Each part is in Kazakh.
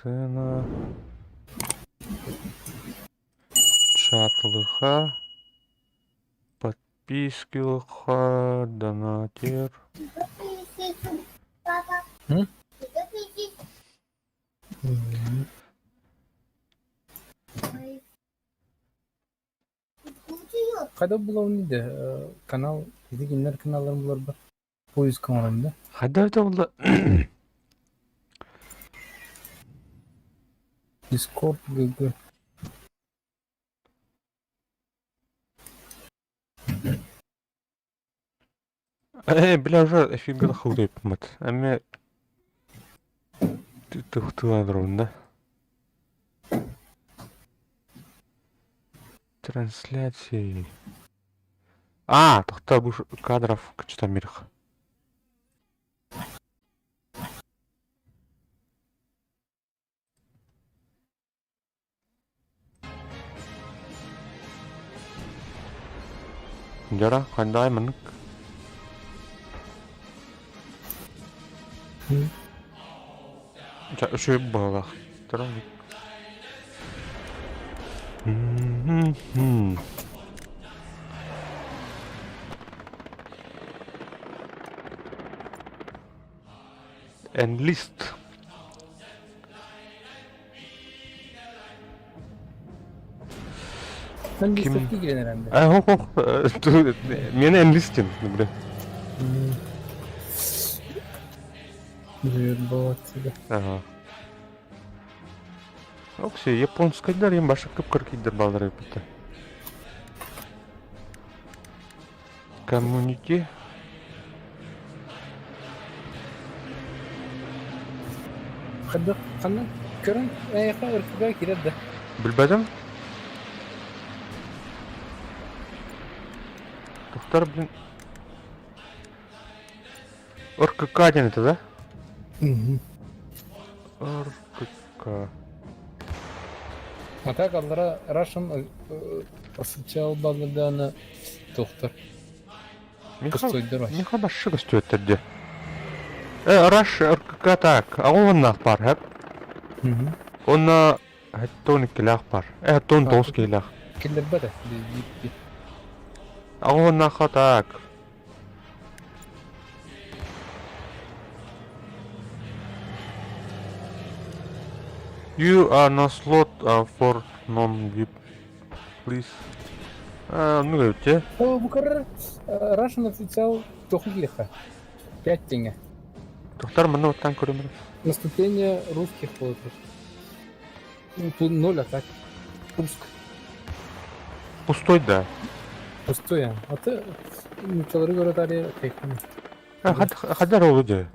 Сцена чатлыха, подпискилыха, донатер. Кайда булау нейді? Канал, едегенлер каналlarım булар бар. Поиск каналында. Кайда болды? Discord, Google. Бля, уже эфирге худой помат. Әме тұқтыладырын да. Трансляции. Тұқта бұл кадров качтамирх. Жара, қандай мұнық? За, үші бағақ. Тұрайық. Enlist. Ben de Kim? istekli giren herhalde. Meni enlistin. Bre. Biliyorum bu vaktiyle. Ага. Окси, японскайдар ең башы кіп-кір кейдер балдар епіті. Коммунити. Kayda kanal görün ayağa ırkıga girer de. Білбәдім? Тоқтар, блин. РКК денеті, да? РКК. А так алlara Russian официал балданы доктор. Миха башы көсті өттерде. Раш РКК так, а он нақ бар, әп? Оны Хаттон иккелах бар. Хаттон дос келах. Киллер бара. Бит. Агонаха так. You are not slot for non-VIP. Please. Ну говорите. О, букар Russian официал тохлиха. 5 тенге. Тухтар мына оттан көрөмөр. Наступление русских полотов. Тут 0 атак. Пуск. Пустой да. Пустое. А ты человек говорит, ари тейками. Хадар олуде.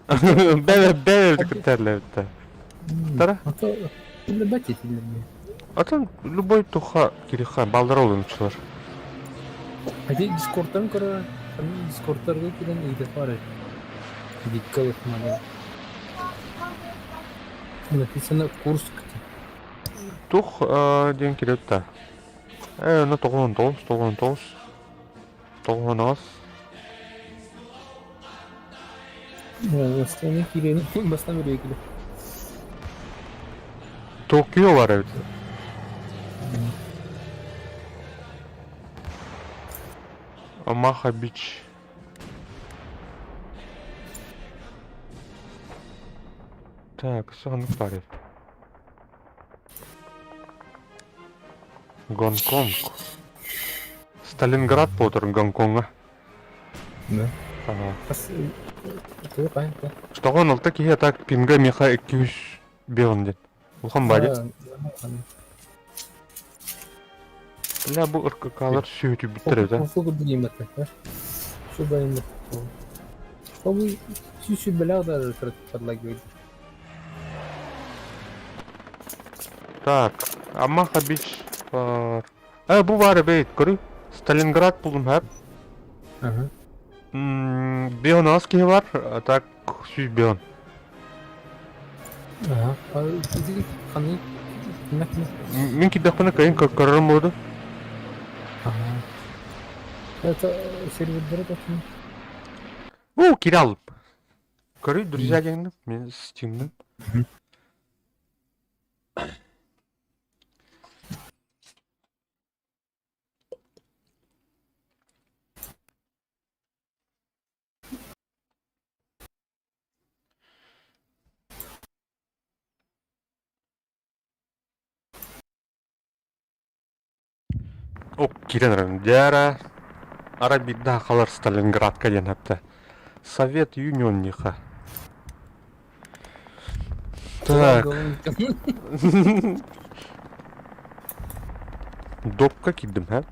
Бәле дикетерлевте. Тара? А то или батить или не. Атан любой туха кириха балдар олунчулар. Хadi Discord'dan kara, Discord'larga kiren iyi defar et. Dikkat etmeli. Написано Курск. Тух ден киретта. На тогон тос. Тогонос. Бастаны кирен, бастан бери киле. Токио бар evet. Амаха бич. Так, сағынық бар еді. Гонконг. Сталинград болдыр Гонконга. Да. Ага. Ты қайын. Штоған ұлты кей атак пинга меха 200 беғын дед. Ұлхан ба дед? Бля, бұл ұрқықалар сөйті біттір еді. Қоқы білейм атак, ба? Şu bayım. O bu şu belalar kırıklarla gördüm. Так, Амаха бич бар. Bu var beyt, көрі. Сталинград бұлдым әп. Ага. Беон аски var, так сүй беон. Ага. А ты қаны? Мен кидақпына кайын көрірім болды. Ага. Это серверлері қашын? Кире алып. Көрі, друзья деңді, мен стимді. Кирен дәрі. Арабида қалар Сталинградқа ден әпті. Совет Юнионниха. Так. Допқа кидім, әп.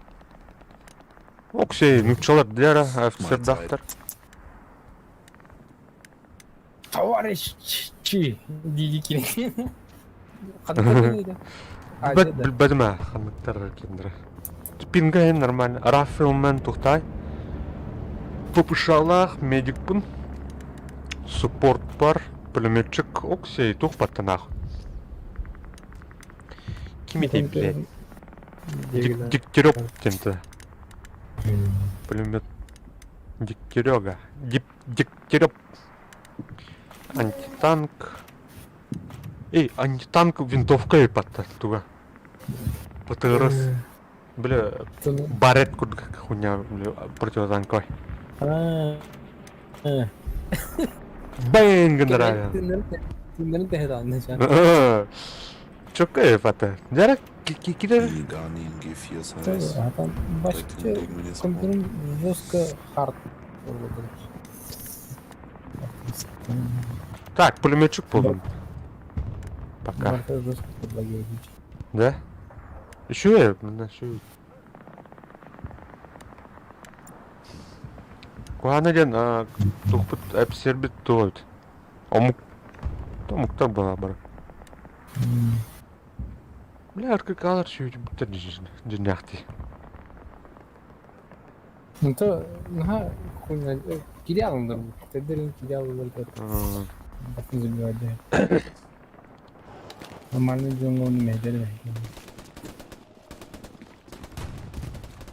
Оксей, нүкчалар дәрі, офицер дақтар. Товарищи, дейді керек. Қадыр дейді? Білбәдім ә, қанықтар кендірі. Пингайын нормально. Рафилмен тухтай. Попышалах, медик пун. Суппорт бар. Пулеметчик Оксей тух паттанах. Кимитей, блядь. Диктерёк тенті. Пулемет. Диктерёга. Диктерёк. Антитанк. Антитанк винтовкой патта туга. ПТРС. Бля, барет как хуйня, бля, противотанковый. Бэнг нравится. Ты не ты Чё кайф это? Дяра кидер. А там башка компьютер жестко хард. Так, пулеметчик полон. Пока. Да? Еще я, еще. Куана ден, тухпут әпсербет тоғыд. Омуктар бала бар. Бля, аркакалар сөйді бүттер жинақти. Ну-то, наға, хуйна, кире алындар бұл. Тәдерін кире алындар. Бақын зілбейді. Нормальный джонгоны мәйдері.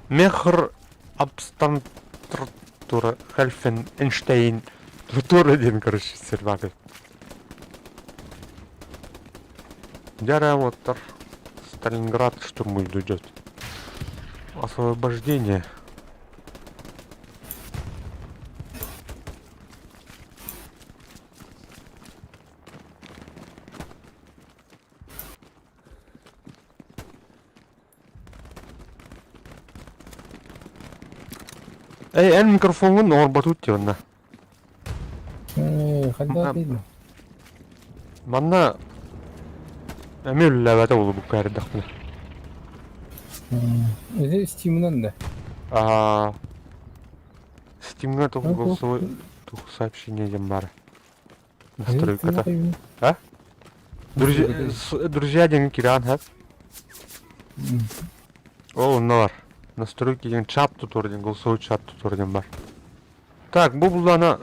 Мехр абстантура Хальфен Эйнштейн Тура ден, короче, сервака. Дяра вот Сталинград штурму идет. Освобождение. Эй, микрофон орбатут тёрна. Хадда değil mi? Манна эмелләбәтә ул бу кәрдәхне. Öyle Steam'den de. Steam'га голосовой сообщение дем бар. Настройкада. А? Друзья деген киран хәп. О, нар. Настройки деген чат тутор деген голосовой чат тутор деген бар. Так, бу булана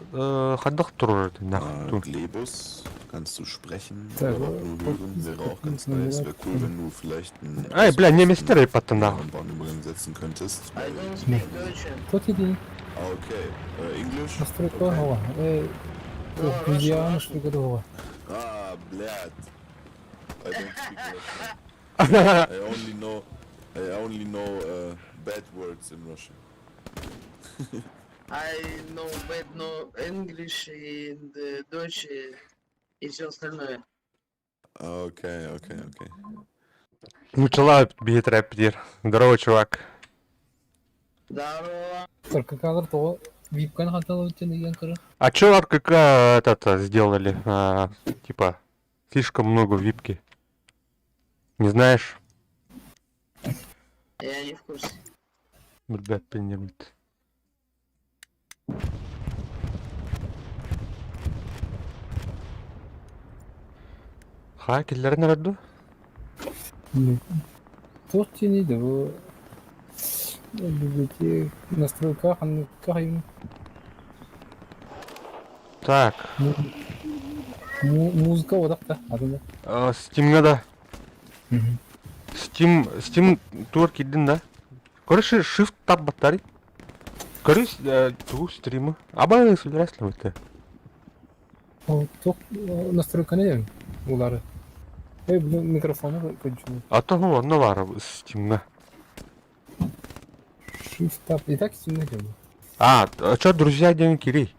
хаддах турыр ден нахту. Glebus, kannst du sprechen Ja, oder auch nur hören? Wäre auch ganz nice. Wäre cool, wenn du vielleicht ein Эй, бля, немецтер епаттан да. übersetzen könntest. I don't speak Deutsch. Кто тебе? Ah, okay. English? Настройка хова. Друзья, настройка хова. Ah, blöd. I don't speak Russian. I only know bad words in Russian. I know bad no English and Deutsch и все остальное. Okay, okay, okay. Мучала бит рэпер. Здорово, чувак. Здорово. Только кадр то випкан хатал өткен деген кыры. А чё РКК это сделали? Типа, слишком много випки. Не знаешь? Я не в курсе. Ребят, пенермит. Ха, киллерин aradı. Тот тенейді бұл. Любите настройка ханныкка хайым. Так, Музыка одақта адында. Steam'ga da. Steam тур кидин да. Короче, shift tab баттари. Короче, ту стримы. Абай сөйлерәсің өтті. Тоқ настройка не деймін? Олары. Бұл микрофоны кончу. А то онна бар Steam'ga. Shift tab. И так Steam'de деймін. Чё, друзья деген кирей?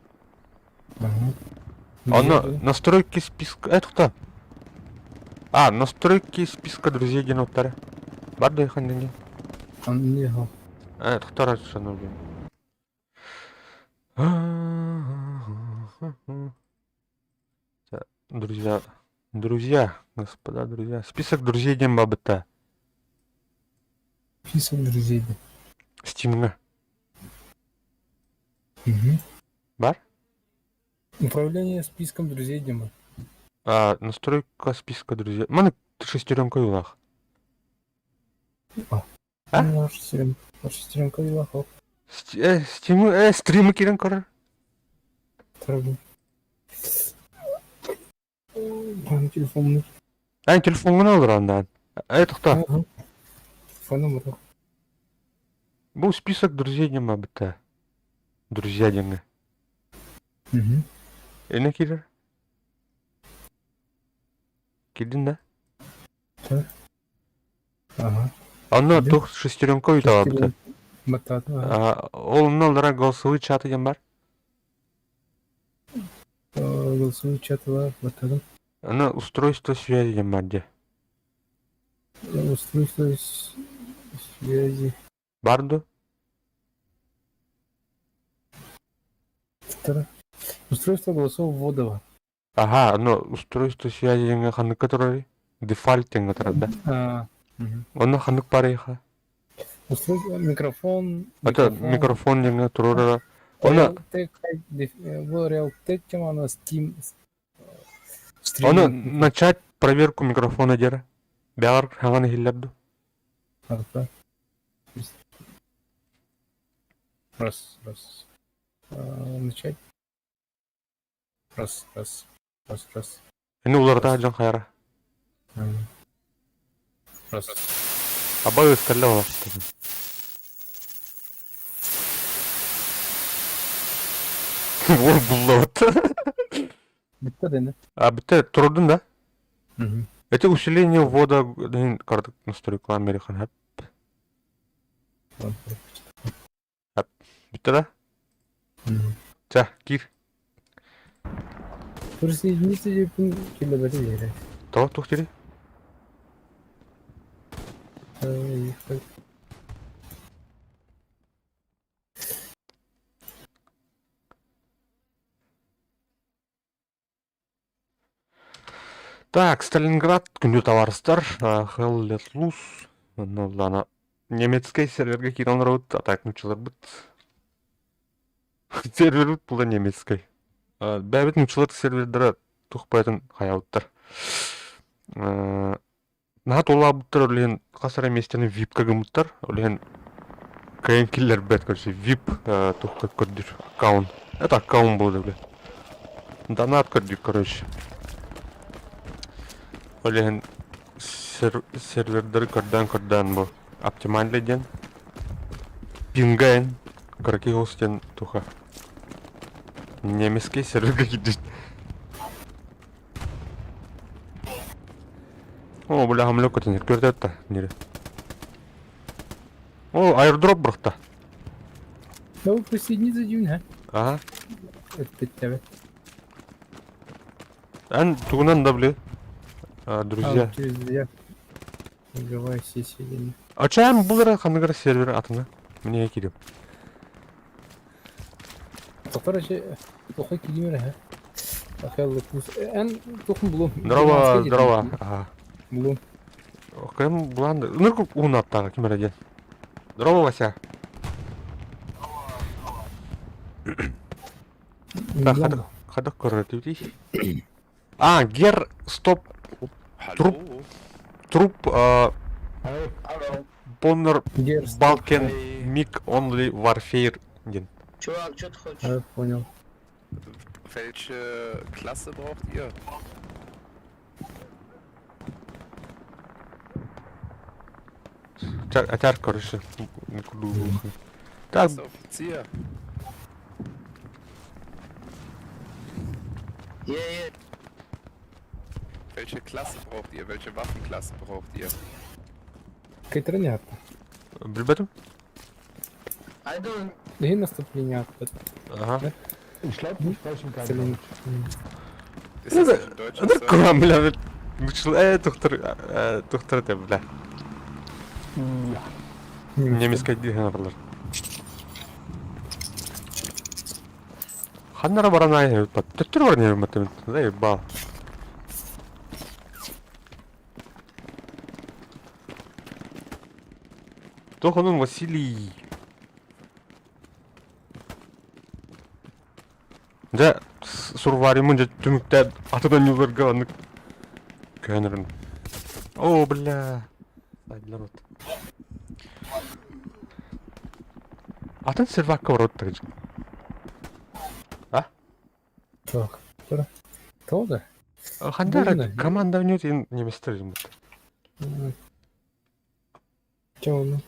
Настройки списка... Это кто? Настройки списка друзей деген оттары. Бар да ехан деген. Не ха. Это кто раз шану блин. Друзья, господа друзья. Список друзей деген бабыта. Список друзейді. Steam'ga. Бар? Управление списком друзей деймін. Настройка списка друзей. Мана шестеренкой улах. Шестеренка ила хоп. Стримы кирен корыр. Трабу. Телефон. Телефонға алыр андан. Это кто? Телефоным бар. Бұл список друзей деген бабыта. Друзья деген. Эне кирер? Кирдин да? Аны тух шестеренка үйта бабыта. Бататы. Ол налдыра голосовой чаты деген бар. Голосовой чаты бар. Батадым. Аны устройство связи деген бар де. Устройство связи. Барды? Устройство голосового ввода бар. Ага, устройство связи деген ханық который дефальт деген тұрады да. Оны ханық бар еха. Устройство микрофон. Это микрофон деген тұрады. Оны Realtek ана Steam. Оны начать проверку микрофона дері. Бәғар хаңаны хиллерді. Раз. Начать. Раз. Эне уларда жан қайра. Раз. Абай өскәлі ола. Ой, бұлла отты. Бітті дені. Бітті тұрдың да? Это усиление ввода карток настройка Американ Хэп. Bitti да? Ча, кир. Присоединиться депін километр жері. Тава тух тири. Так, Сталинград, күнде товарыстар, Hell Let Loose, ана немецкий серверге киралар бут, атакнучылар бут. Сервер бут, бұл да немецкий. Бәбіт нучылар сервердері тухпайтын хаяуттар. Нахат ола буттар олеген қасар еместерін VIP кагымыттар, олеген кайынкиллер бәт көрсе, VIP тухқа көрдір, аккаун. Это аккаун болды, бля. Донат көрдір, короче. Олеген сервердері көрден бұл. Оптимальден. Пингайын. Караки гостен туха. Немецкий серверге кидет. О, бля, хамлёк өтін, көрді өтті, нере. О, аирдроп бұрықта. Ну, присоединиться дейін, ха? Ага. Өтпет тебе. Ән туғынан да біле. Друзья. Друзья. Игровая сессия дейін. Ачаем бұлары қандығыр сервер атына. Мне кидем. Тоқтар әше, тоқай кедемері, ха? Ахеллы плюс. Ән тоқын бұлым. Здорово. Ага. Бұлым. Окем бұланды. Нұрқы ұғын аттаға кемер әден. Здорово, Вася. Так, қадық көрді дейді. Гер, стоп. Hallo? Труп, Алло. Боннер, Гер, Балкен, Миг, Only, Warfare. Ден. Чувак, что ты хочешь? Понял. Welche Klasse braucht ihr? Атяр, короче. Так, Klasse Offizier. Я. Welche Klasse braucht ihr? Welche Waffenklasse braucht ihr? Кайтранята. білбетім? I don't. Дейін наступление атпет. Ага. Целин. Ist das ein deutscher Адыр Server? көрам, бля, мүчіл, тұқтыр әте, бля. Немеске деген апарлар. Ханнара баран айы өтпат. Төттір бар не өтпат, да ебал. Тохонун Василий. Да, сурваримын же түмікті атыдан юларға анық. Көнірін. О, бля. Сайдылар от. Атын сервакка бар оттар ежік. Так. Тоже? Хандара Можно? команда өнет неместер ежім. Че он?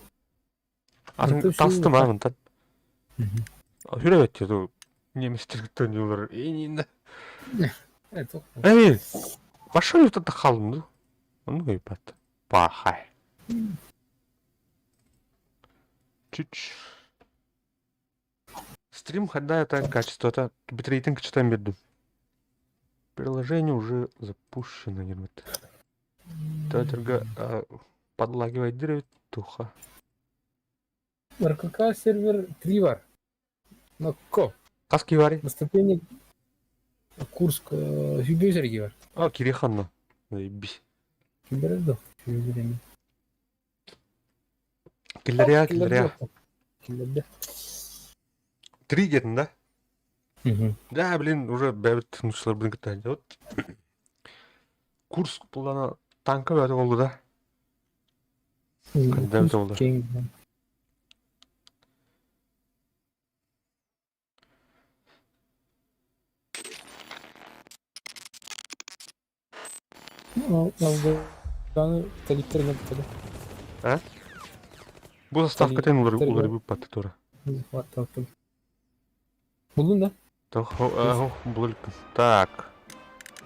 Атын Это тастым всё, амын тан. Хүрәбет еді неместер күттен юлар. Енинді. Это. Эй, пошел вот это халм, ну и пат. Пахай. Чуть. Стрим ходает качество-то. Битрейдинг читаем меду. Приложение уже запущено, нервит. Татерга подлагивает деревья туха. РКК сервер Тривар. На ко? Каски вари? Наступление Курск. Фибюзер гивар. Кириханна. Заебись. Фибюзер. Фибюзер. Киллерия. Киллерия. Триггер, да? Угу. Да, блин, уже бәбіт нұшылар білін кітті әлде. Курск бұлана танка бәді болды да. Қандай бәді болды? Албаны талиптеріне бітеді. Бұл заставкатен олар бүп бәтті тұра. Бұлын да? Бұл үлкен. Так.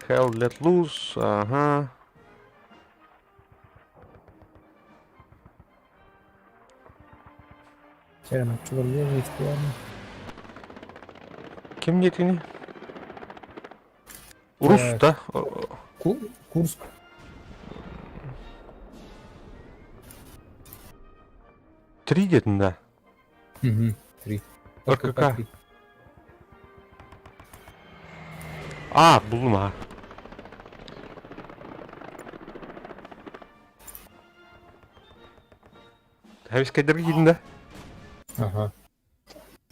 Hell Let Loose, ага. Çeyrek çukurluya geçti yani. Kim yetini? Urus Evet. da. Kursk. Tri dedin de. Hı hı. Три. РКК. Buldum ha. Хавискайдерге келдің да? Ага.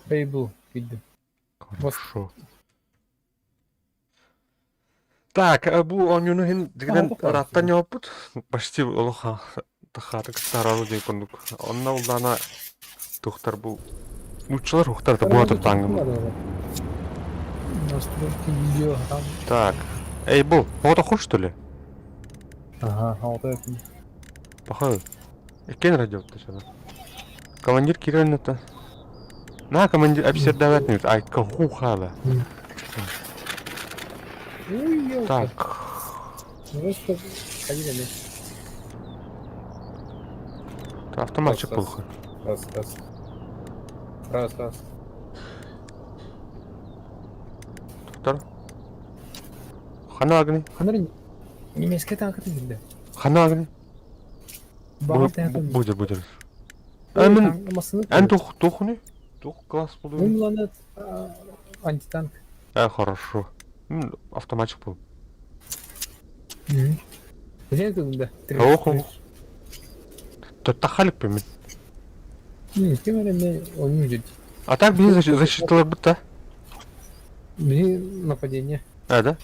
Бейбл. Bildim. Хорошо. Так, бұл онюны хен дегенен Алтı парасы. раттан яппыт. Почти олыха тахарык таралу дей кондук. Онна улдана тухтар бұл. Учылар ухтар да буатыр таңым. Настройки видео. Там. Так. Эй, бұл, фото хуш что ли? Ага. Altı yapayım. Похоже. Экен радио-то сюда. Командир Кирилл-то. На, командир, офицер давать нет. Ай, каху хала. Ой, ёлка. Так. Просто ходили. Автоматчик Раз, был. Раз. Туктар. Хана агни. Ханарин немецкий танк değildi. Хана агни. Bağlı tank. Будет. Әмін, Tanklamasını ән тух не? Тух класс буду. Вымланет антитанк. Хорошо. Автоматчик был. Где это да? Ох. Тахалик пойми. Kim öyle ne oyuncu? А так, блин, защитила будто. Bir нападение. Да?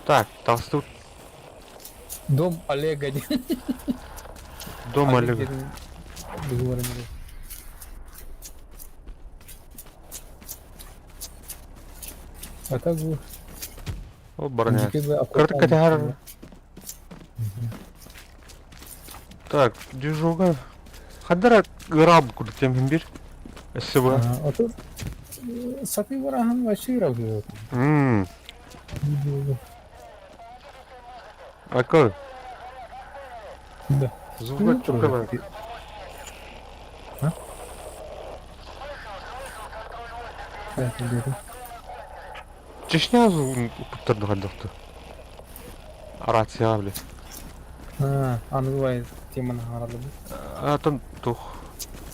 Так, толстый Дом Олега. дом Олега. Договорами. А так бы... О, броня. Карта Картокатяр. Так, дюжуга. Хадара граб куда тем бир. СБ. А тут Саты Варахан вообще работает. Акой. Да. Звук чукала. А? Да, это Чечня звук куптарды гаддықты. Рация, бля. Анылбай теманы қарады. Атон тух.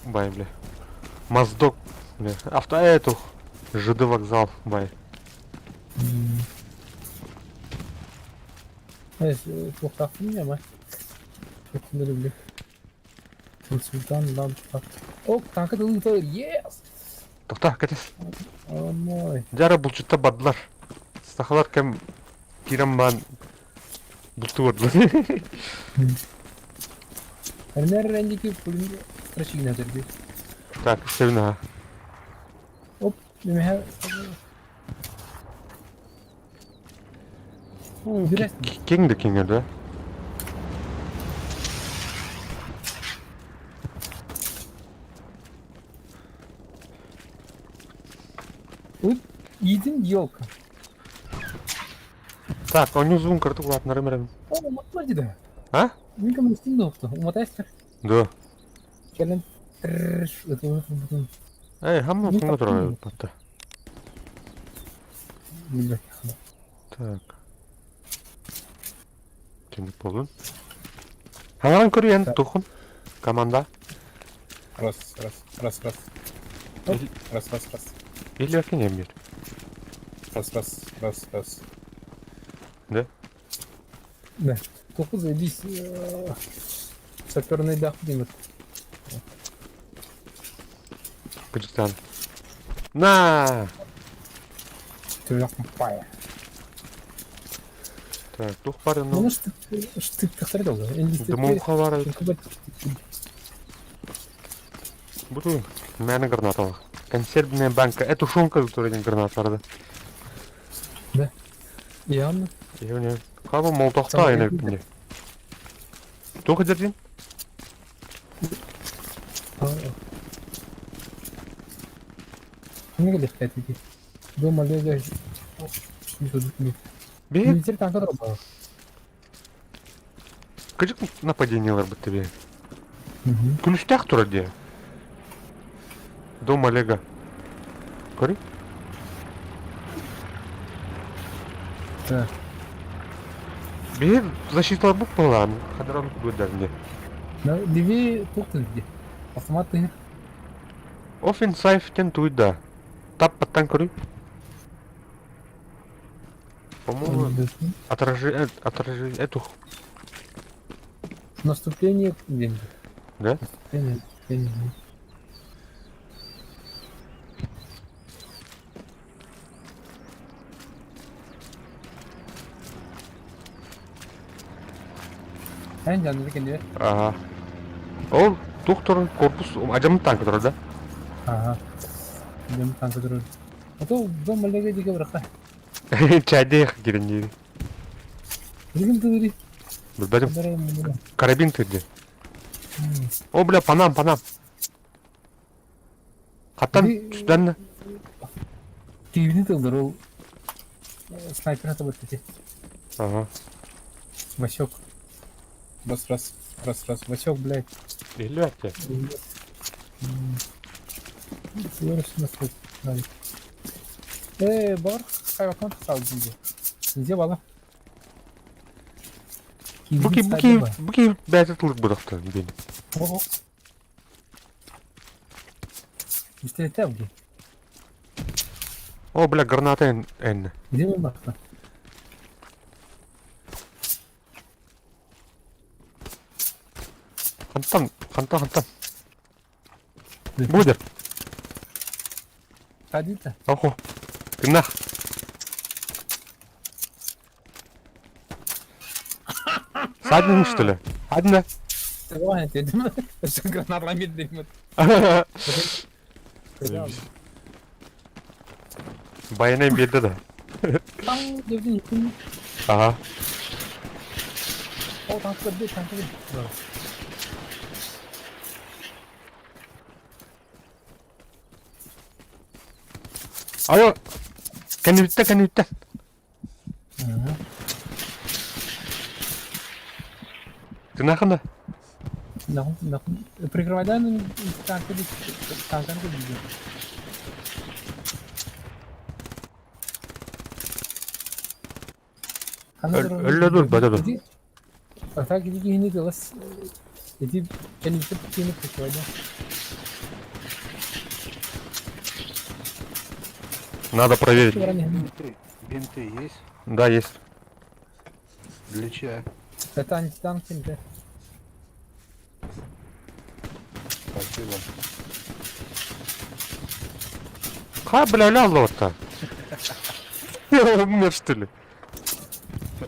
Бай, бля. Моздок, бля. Тух. ЖД вокзал, бай. Тоқтақтың не ма? Өтінді люблю. Султан, дан, так. Оп, танкы дылың тұр, ес! Тоқта, кәтес. Ой. Жара бұлчытта бадылар. Стахалар кәм кирам бан бұлты бадылар. Әрмәр рәндекі пөлімді страшигін әдірді. Так, севна. Оп, демеге... Кеңді кеңеді. Едім елка. Так, он звук карту лап на рымерем. О, ұматма деді. А? Менің мұстың доқты. Ұматайсыздар. Да. Келін. Өтіп. Эй, хамма Ну, фунга так, трое. ну. Пата. Білбек. Так. Кемдік болдun? Хаңаран көрген тухын. Команда. Раз. Оп, раз. Или акин ембер. Раз. Да? Да. 9 заебись. Саперный дах примет. Каджикстан. На! Тюряхм пая. Так, тух пары, Ну, ну. штык тахтарил, да? Дымауха бар. Буду. Мәні гранаталы. Консервная банка. Это шумка, которая не гранаталарды. Да. Явно. Евне. Кабы молтақта Самый айна первый. бінде. Тоқы дерден? Не говори, кстати. Дома Олега. Şimdi çocuk gibi. Bir Militer tanka da var. gıcık нападениялар bu tabi. Hı hı. Kulüştək tura diye. Dom Олега. Көрі? Evet. Bir защиталар бұқ болған. Қадыранып көдерінде. Диви тоқтын диye. Автомат değil. Offensive-тен туйда. Таппаттан көрі? По-моему, отражи эту. Наступление деньги. Да? Наступление. En canlı kendine. Ага. Ол доктор корпус ажамын танкы тұрады да. Ага. Benim tanka duruyor. O da bombalara diye bırak. Çayda girin дейді. Bugün de Білбедім. böyle. Карабин тұрды. О, бля, панам. Қаттан түстен. TV'ni de alır o. Sniper hata bakıyor. Ага. Васек. Раз. Васек, блядь. Елі әтте. Yarısını nasıl? Бар. Hayvan sağ diye. Sizce bala. Бұки бәтітлік бұдықты бені. О. Пистолет авги. О, бля, граната әнні. Где вы нахуй? Хантан. Будер. Ходи-то. Охо. Гнах. Садин, что ли? Адна. Давай, я думаю, что гранат ламит дымит. Баянайын берді да. Там, девди, yakın. Ага. O tankta bir. Alo. Кәнебіттен. Гнахында. Нахуй. Прикрывайдан танка gidiyor. Öyle dur, böyle dur. Так, иди не делась. Иди, я не прикрывайдан. Надо проверить. Бинты есть? Да, есть. Для чая. Это антитанк да. Спасибо. Ха, бля, ляло-то. Умер, что ли?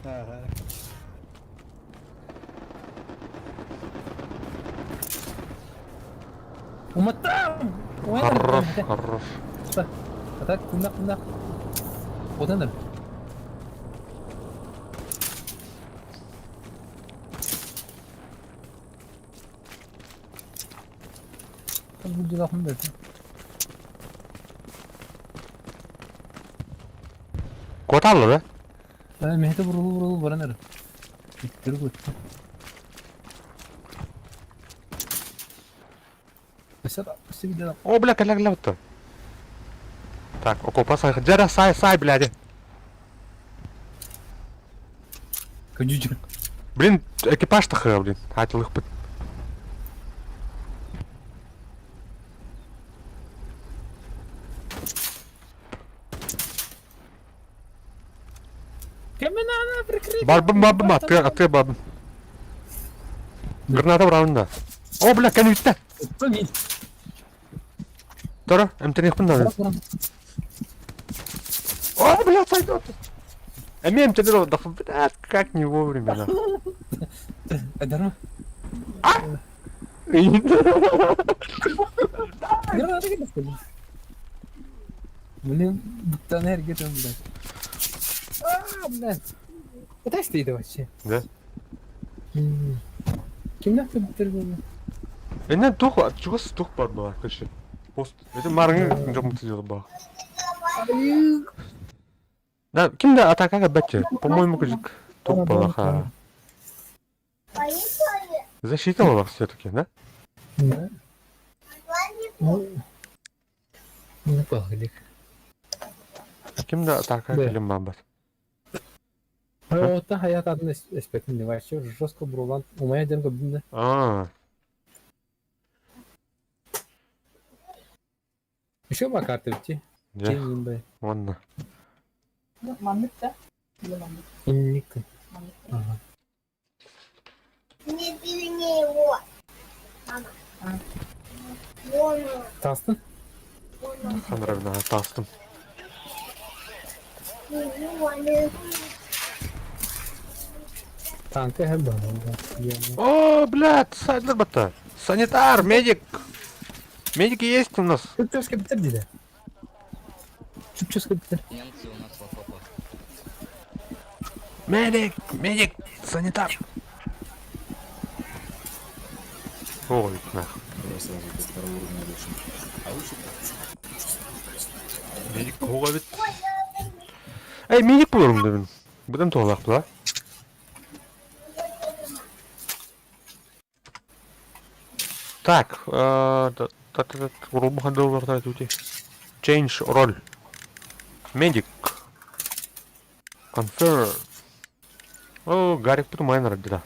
Ага. Уматам! Хорош. А так, кунак. Вот это. Как будет дела хунда? Кот алды, да? Мехте vurul varanır. Bitir bu. Mesela bir de О, бля, каля-то. Так, окопа сай. Джера, сай, бляди. Каджуджу. Блин, экипаж тахы, блин. Айтылық бит. Каменана прикрыть. Бабым, атты бабым. Граната бравында. О, бля, кәнебіттен. Помень. Тора, эмтенекпін да. О, бля, сойдет. Эмем тебе да, блядь, как не вовремя, да. Эдерма. Граната кидеспedi. Блин, буттан әрекет блядь. Блядь. Это что это вообще? Да. Kimden bitirdi? Энен чугас тух бар баа, кеше. Пост. Это марың жомут диyor баа. Да, kimde атакага бачче? По-моему, кажик тук балаха. Защита была все-таки, да? Да. Ну, не пахли. Kimde атака Да. келем бабат? Вот hayat adını espektim ne var? Şu Josko Brolan umaya dem kabinde. А, Еще бак артывчи. я, Чейн бай. ладно. Мамытта. Инник. Ага. Не бери его. Мама. Вон он. Tastın? Sanırım tastım. Вон. Tanka hem bana. О, блядь, Сайдлер бата. Санитар, медик. Медики есть у нас. Türkçe bitir dedi. Türkçe bitir. Немцы у нас в окопах. Медик, медик, санитар. Ой, нахуй. Я сразу до второго уровня дошел. А лучше Медик кого бит? Эй, медик бulurum demin. Buradan toğlak la. Так, грубо говоря, тут change роль. Медик. Confirm. О, Гарик тут майнер да.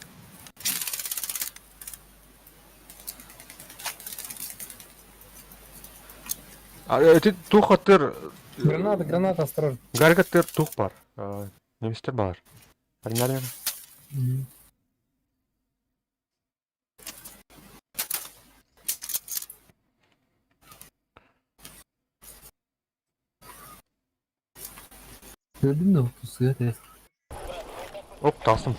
Ти тух атыр. Граната осторожно. Гарик атыр тух бар. Немістер бар. Аринар. Gördün mü? Bu suya test. Оп, тастым.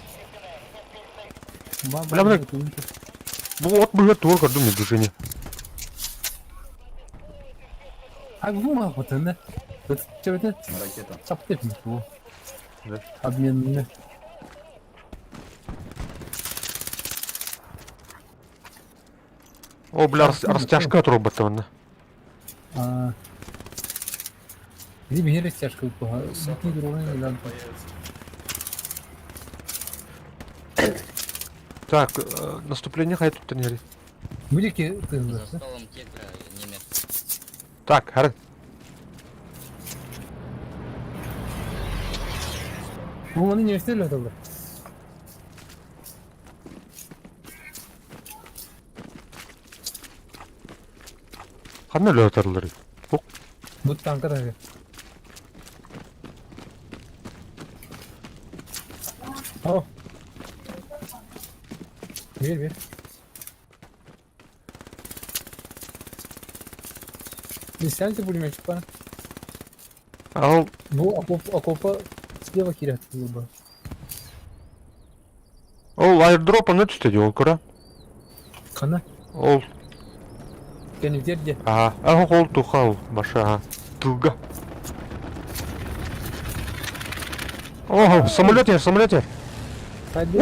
Баба. Бля, бля. Вот мы только думаю движение. А где мы вот это? Вот что это? ракета. Чаптеп mi bu? Evet. Обменный. О, бля, растяжка от робота, вона. А. Где мне растяжка упала? Не дурно не надо. Так, наступление хай тут не горит. Будете ты За знаешь, да? столом тигра немец. Так, харин. Bu bana ne istiyorlar tabii. Қандай лөтерлер? Оқ. Bu tanka da. Al. Ver. Bir sen de пулеметчик bana. Ал, Bu окопа слева кирят было. ол airdrop'a ne түстеді ол көре? Kana. Ол, Yani derде. ол тұқа ол, баша, тұлға. О, самолет ер. Hadi.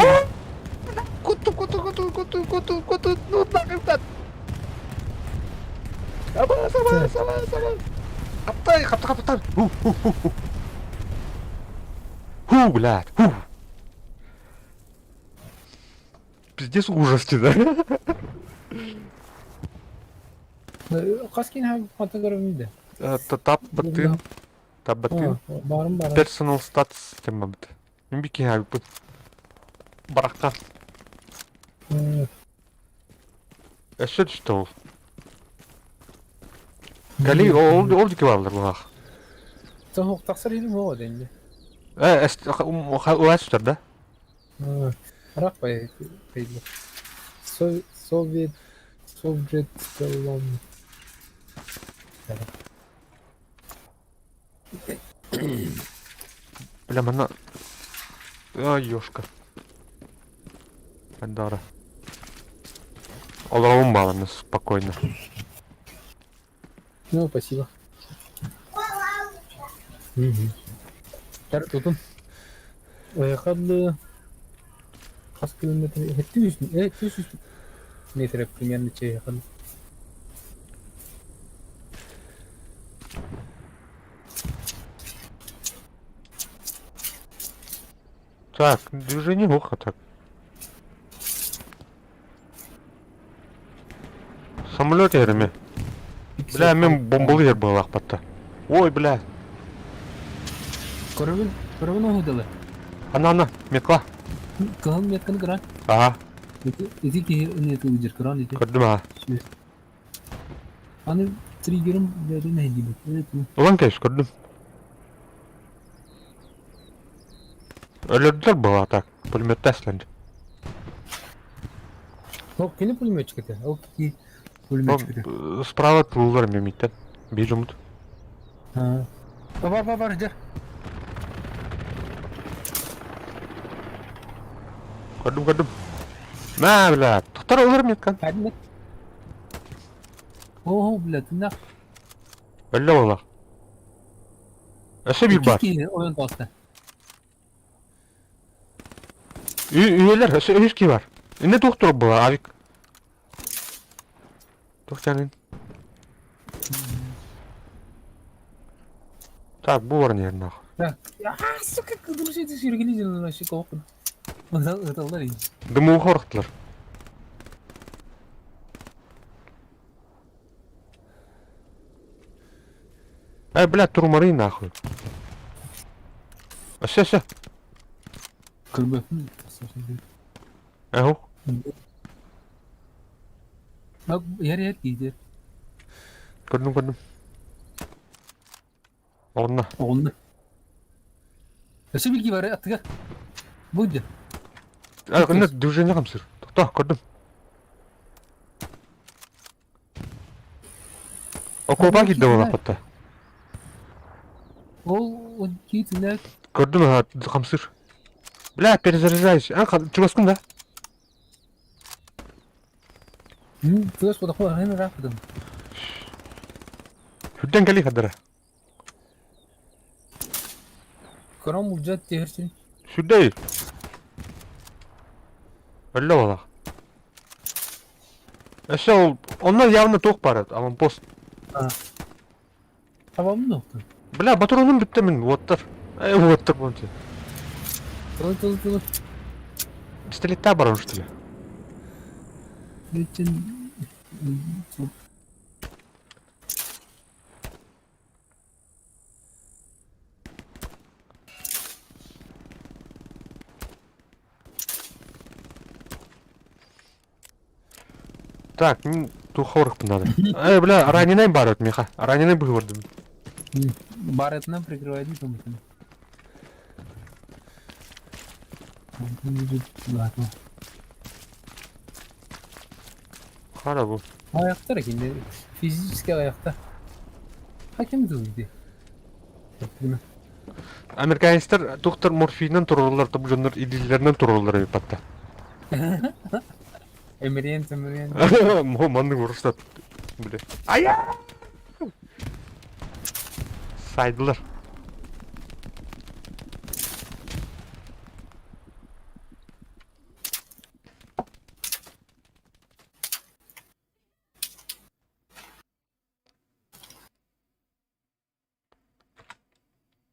Kutu, ну нахрен. Сама. Хаптай. Ху, блядь, ху. Пиздец ужасти, да? Kaskın ha fotoğrafı mıydı? Tap batın. Barım. Personal stats tema bit. Мен бики хабит бит. Баракка. Эшет düştü ol. Кали ол дике балдар буга. Soğuk taksır yedim o dendi. O да? Rak bayağı belli. Sovyet Kolon. Бля, мана. Ёшка. Андара. Оловым баланы спокойно. Ну, спасибо. Tutun. Ayakkabı kaç kilometre? Hep 100 metre примерно şey yakın. Так, движение ухо так. Самолет yerime. Бля, мен бомбалы yer был акпатта. Ой, бля. Көрөбүн оңудалы. Ана, метла. Кылын метканы кыран. Ага, Эти ки нет удер кыран эти. көрдüm ha. Аны триггерим бери не gibi. Evet. Ulan keş gördüm. Öldürdüler bu atak. Pulemette aslandı. Yok kini pulmet çıktı. O ki pulmet çıktı. Справа тулдар мемиттен. Бей жұмыт. Ha. Var gel. Gördüm. Mә, бля, тұқтар олар меткан. Hadi met. Oho bile tındak. Ölle ola. Öse bir bar. Ki oyun kastı. Üyeler, öse üyüski var. Ne doktor bu avik? Doktorun. Так, bu var yerine. Ya suka kıdırış eti sürgülü canına şu kokun. Ödallar iyi. Дымы қорқытылар. Бля, турмари нахуй. Öse. Kırböpün. Әу. Bak yer gider. Gördüm. Orna. Oldu. Öse bilgi var attık. Buydu. Ne движение қамсыр. Тоқта, көрдім. Окопа кетті ол апатта. O kitinde Көрдім, қамсыр. Бля, перезаряжаюсь. Чугаскын да? Kız o da var hemen rahatladım. Хүдден кәли қадыра. Karam ucat tehirsin. Şuradayız. Öyle ola. Onlar явно тоқ барады, аванпост. Tamam mı nokta? Бля, патроным бітті мен, оттар. Оттар болыншы. Tıl. Пистолетта барам, что ли? Geçen... Так, мен тухорық надо. Бля, раненый барады, меха. Раненый был вардым. Баретнен прикрывает не тому. Қара бұл. Ayakta rakinde. Fiziksel ayakta. Hakem dövdü. Американецтер доктор морфиннен тұрғылар, тұп жондар идилерінен тұрғылар епатта. Emiriyen. Мандың ұрыстат. Бля. Ая! Сайдылар.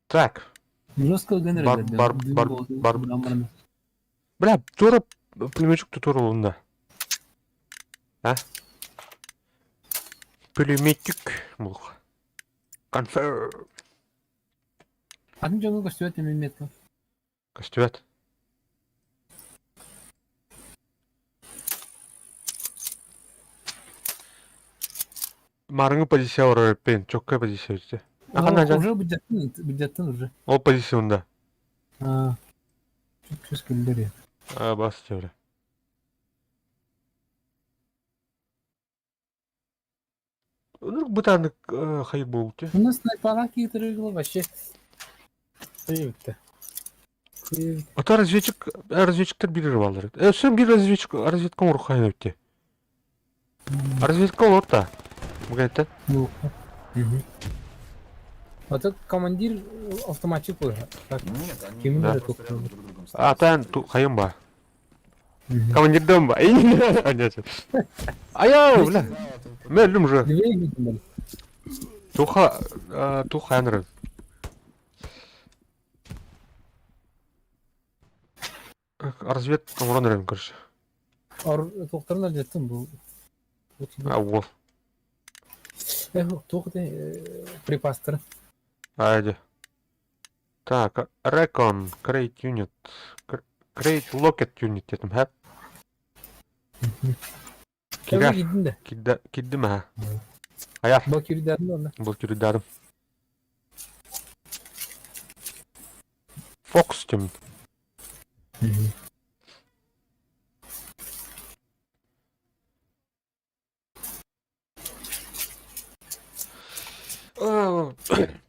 Так. Жестко генерал. Бар. Бля, тура пулеметчик тура онда. А? Пулеметчик бұл. Конфер. Adın canı koşuyor temin metka. Костювет. Марыңы позиция орай пен, чокка позиция өтті. Уже бюджеттен уже. Ол позиционда. Çok köz güller ya. Бас çevre. Bu tane hayır buldu. У нас снайпера китеригло вообще. Привет. Ата разведчиктер бир балдар. Сен бир разведка урухайна өтті. Разведка ол отта. Бұгайтта. Это командир автоматчик был. Нет, они Кем Да. это постоянно друг другом Атан хайым ба. Командирден ба. Аяу, бля. Мен өлдім уже. Две видим. Туха янрын. развед умрон өрем, короче. Тоқтарын әлдеттім бұл. А, ол. Тоқты припастырын. Айди. Так, Recon, Crate Unit. Crate Locket Unit дедім, хәп? Кәуі Кире, кедін де. кидді ме, хә? Аяр, Бұл керідерін де оны. бұл күрі Fox тем.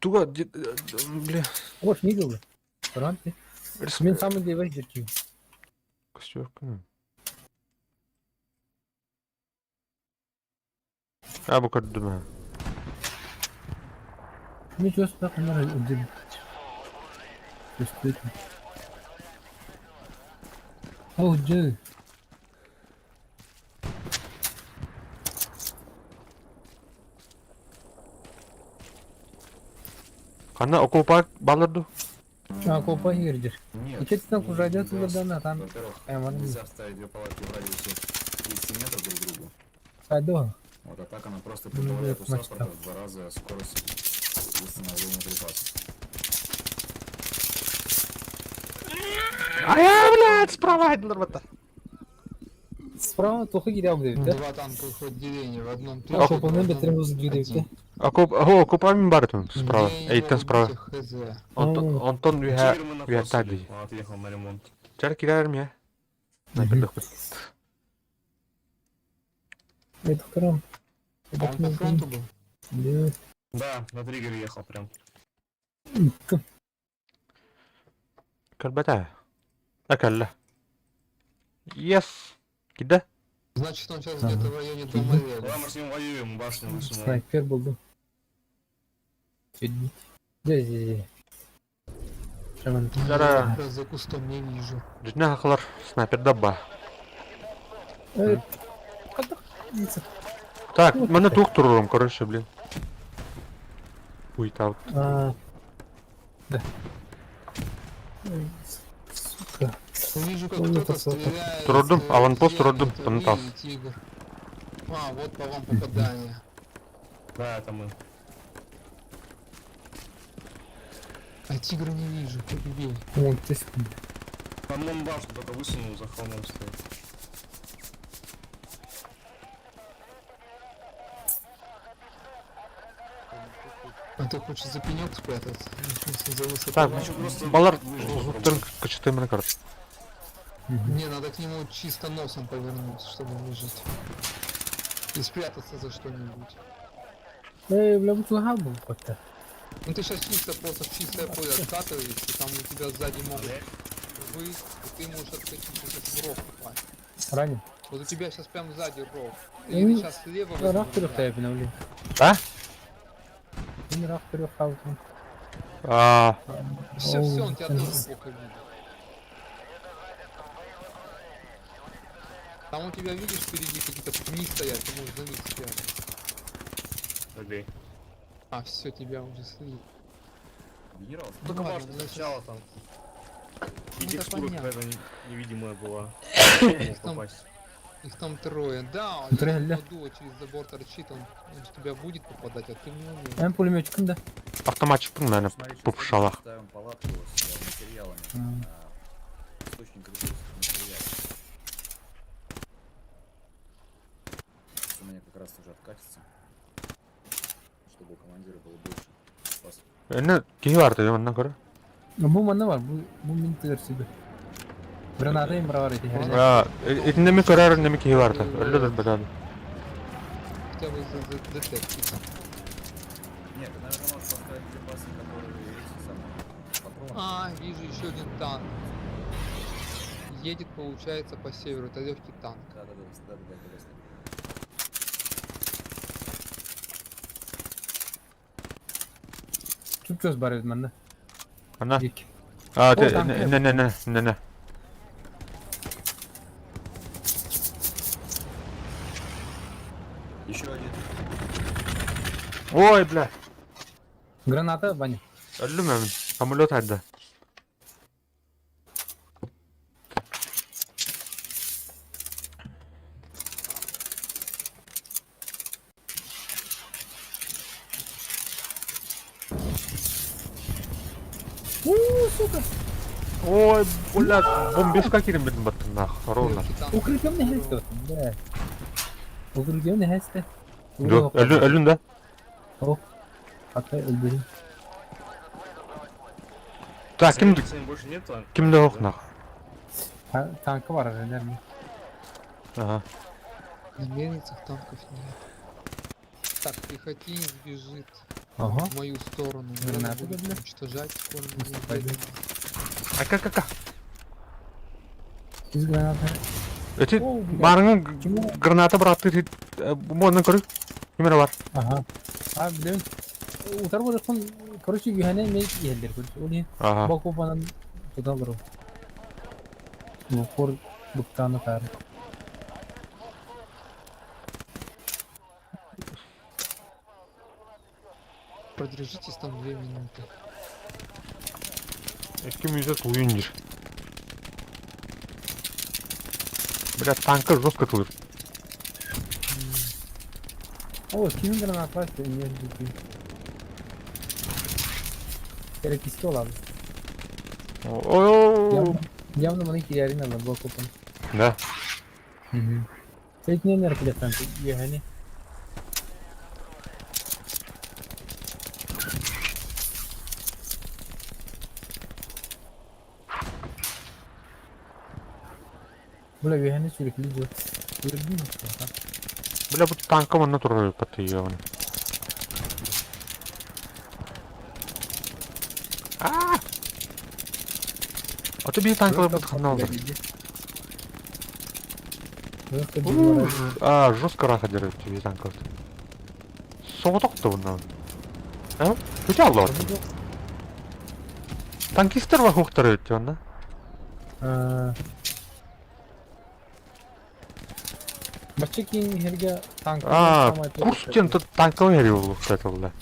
Туға, бля, Ош, не делай. Ран ты. Мен самый девай жүркейм. Костерка. А, бұл көрді ме? Мен жөс бірақ анар өдем. Өстөйтім. Ау, жö. Қана окупа балырды? Копа ердер. Нет. Икеттен құжайда тұлырдана там. Во-первых, Айман. нельзя ставить две палатки в радиусе 200 метров друг к другу. Қайды Вот, а так она просто Ну, прибавляет это у саппорта значит, в 2 раза скорость восстановления припасов. Ая, блядь, справа айдылар бата. Справа тоқы келе алды да? Два танковых отделения в одном А точке. копамен бетерін өзі келе да? Окупа мен бар екен, справа. Эйттен справа. Хз. Онтон үйә тады. Он отъехал на ремонт. Чар кирәрім, я? Найкердік бі. Мен тоқтарам. Он по фронту был? Да. Да, на триггере ехал прям. Кім? Кәрбәтә. Әкәлі. Yes. Киді? Значит, он сейчас Ага. где-то в районе дома Рели. Да, мы с ним воюем, башню высунули. Снайпер болдum. Чудить. Де. Шаман. Жара. Как раз за кустом не вижу. Жүзіне хақылар. Снайпер дабба. Қадық. Несі? Так, мені туқ тұрырым, короче, блин. Уйт-аут. Да. Ой, сука. Вижу, как Ой, кто-то это супер. стреляет. Трудом, аванпост трудом, Это понтал. Вилли, Тигр. А, вот по вам попадание. Да, это мы. А тигра не вижу, как убил. Вон, ты секунду. Там он башню только высунул, за холмом стоит. А ты хочешь за пенек спрятаться? В смысле, за высоту? Так, просто балар, выжил, тұрын качетай мені карт. Не, надо к нему чисто носом повернуть, чтобы выжить. И спрятаться за что-нибудь. Бля, bu tuhaf bu как-то. Ну ты сейчас чисто просто в чистое поле откатываешься, там у тебя сзади могут вы, и ты можешь откатиться сейчас в ров попасть. Ранен. Вот у тебя сейчас прям сзади ров. Ты Ну, или сейчас слева Рах возьмешь, түрі қайбін өлі. А? Мен рах түрі қауытын. Все, Оу, все, он тебя конечно. тоже плохо видит. Там у тебя, видишь, впереди какие-то пни стоят, ты можешь за них спрятаться. Забей. А, все, тебя уже слили. Генерал, Ну только ладно, башня значит, сначала там. И это текстура понятно. какая-то невидимая была. Там- Попасть. Их там трое. Да, Ну, трое, если да. дуо через забор торчит, он в тебя будет попадать, а ты в него нет. Әм пулеметчик кімді? Автоматчикпін мәні бұп шалақ. Ставим палатку с материалами. Источник ресурсов материалов. У меня как раз уже откатится. Чтобы у командира было больше запасов. Әні кейі барды, емінна көрі. Бұл манда бар, бұл мен тігір сөйді. Граната им бравар еті. Етіндеме көрер, неме кейі барды. Өлі дұр бәді. Хотя бы за детектика. Нет, ты, наверное, можешь поставить припасы, которые эти самые патроны. А, вижу еще один танк. Едет, получается, по северу. Это легкий танк. Да. Чүп чөз бар еді манда. Ана. Ек. А, О, там не. Еще один. Ой, бля. Граната, Ваня. Өлі мәмін. Амулет айды. сука! Ой, блядь, бомбежка кирим бедin баттın нах, ровно. Легкий танк. Укрытием не хесте, да. Укрытием не хесте. Yok, ölün de. О, hatta öldürün. Так, больше нет танка? kimde yok nах. Tankı var herhalde. Ага. На мельницах танков нет. Так, пехотинец бежит Ага. в мою сторону. Гранаты Надо будет бедля. уничтожать скоро. Пойдем. Aka. Biz granatları. Öte Oo, bir barının Kim o? granata bıraktı. Bu ondan körü. Kimere var? Aha. Abi biliyorum. Utar bu rakam karışık gühane ne yerler böyle. O ne? Aha. Bak o bana tutar o. Bu kor buktanı kar. Продержитесь там 2 минуты. Ikimize oyuncu. Biraz tanka жестко tutulur. O kimin granatı var ki? Yer gibi. Böyle pistol abi. Oo. Явно મને киярин надо блок опен. Да. Tek ne hareket tank gühane. Bula gühane sürekli diyor. Sürekli mi? Бля, bu tanka mı ne duruyor patıyor onu. Aa! O bir tanka bu kanal aldı. А, жестко раха дерет тебе танков. Соғдық bundan. Ha? Kötü aldı. Tankistler var huktar ötüyor onda. Бача кийин жерге танк. А, курс тен тут танковый херю был, кстати, бля.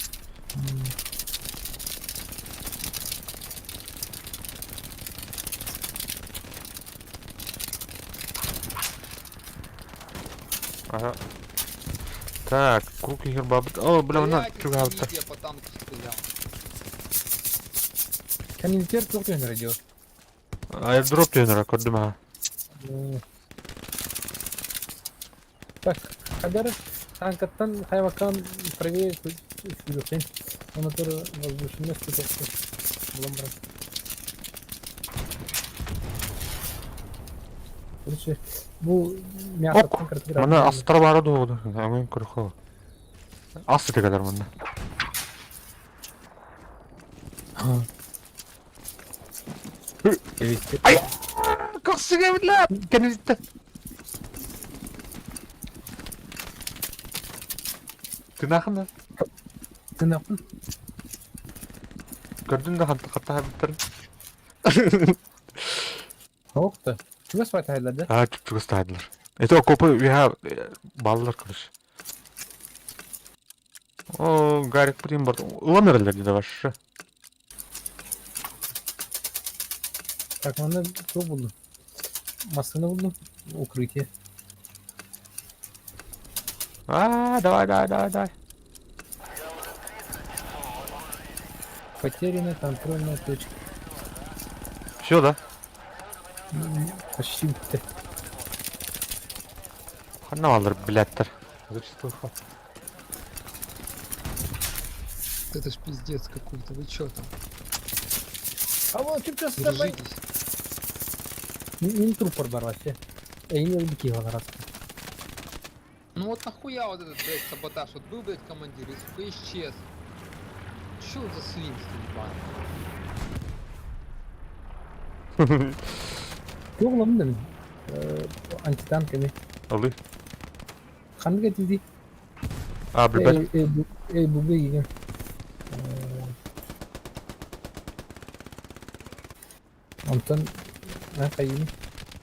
Ага. Так, круг егер бабы. О, бля, она Блядь, чуга алды. я по танку стрелял. Kanilter çok yönler ediyor. Airdrop diyorlar, gördüm ha. Bak, kadar tankattan hayvakan правее sürüyorsun. Onu sonra vazgeçilmez tutacaksın. Bulan bırak. Короче, bu мясо Ок, мана астра бары doğdu. Hemen kırıklı. Aslı kadar bunda. Evet. Ay! Kalksın evlat! Kendini gitti. Tırnağında. Ты нахуй? Gördün de hatta habitlerim. Soğuk da. Kime spayt hayırladı? Ha, çok ıstaydılar. Это окопы, я баллар кырыш. О, Гарик Прим бар. Ламерлер dedi вообще. Так, onu çok buldum. Maskını buldum. Укрытие. А, давай. Потеряна контрольная точка. Все, да? Почти bitti. Ханавалар, блядтер. Зачастую хат. Это ж пиздец какой-то, вы чё там? А вот чуть что с тобой. Держитесь. Не труп порвался. Не убики его раз. Ну вот нахуя вот этот, блядь, саботаж? Вот был, блядь, командир, и сука исчез. Чё за свинство ебаное? Yok lan dedim. Anti tank mi? Alıyor. Kanı getirdi. Abi ben Bu bir Ondan ne kayayım?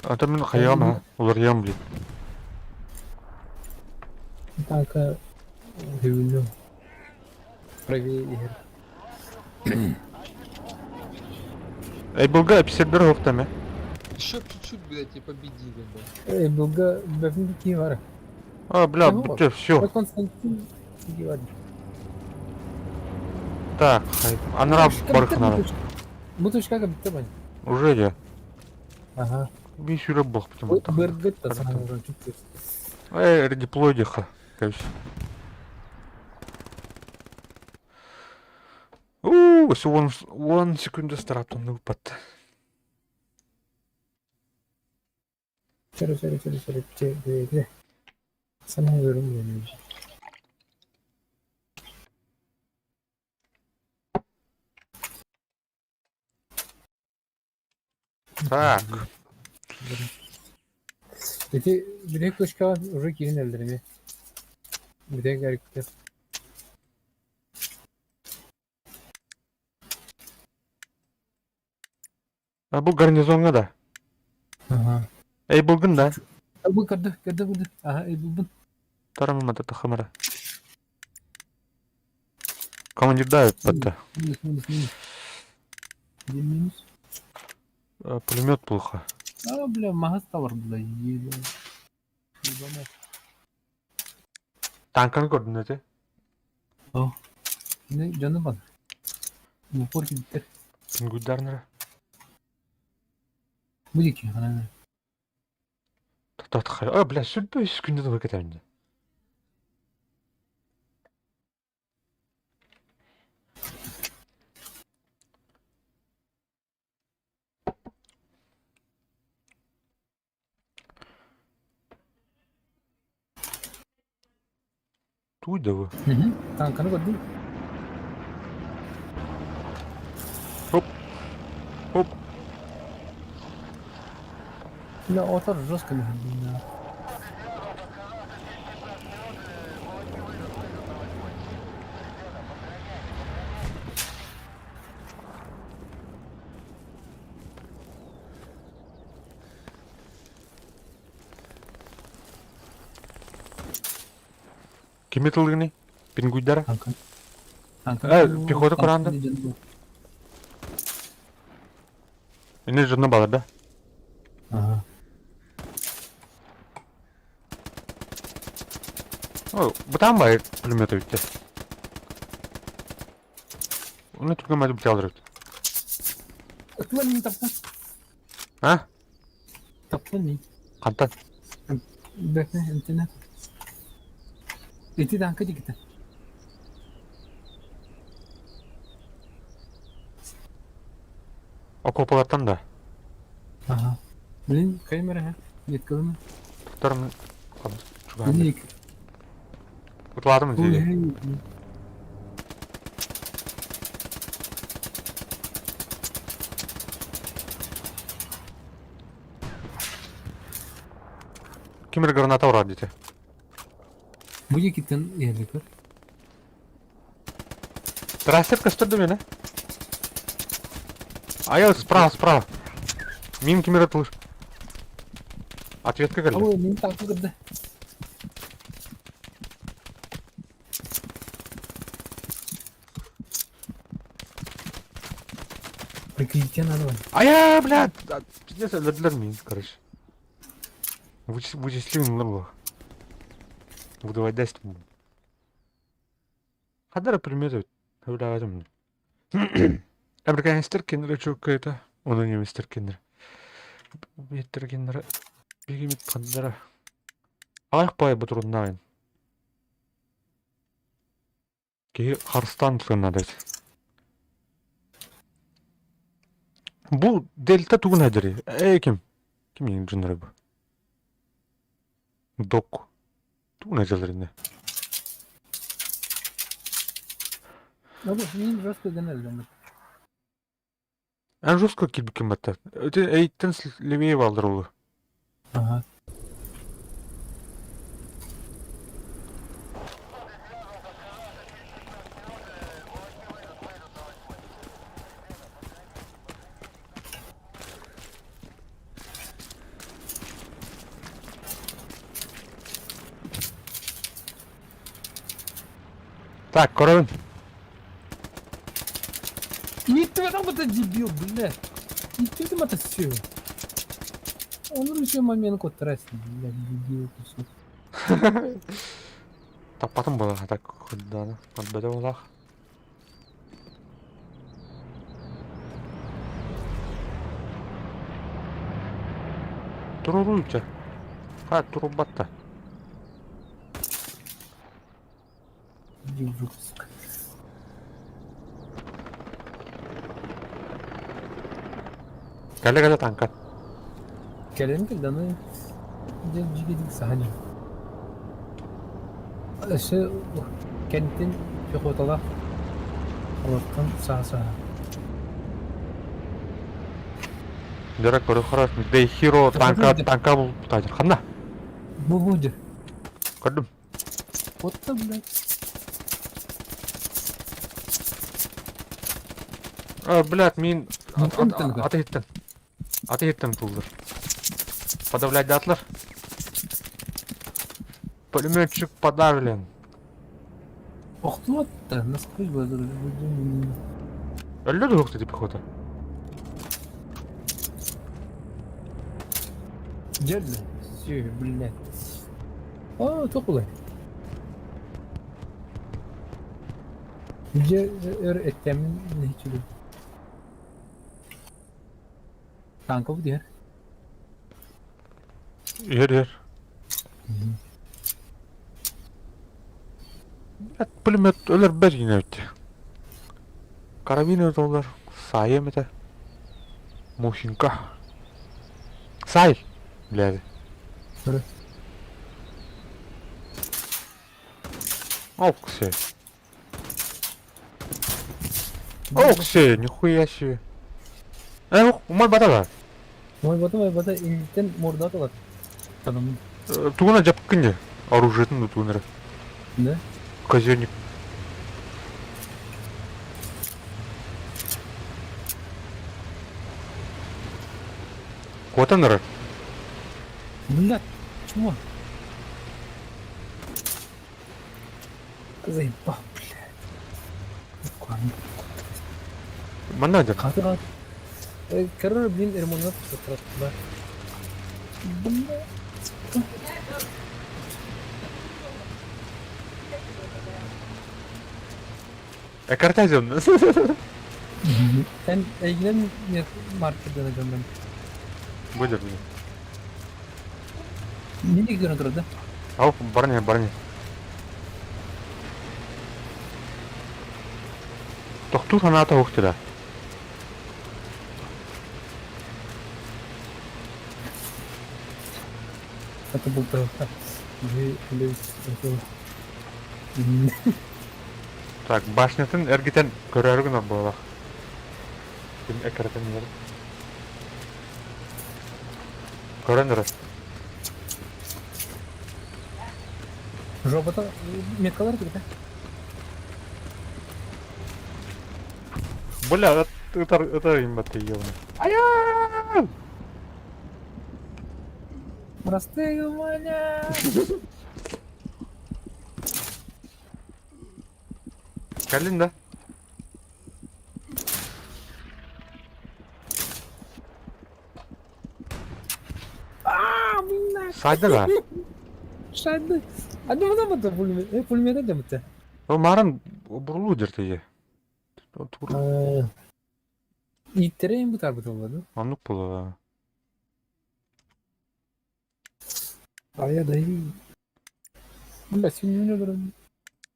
adamın kayağım ha. Olur yağım bile. Tanka hüvülü. Правее yer. Ey bulga episodları yok deme. Еще чуть-чуть, блядь, и победили бы. Bulga befin ki var. А, бля, Чего? все, все. Константин ki var. Так, Анраб барых надо. Bu точка bitti bence. Уже ya. Aha. Bir sürü bak Bu почему-то. bırgıt da sana vurun çok kötü. Диплодиха. Короче. Осы 10 секунда стартын упат. Söyle. Sana yorum veriyorum. Так. Peki direkt точка var. Уже girin ellerimi. Bir de garipler. Bu garnizonga da. Aha. Ey bulgun da. Bu kırdı. Aha buldum. Тарамама да хамара. Командир давит бата. Минус. Минус. Пулемет плохо. Бля, магаз da var burada. Yiyelim. Ебанат. Tankını gördün öte. Ne canı var. Bu porki bitti. Güddarnara. Bu diki. Hani. Тот хай. Бля, сүрбе 3 күндө да кетем. Туйда вы. Tankını gördün. Hop. Бля, отор жестко не ходил. Ким тылгыны? Пингуйдара. Tankını. Пехота куранда. Эне жына балар да. Aha. Бутан бай пулемет өтті. Оны түрген мәді бүте алдыр өтті. Atlan iyi taplan. Ha? Taplan iyi. Қантан? Bekle internet. Eti tanka gitti. Окопалаттан да. Aha. Блин, камера ha. Yetkili Тұқтарым... Чуған. mi? Ұтыладым деді. Кимер граната ұрады деді. Bu gittin yerlik var. Трастер кастырды мені. Аял, справа. Мим кимер атылыш. Ответка келді. Ama benim tankı kırdı. Прикрытие надо. Ая, блядь! Пиздец, өлдірділер мені, короче. Вычислил нұрлы. Буду вайдайсты бұл. Қадары пулемет өт. Өлдағадым. Американистер кендері чөк көйті. Оны неместер кендері. Беттер кендері. Бегемет қандары. Аяқ бай бұтырудын Кей Қарыстан тұлғын адайды. Bu delta tuğun hadiri. Kim? Kim yeni cünleri bu? Dok. Tuğun hadilerinde. Abi benim rastgele deneldim. En жестко kilbi kim batta. Öte eğitten leveye valdırıldı. Aha. Так, коровин. Никто там это дебил, бля. Никто там это все. Он еще момент кот трасс, бля, дебил кусок. Таппатым бола так худданы. Отбеде олақ. Туруруйча. Ха, турубатта. Южуск. Кәлі танка. Келем келді, аны жигедік сағаны. Шы кенттен пехотала олаттан саға-саға. Дерек көрі қарас. Дей хиро танка бұл тайдыр. Қанда? Бұл бұлды. Көрдім. Отта, блядь. Блядь, мен Кім танка? аты еттен тұлдыр. Подавлять датлар. Пулеметчик подавлен. Оқту отта, насквозь базар. Өллөді өкті деп пехота. Gelme. Все, блядь. Aa, çok kolay. Yüce etkemin ne hiç öyle. Kanka bu diğer. Yer. Блядь, пулемет өлер бәр yine өтті. Карабин өт олар. Сайым өті. Мухинка. Сай. Блядь. Сыры. Окси. Окси, нихуя себе. Умай батага. Мой бата инден морда аталар. Adamın. Тугуна жапкынде. Оружиетін тугунары. Ne? Казённик. Котанары. Блядь, чмо? Заебал, блядь. Буквально. Манадер. Katı. Kararı bin ermanat tutrattılar. Блядь. Экартазион. Sen ilgilen marketten edeceğim ben. Будет. Nereye gidiyorsun orada? Ау, барня. Тоқту таната өкті да. Это был тарafta. Так, башнятын эргитен көрәргін болақ. Кім экартен ер. Көрәндірі. Жопата меткалар gibi. Бля, это имбаты ебаный. Ая! Простые маня. Geldin de. Aa, minnak. Saydı da. Şahane. Hadi o zaman da pulmede de bitti. O marın burulu dirteyi. O tur. İttireyim bu tarafa olmadı. Anlık bulu. Aya dayı. Bunda sinirli olurum.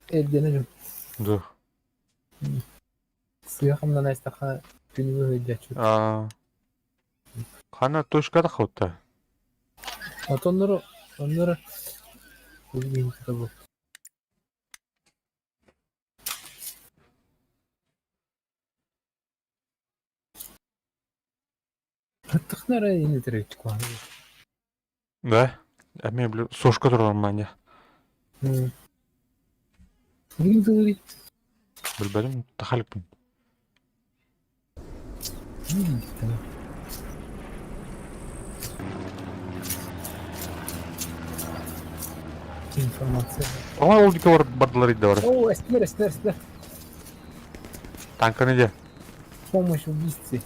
Evleneceğim. Dur. Sıyahımdan aystaqa günü böyle geçiyor. Kana toşka da xavta. At onları bildiğin kitabı. Attık nereye yeni direkt çıkıyor. Да. Әме білу, сошка тұрған мания. Bugün говорит. Білбәдім, тахалықпын. Информация. Ой, ол деке бардылар еді бар. О, эстер. Танка неде? Помощь убийце.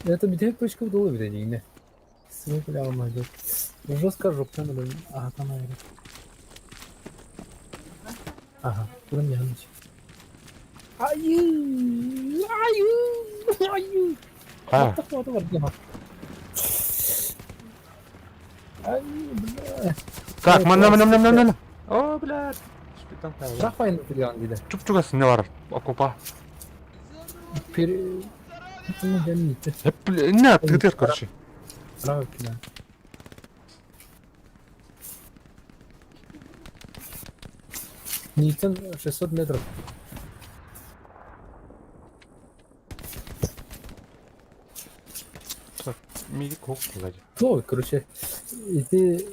Это bir tek başka dolu bir de yine. Sınıf bile almayacak. Жестко жоптан öyle. Aha tam ayrı. Aha. Buram yanlış. Hayır. Ай, Ha. вот var daha. Ay, bля. Так, мана. О, блядь. Шпитан. Трахай материал диде. Чуп-чугасы не var? Окупа. Ну, я не те. Hep ne yaptı der короче. Право кида. Нитон 600 метров. Так, миги кок вроде. Ну, короче, эти...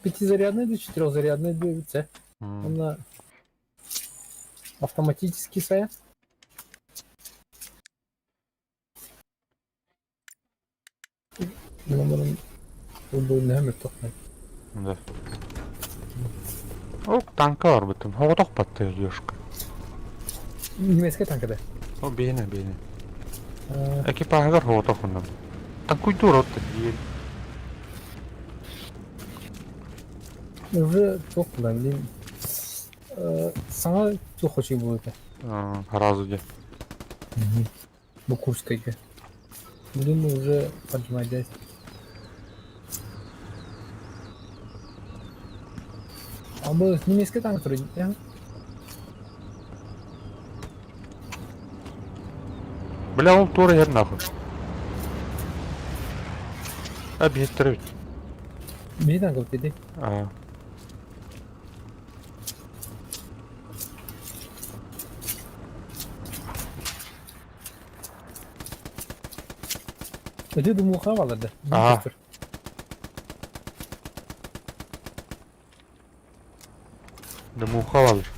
Пятизарядная или четырехзарядная двигатель. Она автоматически своя. Numaranın olduğu ne hemen toplayın. Да. О, танка var bütün. Hava tok battı yoşk. Немецкая танкада. O beyne. Ekipajlar hava tok ondan. Tankuy dur otte. Уже toplayın. Sana çok hoş bu ülke. Разуде. Bu Kurska'ydı. Bugün уже поджимать. Ama немецкая танк туры. Бля, ол тура ер нахуй. Объективить. Bir tank dedi. Öde de muha vardı. Aha. Da muha alır.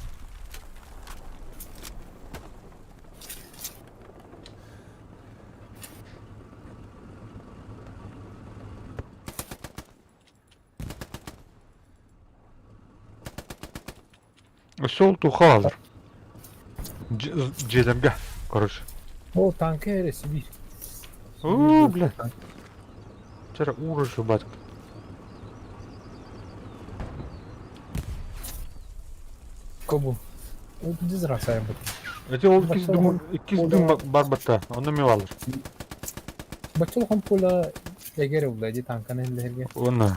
Sol tuha alır. Cedemge. Короче. O tankı heresi bir. О, бля. Вчера ужас, батька. Kobu. O biz rasaya bu. Эти ол ikiz düm barbatta. Onu mu alır? Bachalo ham pula egere ulaydı tankın ellerge. Onu.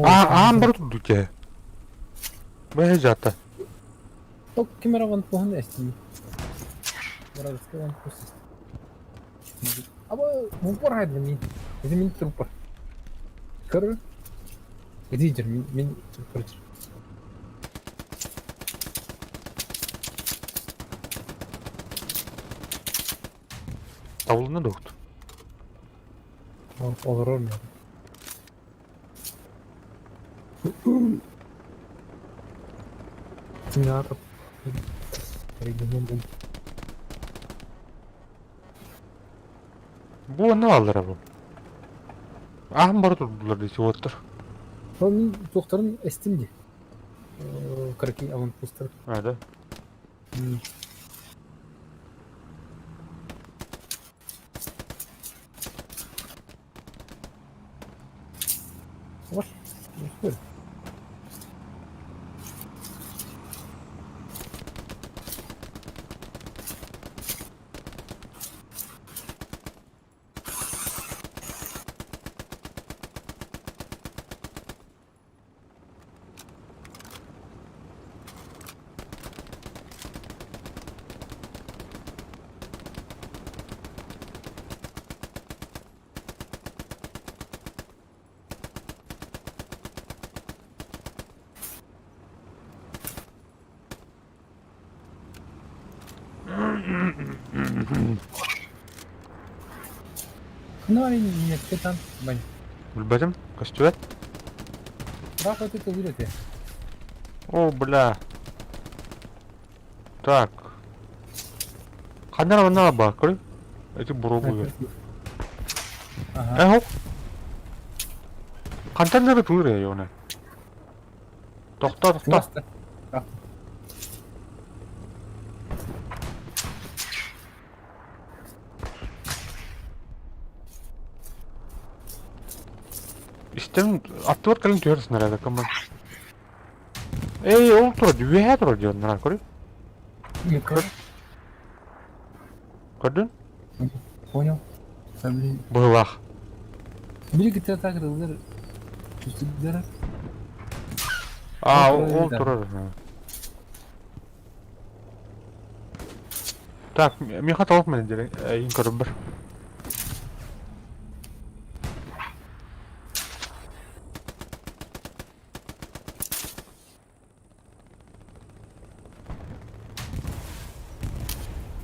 Ам bir tuttu ki. Be jata. O kamera van pohon estim. Biraz kan proses. Ama bu por haydi min. ఇది min trooper. Kır. İdidir min trooper. Avluna doktu. Olur olmuyor. Ne yapıp? Bu ne alır bu? Ahmar tuttular diyesi otur. Onun doktorun estimdi. Kırıkı avun poster. Hadi. Var. Böyle. Ne var yine ketan ben. Bilmedim. Kaçtı? Bak öte vurete. О, бля. Так. Қандай мына бар, көрі? Эти буробы. Ага. Хоп. Қандай нәрі туыр я оны? Тоқта. Просто. İstem attıvar kalın diyoruz nerede kaman. Ey, ол тұр, düğе тұр diyor, nara көрі? Метка. Gördün? Понял. Блин. Bığlaq. Biri gitti tak kırılır. Üstüklere. Aa, Oturur o gider. durur. Ha. Так, мен хаталап мен деле, инкор бир.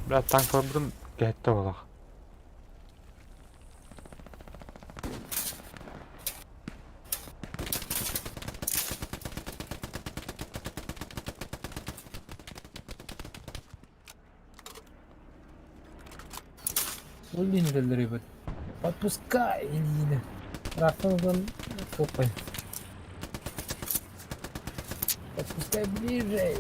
Бля, танк бирин кетти болак. Блин, это ребят. Отпускай, иди. Рафтандан копай. Отпускай ближе.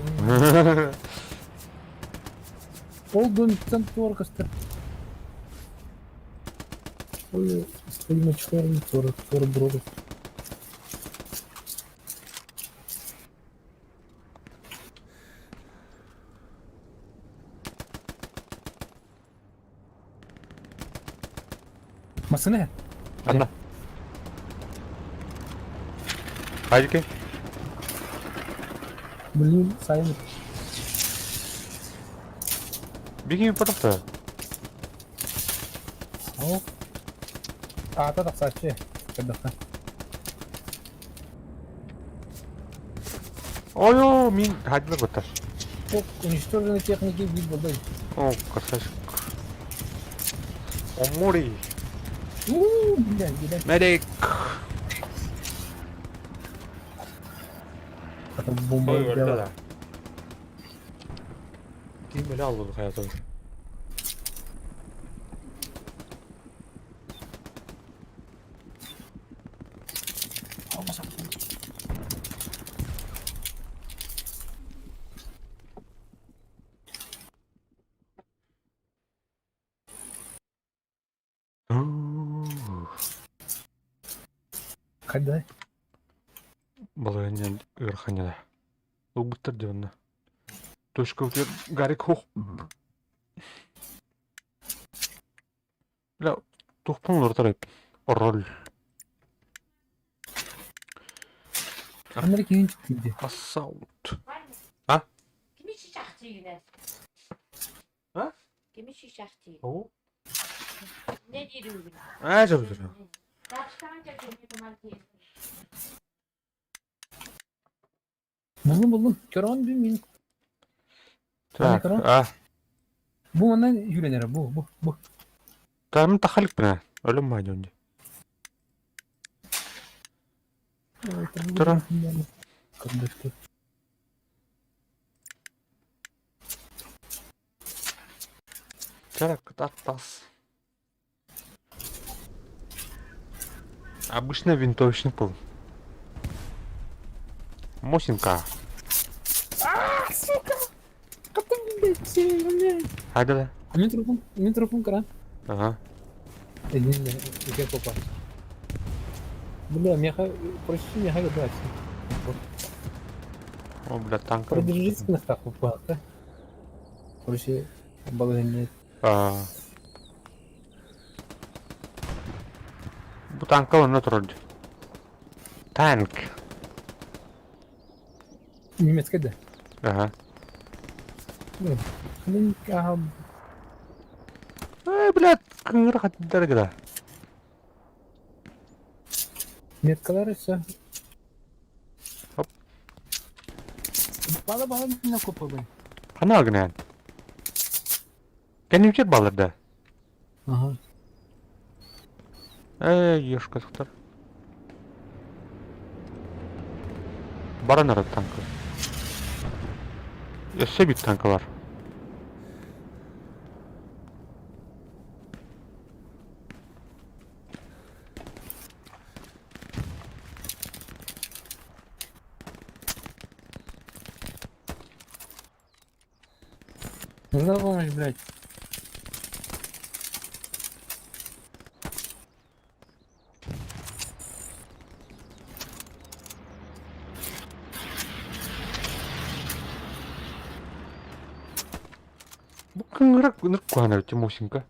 Полдон центворкастер. Ой, стоим очкарный 40 бродов. Masını. Anda. Haydi ki. Блин, Саймон. Беги по тахта. Ау. А, та кстати. Когда. Ой, мен хайдылар баттар. О, уничтоженные техники вид воды. О, красавчик. О, море. Блядь, блядь. Медик. Это бомба Ой, делала. orada. Değil aldık hayata. Когда? Балаянен ырханяда. Ул буттар диванна. Точка утер гарик хох. Бля, тухпун ортарайып. Роль. Американец где? Assault. Kimi şişakçı yine? Ha? Kimi şişakçı? Oo. Ne diyorsun? А, жап жүр. Başkanca kimi kumarki? Buldum. Köran dün min. Так, Экран? Bu ondan yürünür bu. Tamam taxalik bina. Ölüm mani önce. Тора. Кырдышты. Так, тас. Обычно винтовочный пол. Мосинка. Haydi lan. Mikrofon kıran. Aha. Elinle ipe kopar. Бля, проще меха брать. О, бля, танк. Продержись на хаху палка. Проще баланет. Bu tankka var ne turuncu? Tank. Немецкая да. Aha. Блин, ага. Блядь, кыңыр хаттар гыда. Меткалар все. Хоп. Бала на копа блин. Kana gınan. Kendim çet balırdı. Ага. Ешка тұқтар. Баран арады танкі. Өссе бит танкі бар. Нужна помощь, блядь. Kıngırak kuana bitti Mosinka.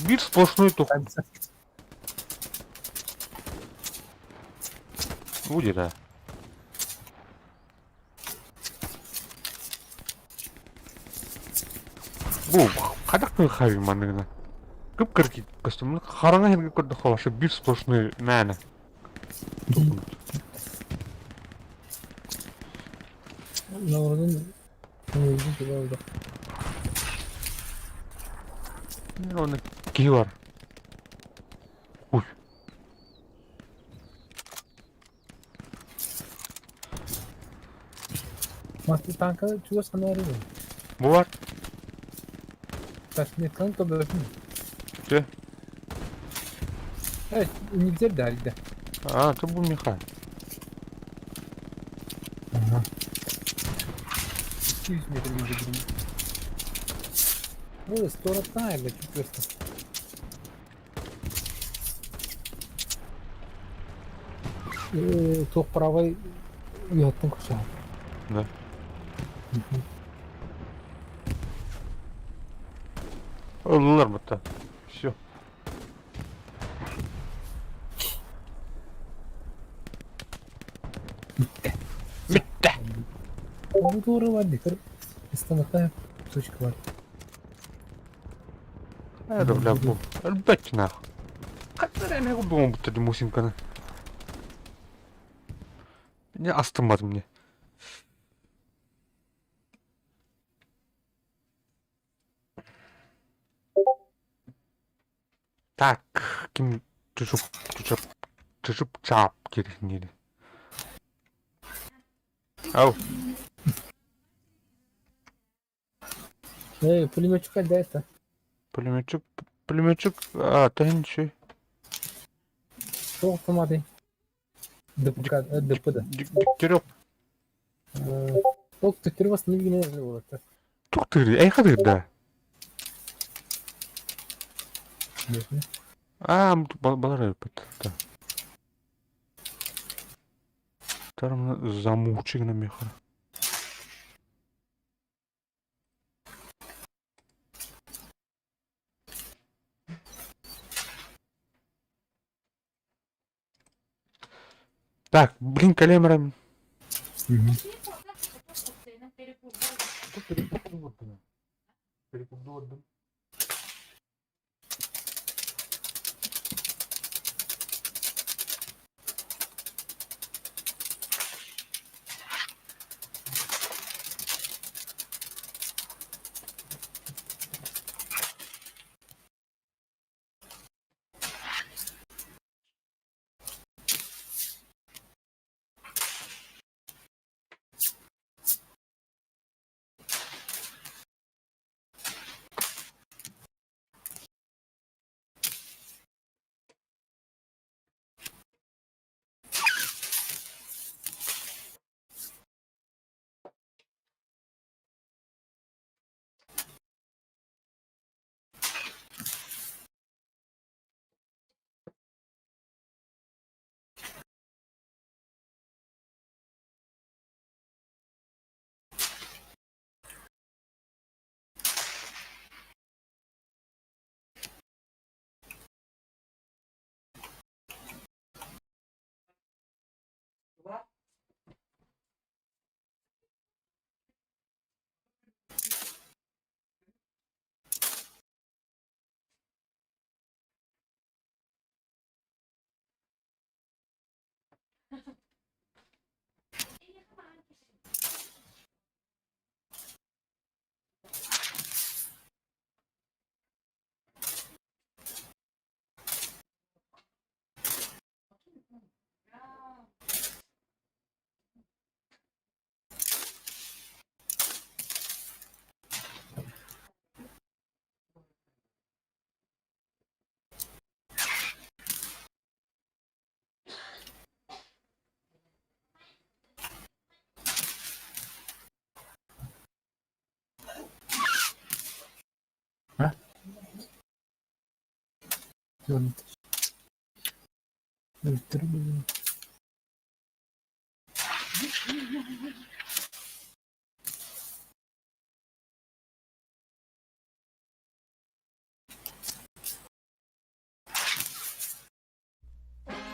Bir сплошной ток. Будет, да. Bu kadar hayır manına. Kıpkırık kostümlü karanga hem kırdı havaşı bir splошной мәні. Ne oradan ne gibi oldu. Ne onun ki var. Uy. Masti tanka çuva sana arıyor. Bu var. Kaç ne tanka böyle. Şey. Evet, İngiltere dergide. Aa, bu Mikhail. Aha. 200 metre bildirim. Bu storattan ayrıldı çıkıyorsun. Toprağı uyattın kuşağı. Ne? Öldüler mi hatta? Все. Bitti. Bu doğru var dikkat. İstanbul'da hep suçku var. Это, бля, бу. Опять нахуй. Kaç tane bu bitirdi Mosinkan'ı? Ne astırmadım ne? Так, kim çocuk çap gerisini. Ау, Пулеметчик отдается. пулеметчик, тенчи. Что автоматы? ДПД. Диктерёк. Только теперь вас не видно. Туктыр, ай хадыр да. Балар өпөт. Тарымны замучыгына мехара. Так, блин, калемрам. Перекуп.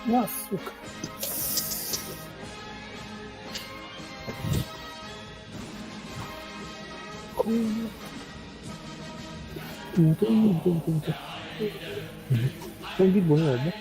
На, сука. Хуй. Унта. Sen bir bunu oldu.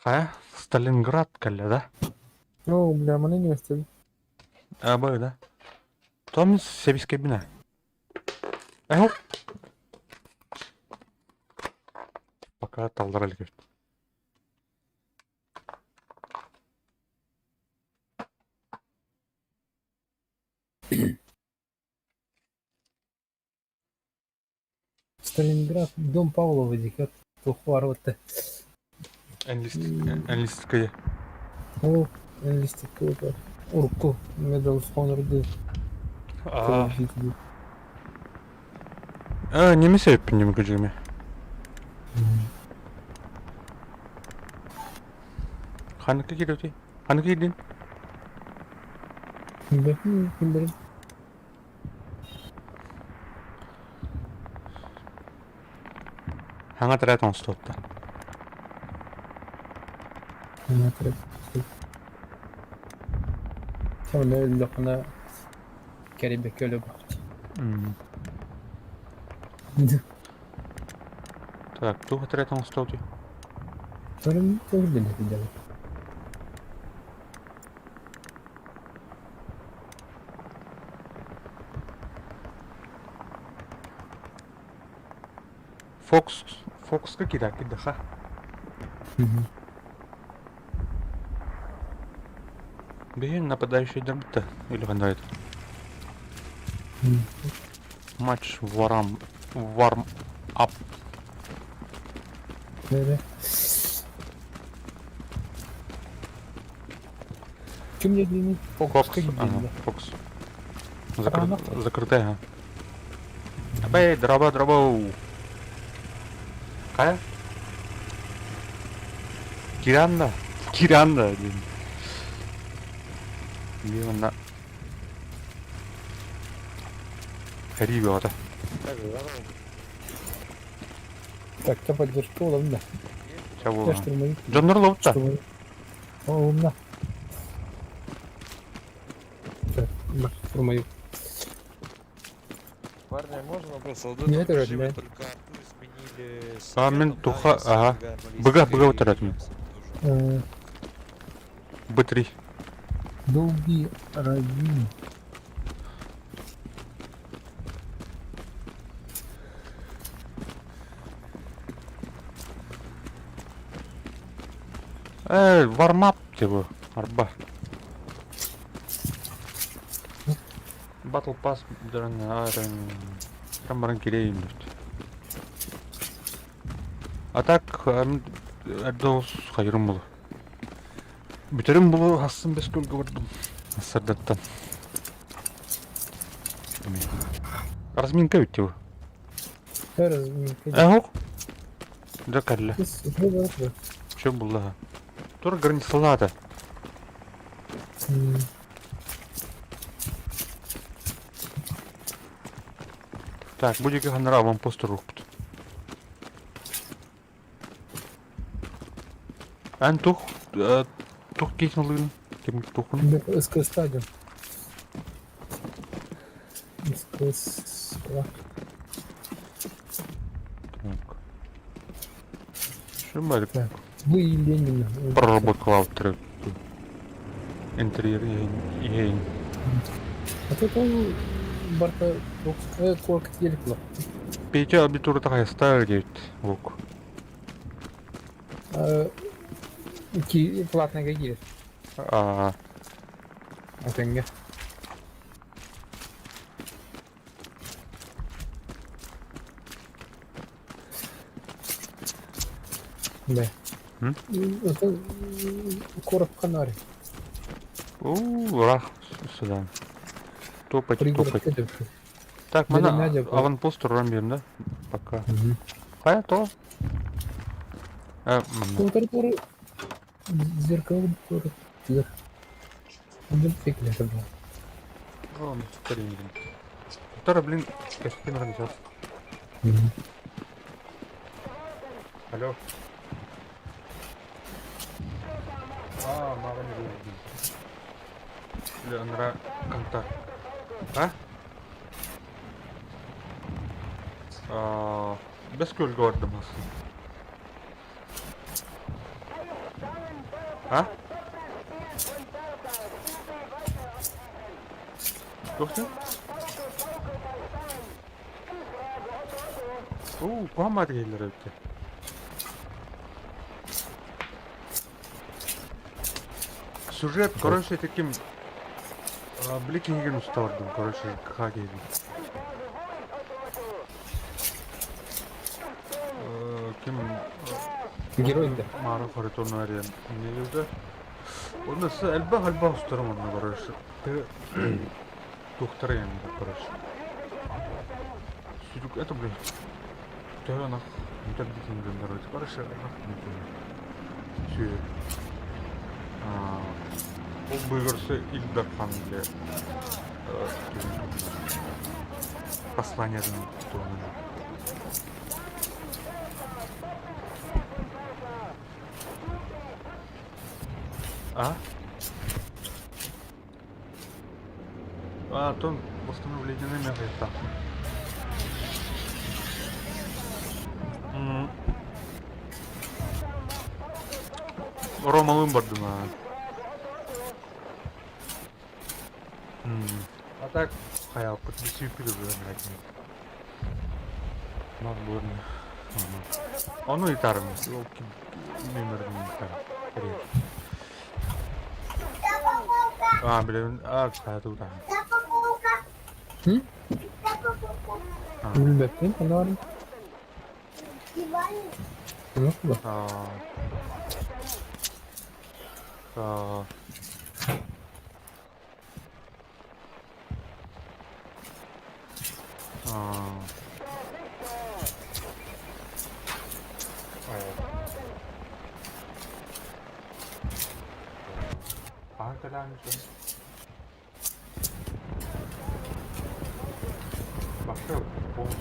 Kaya? Stalingrad kalla da. О, бля, мене не остави. А, бай, да. Том себис кабина. Ау! Пока талдырали көт. Сталинград, дом Павлова, дикат, тухварватты. Энлисткая. О, энлистик кылыпы. Урку, Medal of Honor'ды. Неме себеппин неме көжігіме. Ханыкы келеуте? Ханыкы келден? Ким билет? Хаңа тірәтін ұстатты. Она трек. Там öyle kana Kerebe köle bak. Так, туға тірәтін ұстатты. Sonra тоже билет делать. Фокуска кида ха. Блин, нападающий дербита. Или вандает. Матч warm up. Böyle. Kim dediğini Fox'a gidiyor. Фокус. Ага. Закрытая. Абей, дроба. Кая? Киранда. Блин. Блин, на... Ребята. Так, я поддержка olalım da. Чего? Я штурмовик. Джоннер Лоутта. Штурмовик. Olalım da. Так, штурмовик. Парни, можно вопрос? Вот Нет, это это режиме нет. только арту изменили с А, мен цветом, туха- да, с ага. армалийской Быга и вот этот мен. тоже. Б3. Долгий раввин. Вармап типа. Арба. Battle Pass прям керейін дұрт. А так, әрді қайырым болу. Бүтерім болу асын бес көлгі бардым. Асырдаттан. Разминка өтті бұл. Разминка. Әғоқ? Да кәлі. Разминка. Що бұл да? Тұр границалады. Так, будь-який генерал вам просто рух. En toch, toch kies nog een. Ik moet toch een. Де СК стадіо. СК. Так. Що має Так. Ви і Леніна. проработка автора? Інтер'єр і гейм. А тут он Барта корк телекла. Петя абитура такая ставит 9 лук. Платная какие? А А тенге. Да. Это короб Канари. рах сюда. Топать, Пригород топать. Кедевки. Так, Дядя мы Надя, на аванпосту рамбим, да? Пока. Угу. А то? Температура зеркало город. Фиг ли это было? О, ну, блин. Второй, блин, костюм организации. Алло. Мама не видит. Леонра, контакт. Без көл gördüm aslında. Yoksa? Kuhammadı geldiler öte. Сюжет, короче, таким Бликингену уставарdım, короче, Хагейді. Kim Герой да. Maruf Hariton'u arayan ne diyordu? Onu nasıl elba ustarım onunla barışı. Doktora yanında barışı. Sütük это, блядь. Тёрнах. Не так дикинген дорогой. Барыşı. Сүйер. Ол бұйғырсы Илдар хан для посланиядан туғанын. То восстановление номера это. Рома Лымбардына. А так, хаял, подписи вперед, наверное. Надо было. Он и тарм, номер не тарм. Блин, кстати, тут. Bilmem Kanari. Nasıl da? Arkadanmış. Başka bonus.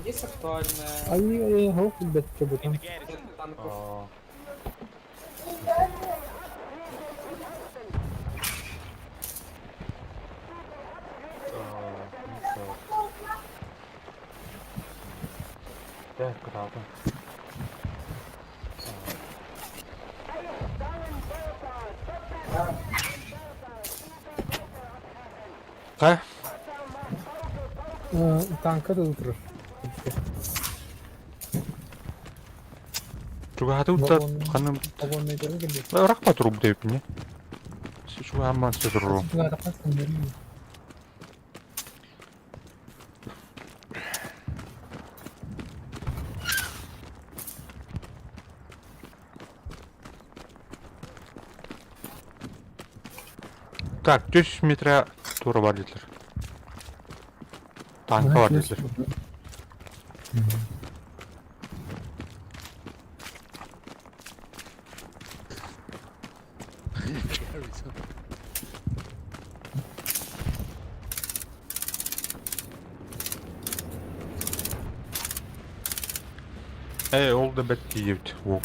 Есть актуальная. Они гаук бет как там. Так, правда. Танка да утро. Чуга хатуутта ханам Вагонный дорога. рахмат руб деп не. Чуга аман сөзру. Надо пасти. Так, 100 метре тура бар дедилер. Танка бар дедилер. Ол да бәтті ебді. Ок.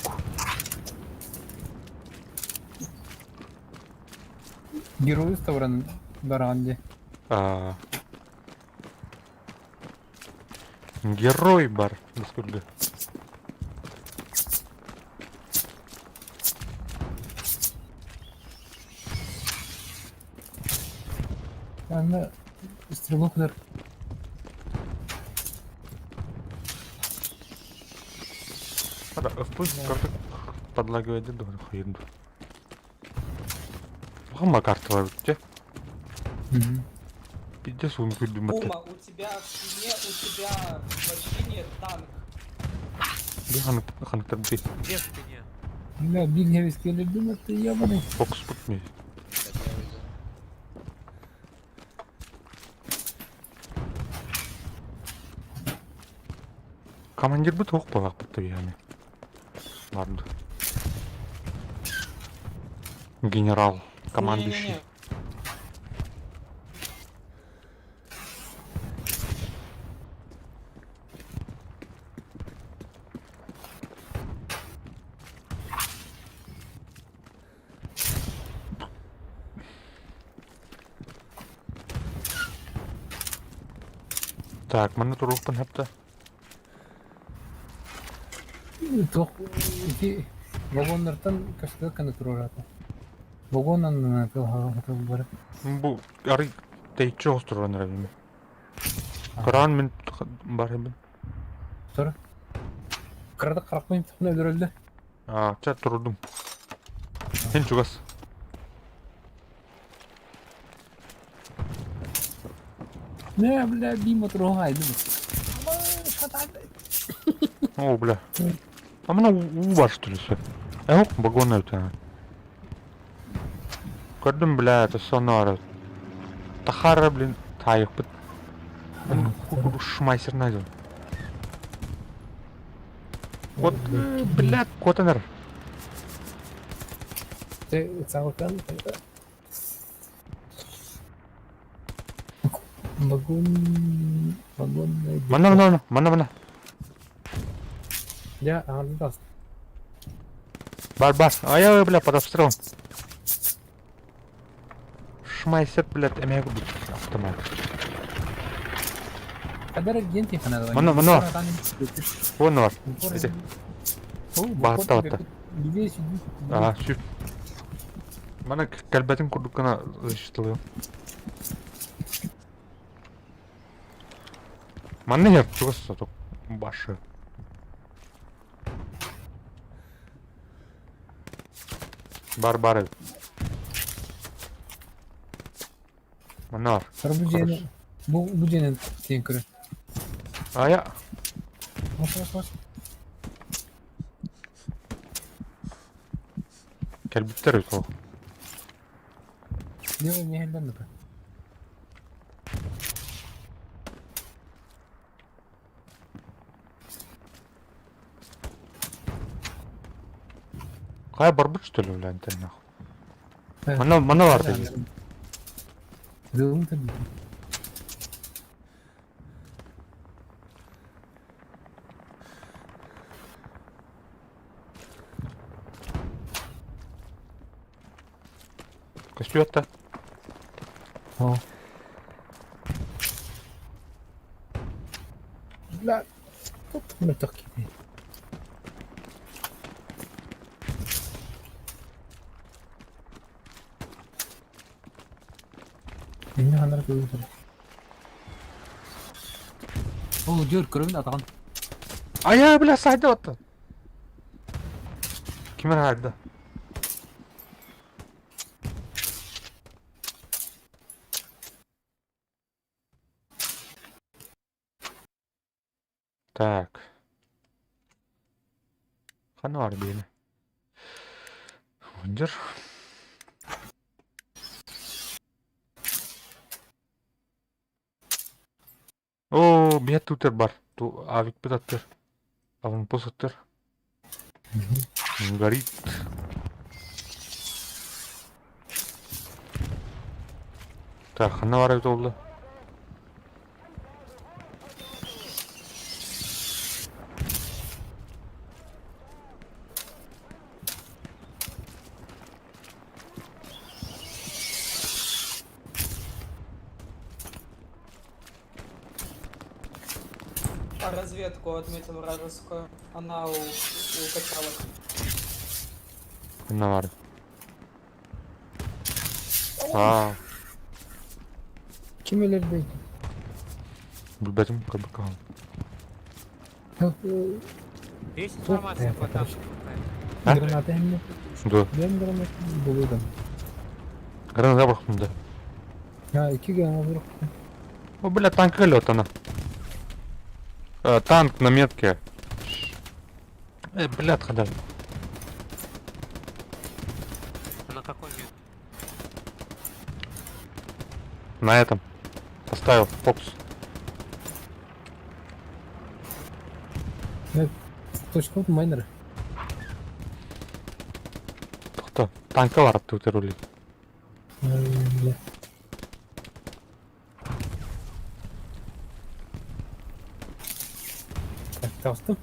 Герой ставран баранде. Герой бар. Насколько? Anda стрелокlar. FPS картı подлагивает да doğru koyayım. Ama kartı var bitti. Bir de son kurdum hatta. Ума, у тебя в спине, у тебя почти нет танк. Bir hanıklar bir Где в спине? Ya bir heves gelirdim hatta yabanı. fokus tutmuyor. Так я уйду. Командир bir toq bağaq bitti yani. Vardı. Генерал, командующий. Не-не-не. Так, mana turupun hepte. Toq iki vagonlardan kaçta kanı turardı. Vagondan hava var. Bu arı teyitçi osturvan rabim. Kur'an min var hem. Sonra karada karakmayın tane öldürüldü. Çat turudum. Sen çugas. Ne bile bir motor o haydi. О, бля. А mana U var что ли все? Yok vagon öte. Gördüm bля, это сонора. Тахара, блин, тайық бит. Шмайсер найдем. Вот, блядь, котенер. Te sağlıktan. Vagon neydi? Mana. Ya ağırlı da. Бар. Ай, бля, под обстрелом. Шмайсер, блядь, эмек бит. Автомат. Kadar gente falan. Mana. Вон var. Иди. Бағытта отта. Сүйіп. Mana кәлбәтін күрдік қана ышытылıyor. Mana yer чугас саток. Başı. Бар ev. Mana var. Sonra bu cenin bu cenin tankırı. Aya. Bas. Кәлбеттер өт ол. Ne helden mi? Қай барбыт что ли, бля, антен нахуй. Evet. Mana var dedi. Zılgın tabii. Костюм-то. О. Bla. Тут мы так кипи. Ne hanlar koyuyorsun? O diyor kırın adam. Aya, бля, сайда отты. Кімер хайда? Так. Қаны var бейні. Өндер. О, биятутер бар. Ту авик петаттер. Аванпосттер. Горит. Так, она варит oldu. А разведку отметил вражескую. Она укачалась. Она варит. Aa, Kim ölürdü? bilmedim bakalım. Yok. Есть Тут, информация по хорошо. танку? Гранаты hem de. Dur. Ben granat buluyordum. Granada bak bunda. Ya 2 granat yok. О, бля, танк лёт она. Танк на метке. Бля, отхода. На какой мет? На этом. Поставил фокус. Точка вот майнер. Кто? Танка var тут рулит. Öyle. Так, kastım.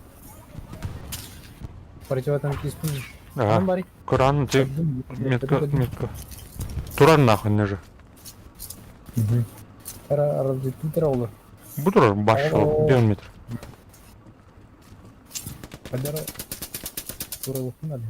Противотанки используем. Ага. Барик. Kur'an ты метка. Туран нахуй не же. Arada Twitter olur. Bu durar başı Oo. 1 метр. Kadar duralım hadi.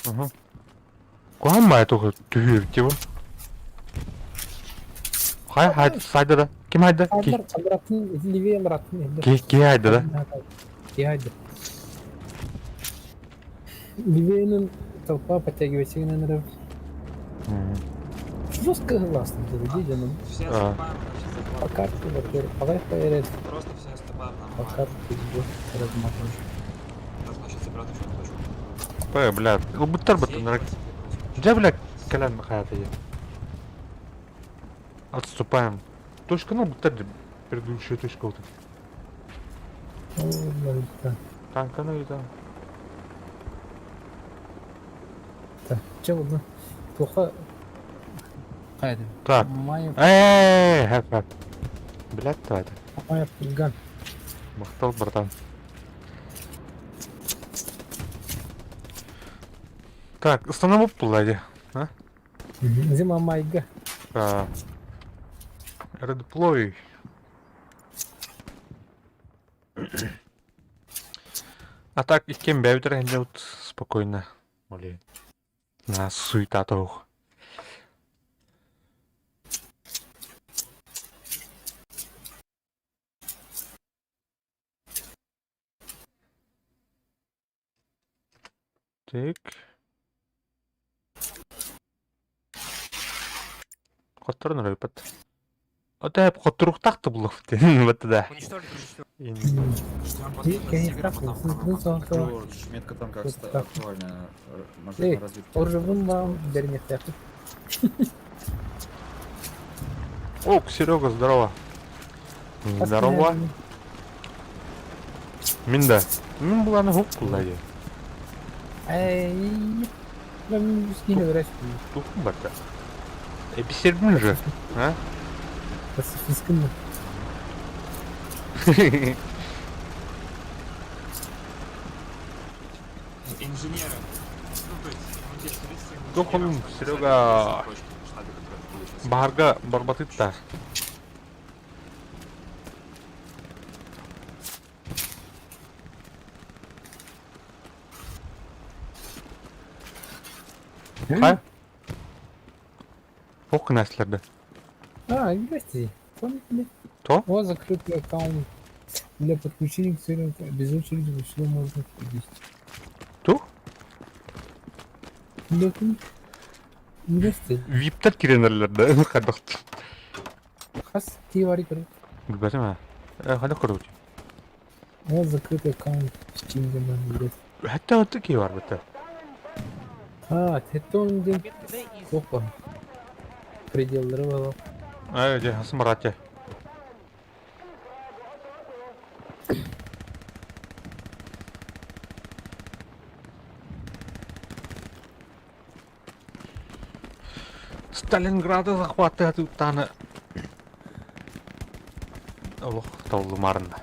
Ага. Куан май только тüyür gibi. Haydi sayda da. Kim haydi? Alır attın, Livy'ye alır attın. Ki haydi da. Haydi. Livy'nin толпа подтягивается на нарыв. Жестко классно, ты видишь, ну. Все А. отступаем, вообще По закладываем. карте, во-первых, поверить, Просто все отступаем по нормально. карте пиздец, размахиваешь. Должна сейчас играть еще точку. Бля, бутар бутар нарык. Где, бля, калям hayatı ya. Отступаем. Точка, ну, бутар предыдущая точка вот. Ой, да. Танка, ну и да. Так, че oldu? Плохо. Haydi. Так. Майя, Хэп. Блядь, тварь. Майя, Пульган. Махтал, братан. Так, остановок пулайди. А? Зима Майга. Редплой. А так, и кем бәвдер идет спокойно. Блин. На суета toch. Так. Котторын рөпөт. Ота hep котуруктакты бул бетте да. Уничтожить уничтожить. Метка танка Так. актуальная. Может Эй, на разведке. Оржевым вам дернет yaptı. О, Серега, здорово. Здорово. Минда. Мен буланы хуп куллайды. Эй, ben yine uğraşmıyorum. Туху бата. Бисердин же, а? Pacifistim mi? Инженеры. Ну, то есть, он здесь в Жоқ, он Серега баарга барбатыт да. Кай? Ок нәрселерді. А, гости. Помните? То? Вот закрытый аккаунт. Для подключения к серверу без очереди вышло можно провести. То? Bakın. Гости. Виптер киренерлерді. Қадық. Хас тивари кыры. Білбәдім ә? Hadi kurut. Вот закрытый аккаунт в Steam блядь. Hatta o tiki var bitti. А, Тетон ден Опа. Пределları var. Evet, hasım Murat'ya. Сталинграда захватывают таны. Ох, толу марна.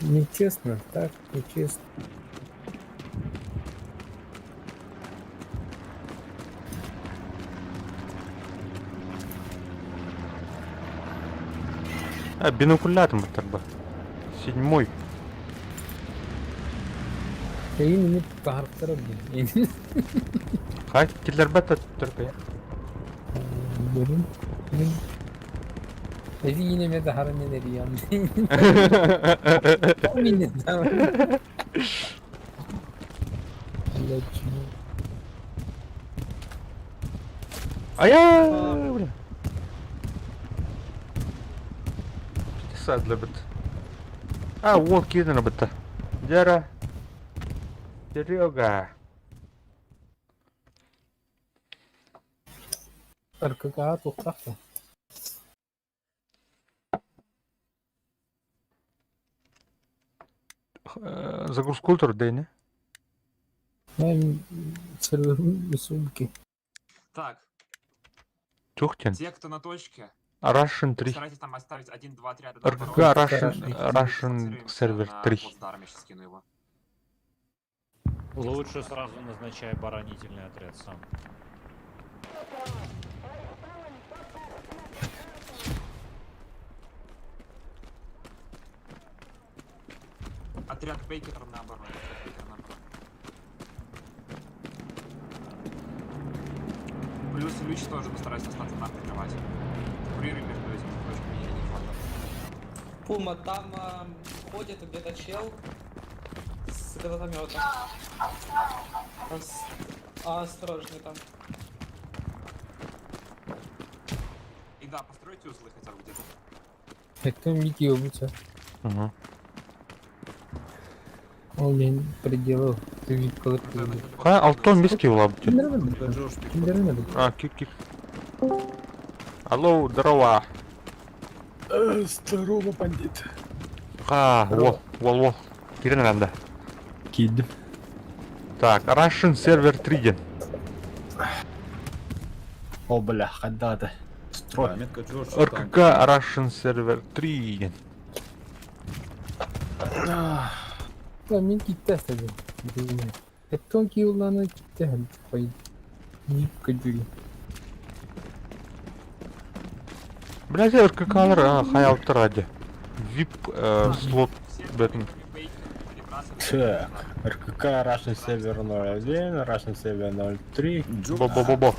Нечестно, так, нечестно. Бинокулятом бітір. Седьмой. Ya yine kahırtlara bir. Hay, killer beta Türkiye. Görün. Evi yine mi daha neleri yandı? Minnet tamam. Allah'ım. Aya, бля. Sadlı bit. А, вот кидана бітті. Дера. Серега. Arka toprak da. Загрузку турдейни. Ben server'ın Resul'ki. Так, Чухтин. те, кто на точке, Russian 3. старайтесь там оставить 1, 2 отряда. РКК наоборот. Russian сервер 3. Плацдарм, я сейчас скину его. Лучше сразу назначай оборонительный отряд сам. Отряд Бейкера наоборот. Отряд Бейкера наоборот. Плюс Люч тоже постараюсь остаться там прикрывать. Курируй между этими точками, я не фото. Пума, там ходит где-то чел с гранатометом. Осторожней там. И да, постройте узлы хотя бы где-то. Tekton gidiyor bu sefer. Угу. Olmayan пределов. Ты kalır. Ха, алтон миски була б. Киндереmedim. А, кик. Алло, здорово. Здорово, бандит. Ха, во. Кирен ранда. Кидdim. Так, Russian сервер 3. О, бля, когда-то. Да, метка Джордж. РКК Russian сервер 3. Lan ben gitti istedim. Tekton ki yollarına gitti hem kafayı. Yiyip kaçıyor. Блядь, РКК'лар хаялттыр ради. VIP слот бетін. Так, РКК Russian сервер 01, Russian сервер 03. Бо-бо-бо-бо.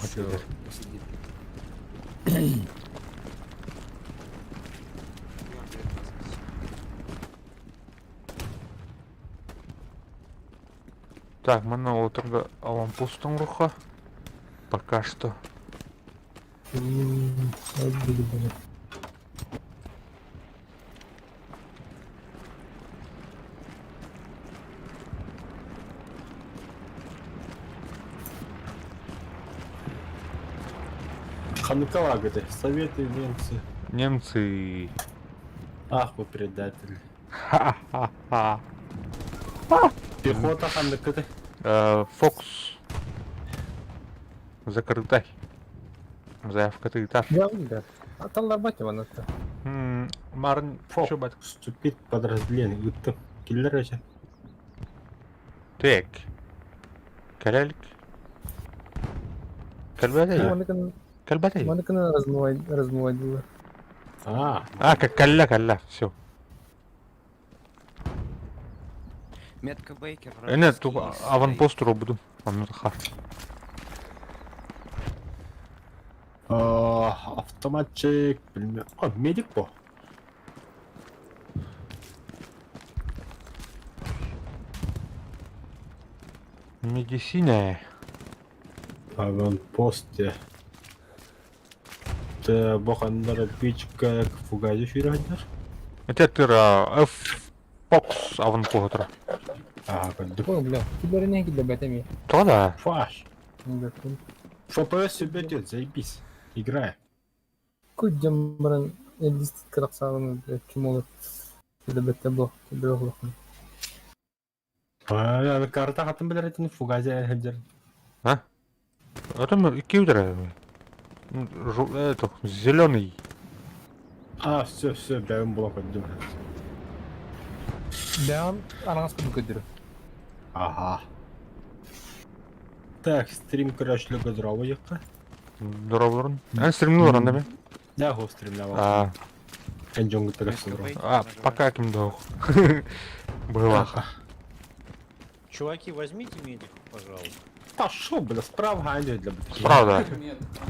Так, мына отырғы аванпосттың рухы. Пока что. Öldürdü beni. Ханукавагады, советы немцы. Немцы. Ах, вы предатели. Ха-ха-ха. Пехота ханукады. Фокус. Закрытай. Заявка ты этаж. Geldi. Atarlar bakayım anahtar. Марн, Фок. что бат? Вступить в подразделение. Гуттым. Киллер эти. Так. Калялик. Кальбатай. Кальбатай. Маныкını размывать. А, как калля, все. Метка Бейкер. Нет, тут аванпост робуду. Амнутаха. Автоматчик. О, медик по. Медицина. Аванпосте. Бохандар пичка фугази фирхадар. Это F-Fox аван кохотра. Ага, кадды. Ой, бля, кибер не кидэ бэтами. То да. Фаш. ФПС себе идет, заебись. Играй. Куд жамбаран элдистик кыраксагын ким olur? Кидэ бэтэ блок, кибер блок. Ана карта хатын билер этин фугази хадар. Это iki удара. Это зеленый. Все, бәгім блок өддім. Бэам араңас кыды көдүрү. Ага. Так, стрим көрәшлі көдір ауы еққа. Дұрабылырын. Стримнул оранда мен. Да, го стримлява. Эн жоңғы тірәсін. Пока кім доғ. Была. Чуваки, возьмите медик, пожалуйста. Пошел, бля, справа ганю для бутки. Правда.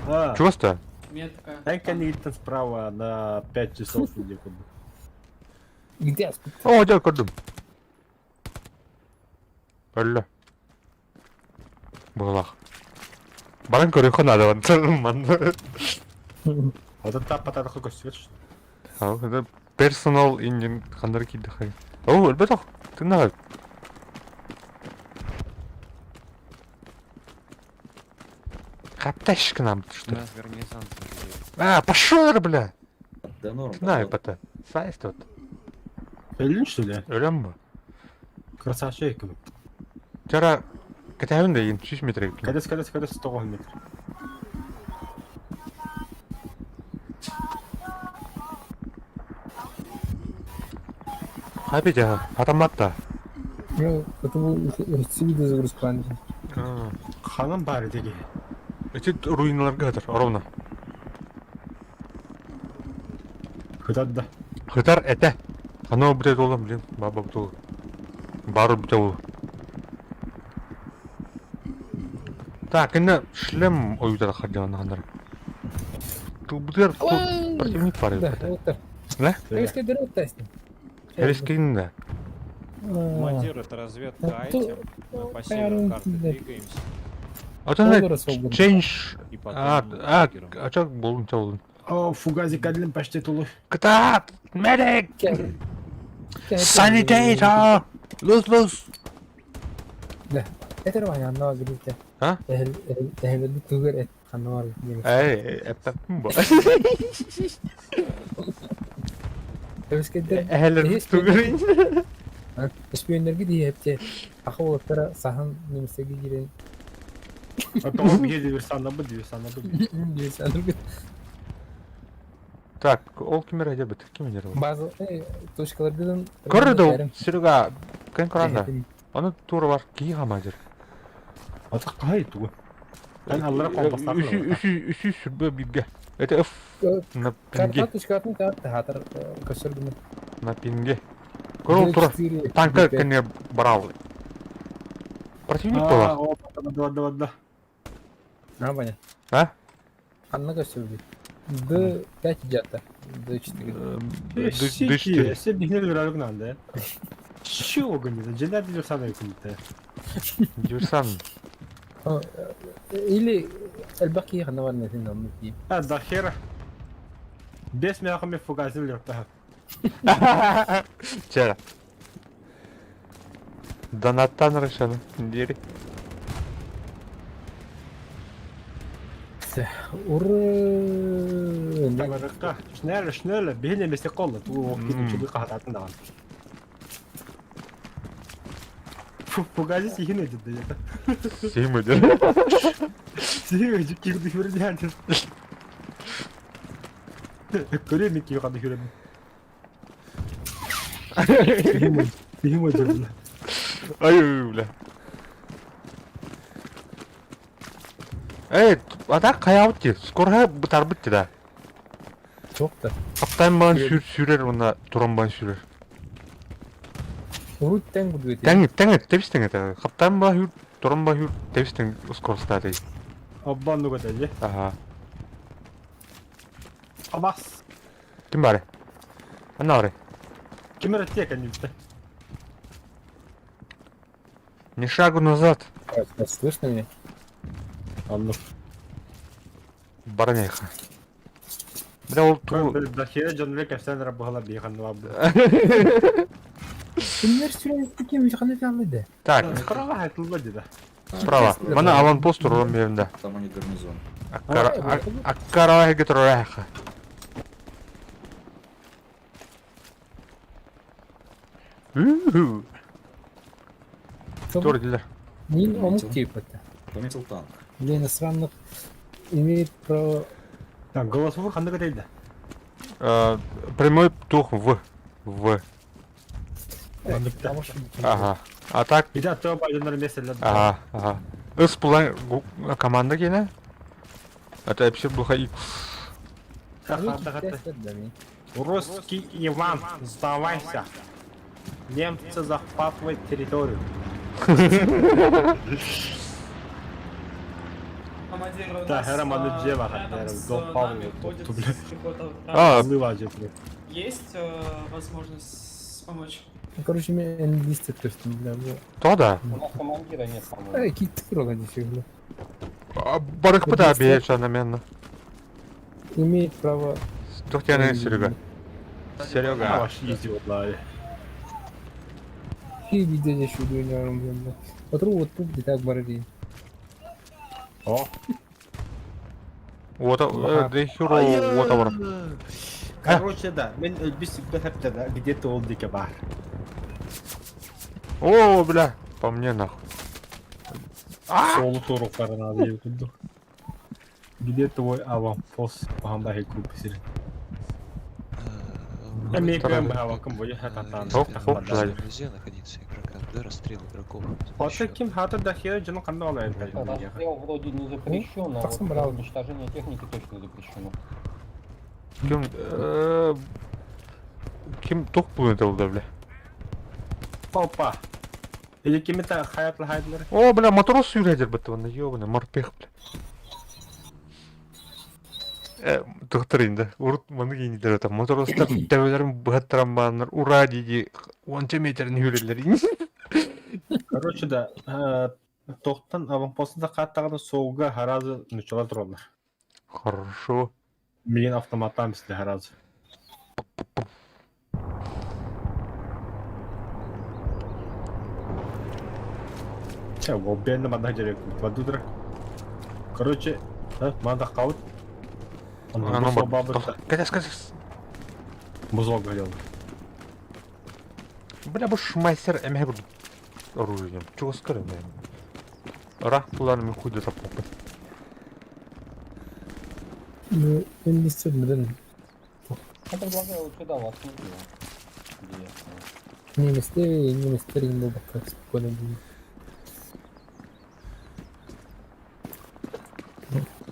А, Чего-то? Метка. Энка не видно справа на 5 часов где куда. Где аспект? О, дел көрдім. Өлі. Бұғылақ. Баран көріқі надо вантырман. Вот это пататақы көстігет что? Это персонал инген қандар кейді қай. О, өлбет оқ. Ты нағай. Қапташ кінам, что? Нас гарнизон. Пошел, бля. Да норм. Знаю, пота. Сайст вот. Өлін что ли? Өлем бі. Красавчик кім? Жара, кәтәуін де ең 300 метр екен. Кәдес 109 метр. Қай бет яға, атаматта. Ну, это был видео загрузка. Ханым бар деге. Эти руиналарға ғатыр, ровно. Хыдадда. Хытар әті. Қанау бітет олам, блин, баба бұтол. Бару бітет ол. Так, енді шлем ойудары қардиғаны қандар. Бұл бұтер противник бар Да, еді. вот так. Не? Эвискай дыры тестим. Әвескейін Командир, это разведка айтем. Мы по северу карты двигаемся. Отын change... И потом лагером. Ачақ болын чалын. О, фугази кәділін пәште тұлы. Кытат! Медик! Санитейтер! Лус! Да, это нормально, оно говорит. А? Это тугер, это ханвар. Әппәппін ба. Эвискай дыры. Әхәлер түгірін. Шпиондерге дей хепте. Ақы олықтара сахан немістегі керен. Атоға бе диверсанна бұ. Так, ол кемер әде біт? Кемер ол? Базы точкалардан... Көрді ол, Серега, кән құранда. Оны туры бар, кей қамадыр. Атық қай тұғы? Ән аллара қолбастақы. Үші сүрбі бейбе. Это F на пинге. Карта точкаларын карты хатыр көсірдім. На пинге. Көрі ол тұра. Танка кәне барал. Противник бола. Вадда. А, понятно. А? Анна көсірді. D5 жата. D4. Дышты. Әсе бігнел үрәлік нанды. Ши оғын еді, женер диверсана өкінді. Диверсан. Или الباقي خلنا ورنا فينا ممكن. الذخيرة 500 من فوقات اللي يرتاح. Чара. Донаттан решено. Дери. Ура! شنو بهنا مستقلة وكيف تشوفي قهرات نعم. فوقات هنا جدا. Сеймөдер. Сига жикки хүрдään. Көрөмөки кандай хүрөм. Сига жерле. Ай, бля. Ада каябыт? Скоро бутар битти да. Çok da. Каптан бан сүрер, мына турамбан сүрер. Урут тең буду. Тең, тебистең это. Каптан ба хүр, турамба хүр, тебистең скоростта дей. Аббан нуга дәҗе. Ага. Абас. Ким бар? Ана бар. Кем рәттә икән инде? Ни шагу назад. Слышно меня? Анлык. Баранеха. Бля, ол туу... Дахия Джонлек Эфсен Рабхала Бихан Вабу. Kimler sürekli kim kanıt aldı? Так, Справа айтылба дейді. справа. Мана аванпост турган жеринде. Там они гарнизон. Аккарааге турааха. Тур дилер. Нин омук тип это. Пометил танк. Для иностранных имеет право... Так, голосовой қандай дейді? Прямой тух в. Ага. А так, Иде то байондар меселер. ага. Ыс бұлай команда кені? Это вообще бұлға X. Русский Иван, сдавайся. Немцы захватывают территорию. Командир, у Да, нас, Герман Джева, рядом наверное, с до Павла, нами ходит тут, бля. какой-то А, Злывать, бля. Есть возможность помочь? Короче, мне листят, то есть, бля, вот. то да. Командира нет, по-моему. Ай, какие ты рогади бля. Барық бұда бейет жанаменна. Имеет право... Тухтяны Серега. Серега. Ваш идиотлар. Хи видео şu oynuyorum bля. Вот тут так бороди. О, Ота, дехюро, ота бар. короче, да, мен өлбіс бәхәпті да, где-то ол деке бар. О, бля, по мне нахуй. Солу торуқтары надо еуді. Где твой аванпост бағамдағы көпісірі? Мен бағавақым бойы хататан. Тоқ, жылайды. Нельзя находиться игрока для расстрела игроков. Осы кім хаты дахия жыны қанда олайын кәжімдегі. вроде не запрещен, Таксым брал. уничтожение техники точно запрещено. Ким тоқ бұл еді олда, бля. Опа. Или кеметі хаятлы хайдылары? О, бля, матрос сүйрейдер бітті ванда, ёбана, морпех, бля. Тұқтыр енді, ұрт маны кейіндер өта. Матростар тәуелерін бұғаттыран бағанлар, ура дейді, 10 метрін үйрелер. Короче, да, тоқтан аванпостында қаттағаны соғыға харазы нүчалар тұралар. Хорошо. Мен автоматтан бісті харазы. Че, оббенді манда жерек вадудыр. Короче, манда қауыт. Ано бар. Кәдес. Мұзол ғалел. Бля, бұл шмайсер әмәй бұл оружием. Чего скорым, бля. Рах бұларны мен хуйды таппақ. Ну, я не сильно, Я предлагаю сюда вас не мистерий был бы как спокойно будет.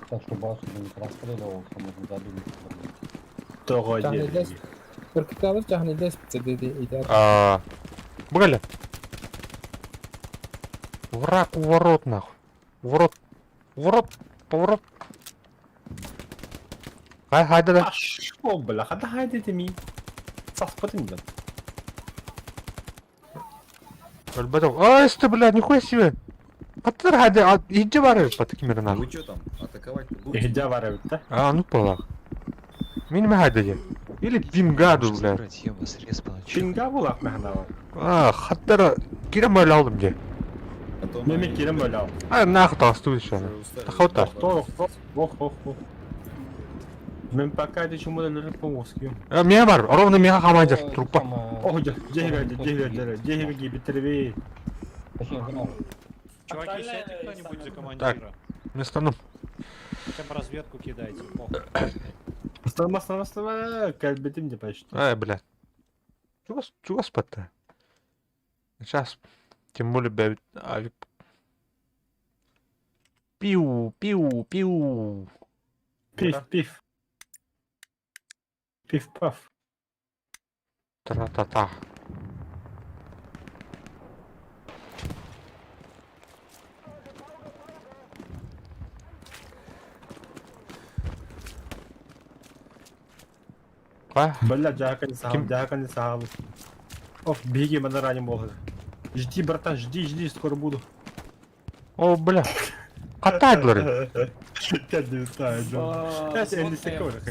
Так что башню не расстреливался, можно задуматься. Тоғы Жахни дер. дес. Бүркіталып жахни дес бітсе дейді. Бля. Враг у ворот, нахуй. Поворот. Хайда да. Шо, бля, хада хайде демей. Саспатын да. Өлбәдім. Өсті, бля, нихуя себе. Аттар хайда, иди бары, патыки мері нахуй. Вы что там? Атаковать будете? Ехидя бар әбітті. Ну пала. Меніме хайда де. Или пингаду, бля. Пинга болақ мәхна бар. Хаттара керем öyle aldım de. Потом Меме керем өлі ау. Нахуй тасту еще. Тахаута. Ох. Мен пока это чему дали помоским. Меня бар, ровно меня командир, трупа. Ох, жеги биттервей. Чуваки, сядьте кто-нибудь за командира. Так. Вместо ну. Хотя бы разведку кидайте. похуй. Оставай, кальбетим не почти. Бля. Чего спать-то? Сейчас. Тем более, блядь, авик. Пиу. Пиф. Пиф-паф. Тра-та-та. Бля, джака не сам. Оф, беги, мы раним бога. Жди, братан, жди, скоро буду. О, бля. Kataydılar. Kendimi saydım. Gerçi 50 sek olarak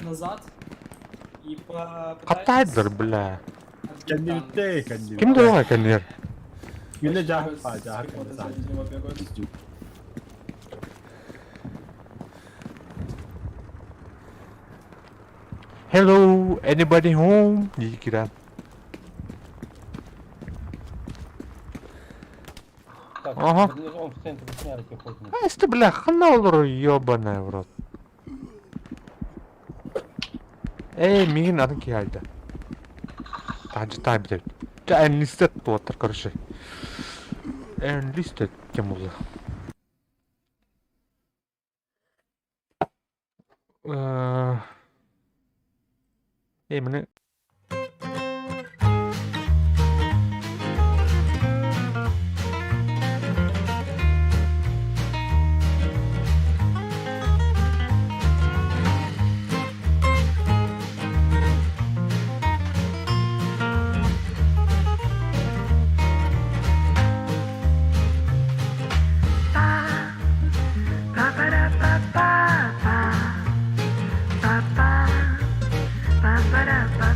назад и Kataydılar bile. Kendimi de kendimi. Kimdi o hakenler? Yine cahil var cahil sadece. Hello, anybody home? İyi giren. Так, Ага. он в центре снарки ходит. А если, бля, хана olur, ёбаная в рот. Эй, мигин адын ки айда. Танжы тай бітер. Жа энлистет болаттар, короче. Энлистет кем болды? Эй, міне... Ba-ba-da-ba-ba-ba. Ba-ba. Ba-ba-da-ba.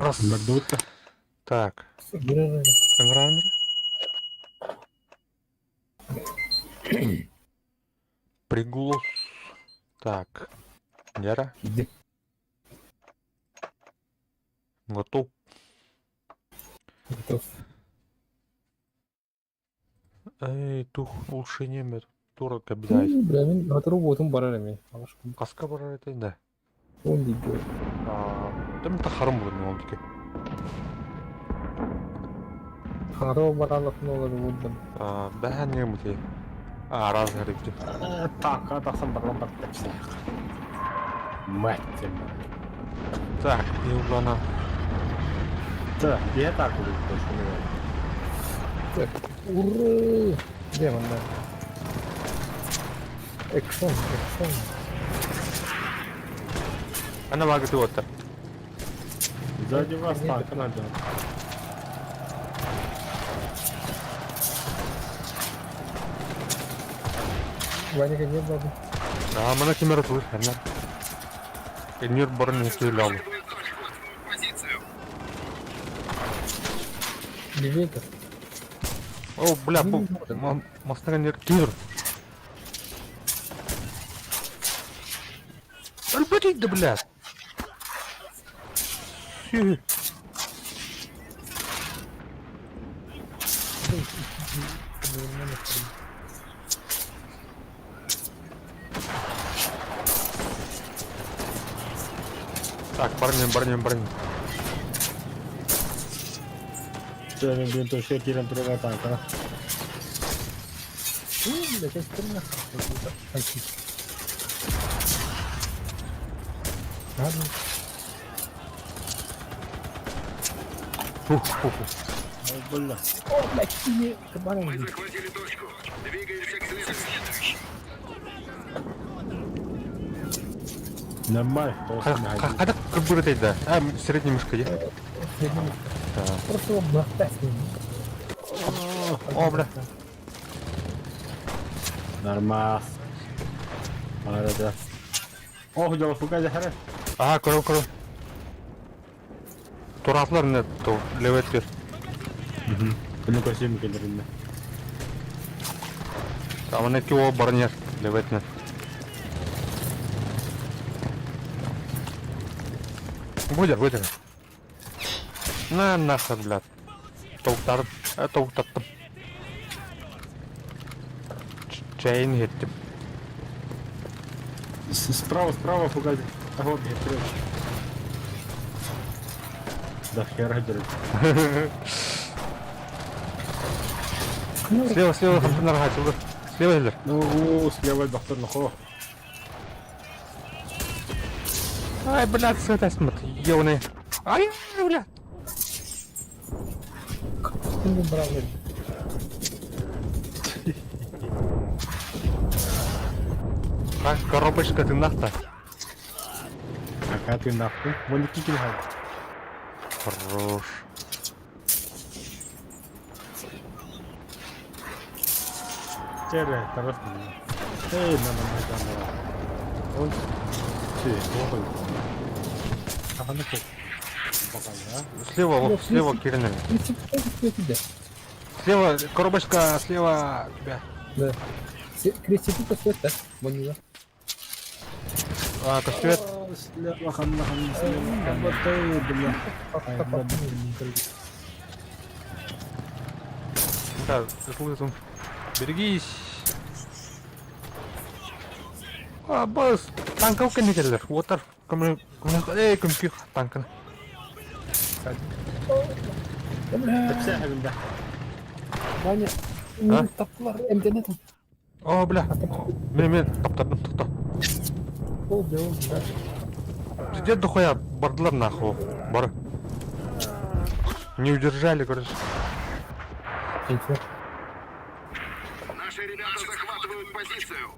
Раз. Мордута. Так. Гры. Эмранер. Приглус. Так. Яра. Иди. Готов. Готов. Эй, тух лучше немет. Тура кабдай. Бля, мен батыру ботум барар эми. Алашкым. Каска барар этейин да. Он дейді. Дым тахарым бүгін ол деке. Хароо баралатын олар болдым. Бәһән не мутей. Раз гарипти. Так, атасын барлан бар тәпсін. Мать тебе. Так, юлана. Да, я так буду точно не знаю. Так, ура! Где он, да? Экшон. Ана вагыты отыр. Сзади вас танк надо. Ваника нет, бабы. Мына кемер отылыр, әнер. Энер барын екейлі алды. Левейка. О, бля, бұл мастаған ер кемер. Өлбөтейді, бля. Сүй. Так, барнем. Все, не блин, то все килем другая танка, да? Бля, сейчас хрена. Ладно. Фух. Ой, бля. О, блядь, синий кабан. Нормально, просто не один. Қадақ күрбір дейді. Средний мышка, де? Просто его бластать. О, бля. Нормас. Арада. Ох, жол фугаза харе. Көрім. Туратылар не, то левет бер. Күні көсем келерінде. Амына ки о барнер, левет не. Выдер. Нахер, блядь. Тоқтаттым. Чайын еттім. Справа фугази. Ага, бегет. Да хера дерет. Слева, хантынарға айтылды. Слева елдер. Ну, слева доктор нахо. Ай, блядь, светасмыт, ебаный. Ай, блядь. Ты не брал. Коробочка ты нахта. Какая ты нахуй? Вон не кикин хай. Хорош. Чере, тарас не. Эй, на камера. Он. Си, плохо. Ага, ну как? Слева Кирина. Слева, коробочка, слева тебя. Да. Крестики-то свет, да? Вон не. Костюет. Слева, ханна, слева. Батай, бля. Да, слышим. Берегись. Босс, танковка не келер. Отыр. Кім танкын. Тепсе хәбимдә. Ваня, не таптылар, МДН там. О, бля. Мен таптадым, тоқта. О, бля. Где дохуя бардылар нахуй. Бар. Не удержали, короче. Наши ребята захватывают позицию.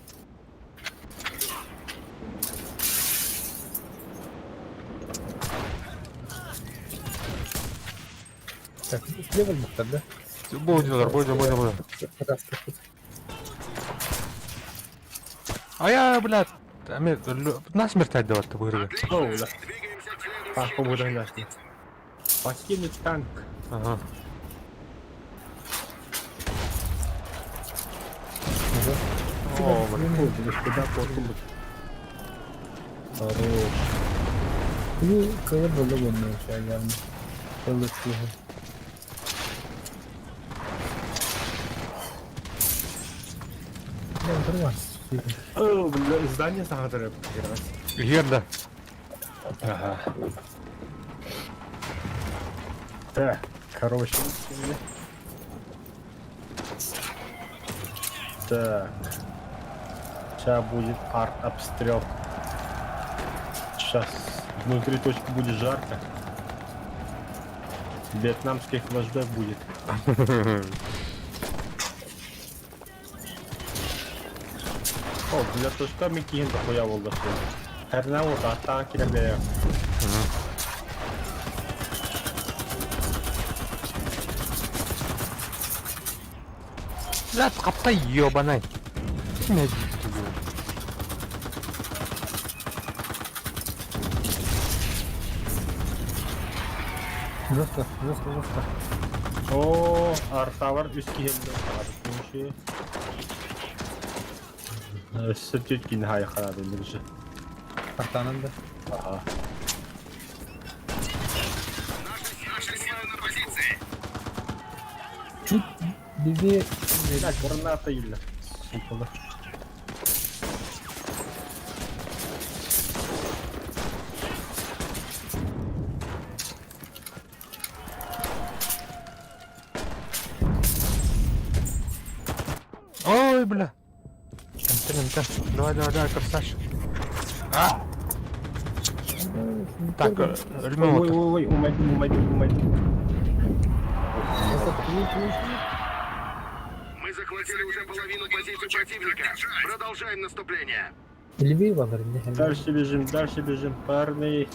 Так, слева Мухтар, да? Будем. А я, блядь, насмерть отдавать-то в игре. Оу, да. Так, побудем дальше. Покинуть танк. Ага. О, блин, куда потом. Хорош. Bu kıvır dolu görünüyor şu an yani. Kılıçlı. Ne durmaz. О, бля, здание загадали. Герда. Ага. Так, короче. Так. Сейчас будет арт-обстрел. Сейчас внутри точки будет жарко. Вьетнамский флешбэк будет. О, бля, точка Микки дохуя волда. Herna вот атаки бля. Блядь, қаптай ёбаный. Кім әдейі Жестко, жестко, жестко. О, арта var üst geldi. Artık şey. Sütüt gün hay kharadı birisi. Kартанында. Aha. Bizi Beyler granata yilla. Sıkılı. Ой, бля. Ентен. Давай, красавчик. А! Так, өлмей отыр. Ой, умайдым. Мы захватили уже половину позиций противника. Продолжаем наступление. Левее var ne? Дальше бежим, парни.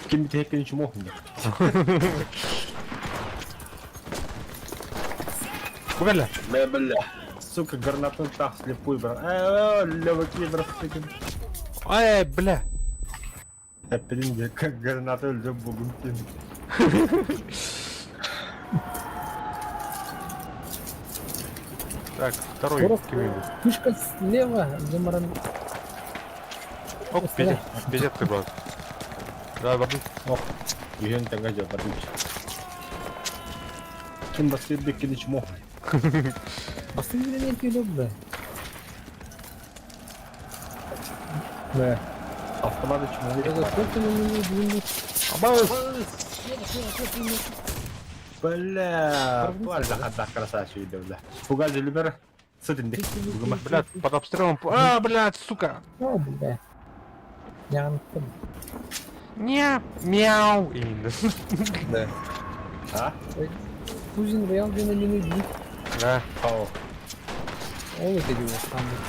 Kim bir tek hiç mu? Бля. Бля. Сука, гранату так слепой, брат. Леваки, брат. Ай, бля. Hepinin как гранату öldü bugün. Так, второй Скоро кем-нибудь. Пушка слева, замаран. Оп, пиздец ты, брат. Давай, воды. Yön tengah jauh tadi. Kim basket bikin hiç mu? Aslında yine ne yapıyor be? Ne? Автомат hiç mu? Это сколько на меня двинуть? Бля, вальда хадда красавчик бля. Пугали любер. Сытинdik. Блядь, под обстрелом. А, блядь, сука. О, бля. Yandım. Мяу. Именно. Да. Ha? Kuzin Real dönemini değil. Да. О. O dedi o sandım.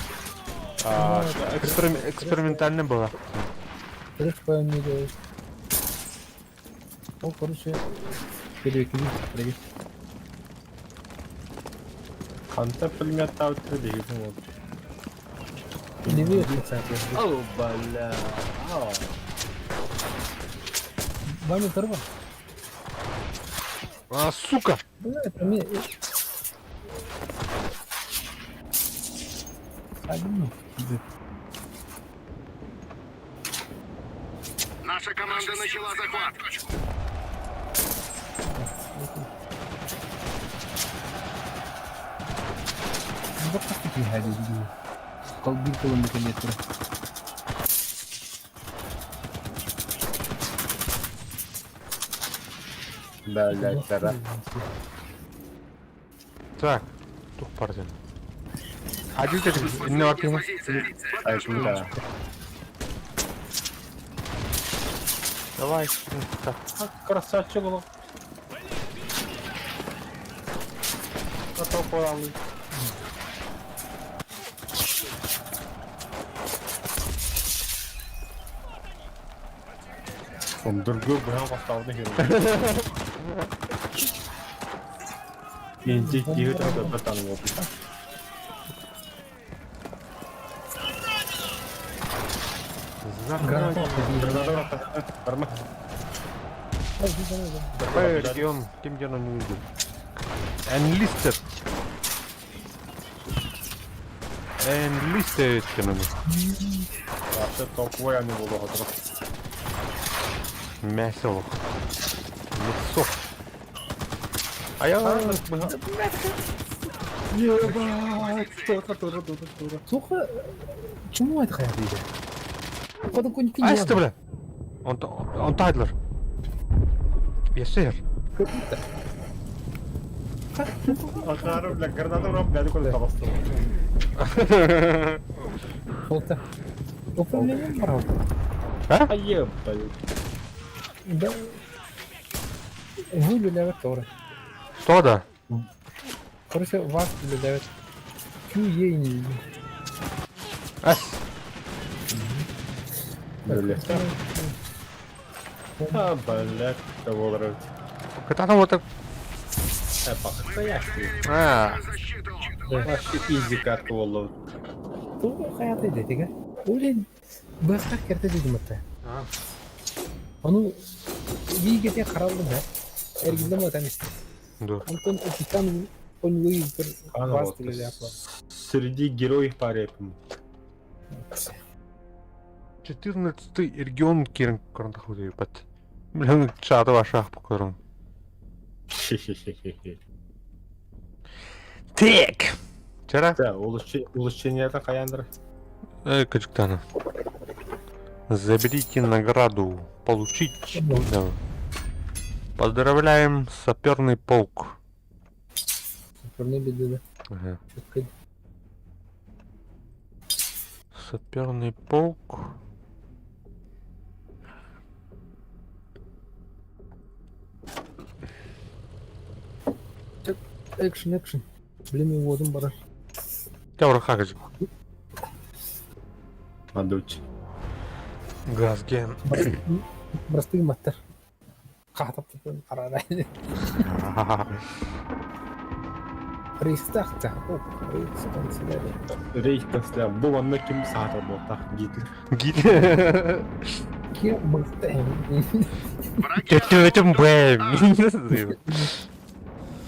Экспериментально было. Kırık payını O короче. Перекинуть, привет. Kanka пулемет тавтır değil mi? Левее, кстати. О, бля. Ваня Тарва. А, сука. Бля, это мне... Один. Наша команда начала захват. Вот такие хади. Колбин километр. Бля, тара. Так, тух партия. Один не вапина. Ай, шмуда. Давай. Так. Красавчик был. Готов поранный. Он другой брал поставил на херу. Инди тихо там братан его. Гранат. Граната. Какой регион? Тем я не увидел. Enlisted. Enlisted etkeni. Yaxshi to'qvoyani bo'ldi hozir. Мясо. Мясо. А я... Ебать! Тура. Сука, чему это хотят видеть? Подоконники не Асты, бля! Он Тайдлер. Yes, sir. Aqarib, bля, granata urib, bля, qo'lga tabasdim. Фолта. Управление правда. Ayeb, bля. Да. Вы люлявят Тора. Что да? Короче, вас люлявят. Чью ей не видно. Ас. Bля. А, bля, кого драть. Это там вот так... Постоящий. А, Вообще изи катка bo'ldi. Бұл қаят еді деге. Олен басқа керте деді мұтты. Оны вигете қаралды да. Әргілді мұт әмес. да. Антон опитан он выйд бір бас тілі япла. Среди героев по рэпам. 14-й регион Кирин Карнахуди, ебать. Блин, чаты вашах покорон. Так. Вчера? Да, улучшение-то каяндыр. Качктана. Заберите награду. Получить. Да. Поздравляем, саперный полк. Саперный беды, Ага. да. Саперный полк. Экшен. Блин, его водом бараш. Тевра хакачик. Надуть. Газген. Простый маттар. Қатып тұпын қарарайды. Рейхстагта. Рейхстагта. Рейхтасля. Бұл анна кім сағаты болтақ Гитлер. Кем мықты. Этим бэм.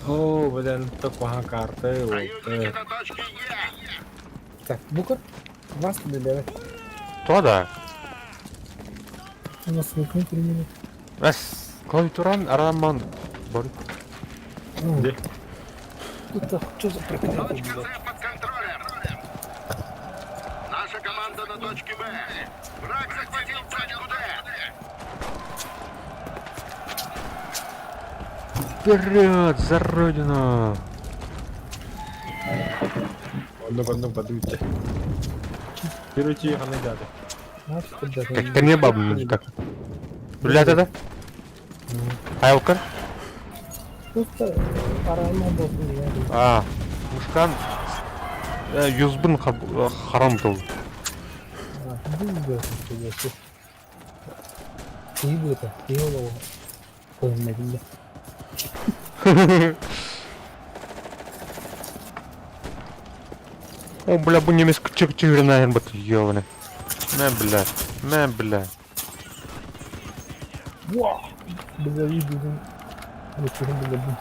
О, блин, такая карта. Так, Букар, вас люлявят. То да. У нас выкнул применит. Эс. Клавиатуран Араман. Борь. Где? Тут что за проклятие? Наша команда на точке Б. Враг захватил точку Д. Вперед, за родину! Одну подуйте. Берите их, она дядя. Как-то не бабу так. Блядь, это? Айлка? Просто арама болсын. А, мушкан. Юзбын харам был. İyi bu da. İyi ola o. Koymadım da. О, бля, бы немецко чик-чик, наверное, бот ёваны. Мэ, бля. Вау! Бля, видел. Вот что было бы.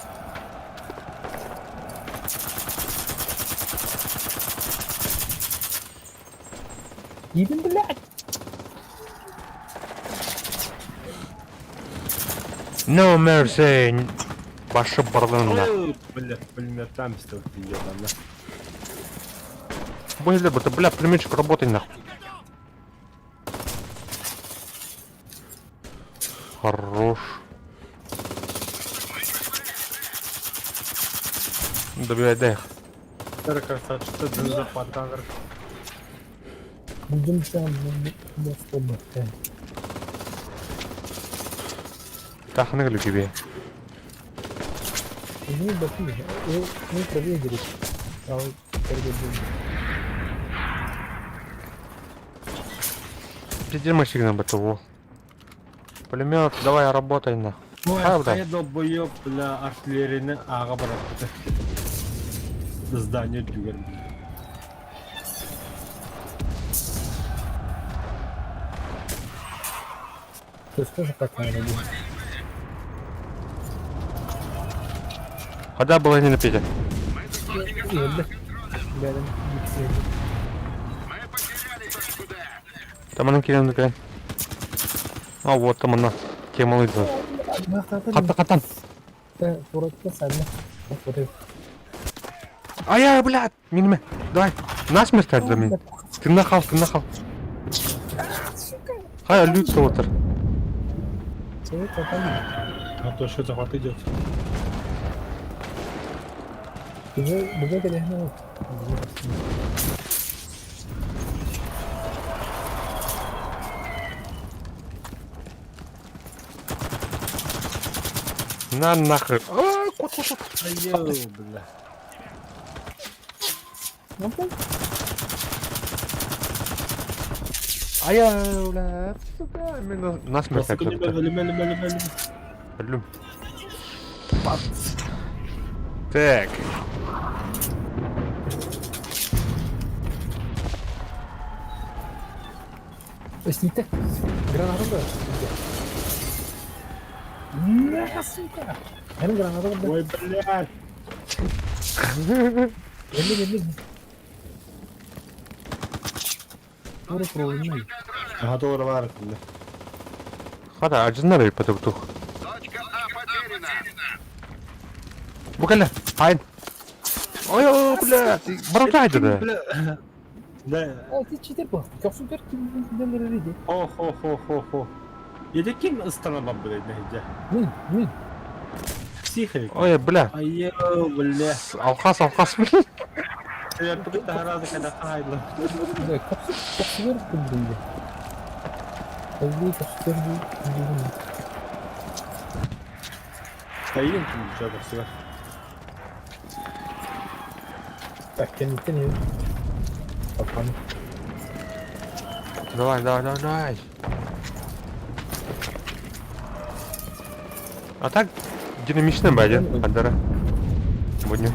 Идем, блядь! No mercy. Ваша барлана. Бля, пулемет стал ебаный. Бля, пулеметчик, работай нахуй. Хорош. Добивай, дай их. Красавчик, что за патагр? Будем там, на столбах. Так, наглю тебе. Ну, баки, мы проверили. А он перебил. Пиздец, нам БТО. Пулемет, давай работай на. Правда? Я долбоёб, бля, артиллерийный ага баратты. Здание дюгер. То есть тоже как надо делать. Hadi была не на Петя. Öldü. Benim ikisi öldü. Там она кирен такая. А вот там она. Кем алды. Хаттан. Туратта сәлме. Фото. Ай, блядь, миниме. Давай. Насмерть за меня. Ты нахал. Хай, люд отыр. Şey kapalı. А то что захват идет. Bize de lehne yok. На нахер. Айо, бля. Ne yapayım? Ай, блядь. Сука, именно насмерть Nasıl как-то. ölüm. Ölüm. Так. Сните. Граната da. Ne suka? Benim granata da. Ой, блядь. Geldi. Doğru problem. Готово var şimdi. Hadi acınlar потух. Буквально. Айн. Ой, бля. Бросайте да. Да. Altı çitir bu. Çok süper kimden nereydi? О. Еде kim ıstanamam блядь, нахуй. Ne? Психик. Ой, бля. Айо, бля. Алхас, блин. Я тут раза когда хайла. Да, çok süper kimden. Çok süper kimden. Стоим тут что-то все. Так, kendine ne? Kapanı. Давай. А так динамично бәден, Андара. Будем.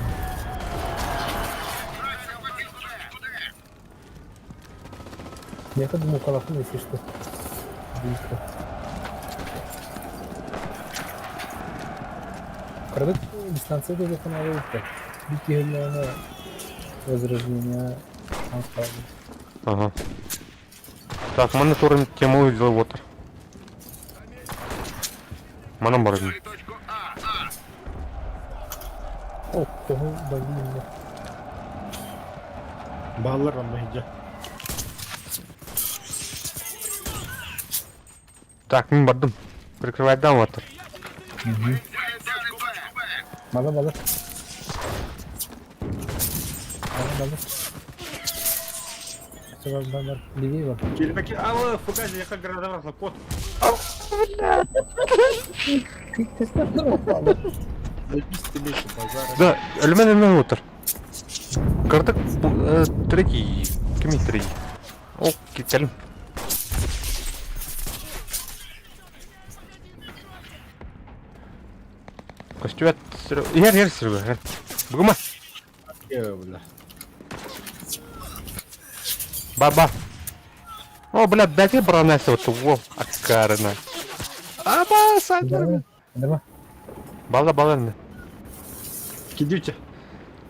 Я как думал, колокол, если что. Быстро. Крадут дистанцию до законодательства. Дикие глаза. Возрождение. Ага. Так, мене турин тему взял вот. Мене боротьба. О, кого блин. Балларım nahıca. Так, мен бардым. Прикрывай дам вот. Бала. Çabuk Livi var. Gel bakayım. Aa, fugazi yaka granada var kod. Записывайте базар. Да, ölmen отыр. Кырдык третий. Ким третий? О, кетелим. Костюат. Ер сürüyor. Бугума. Бля. Баба. О, бля, дайте бронайся вот во, акарна. Аба, сайдер. Давай. Бала не. Кидите.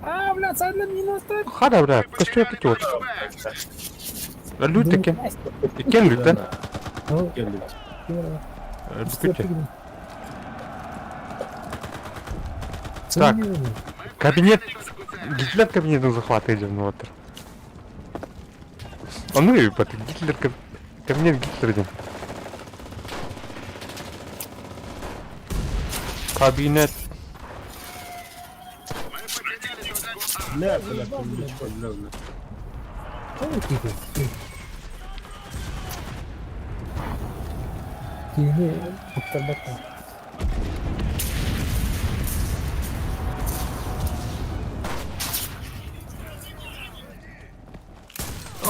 А, бля, сайдер минус так. Хада, бля, костюат идет. Люди кен. Кен люди. Ну, Geldim. Люди. Так. Кабинет. Гитлер кабинетный захват идем, ну вот. А ну и потом Гитлер кабинет Гитлер идем. Кабинет. Бля, бля. Yeni kurtarmak lazım.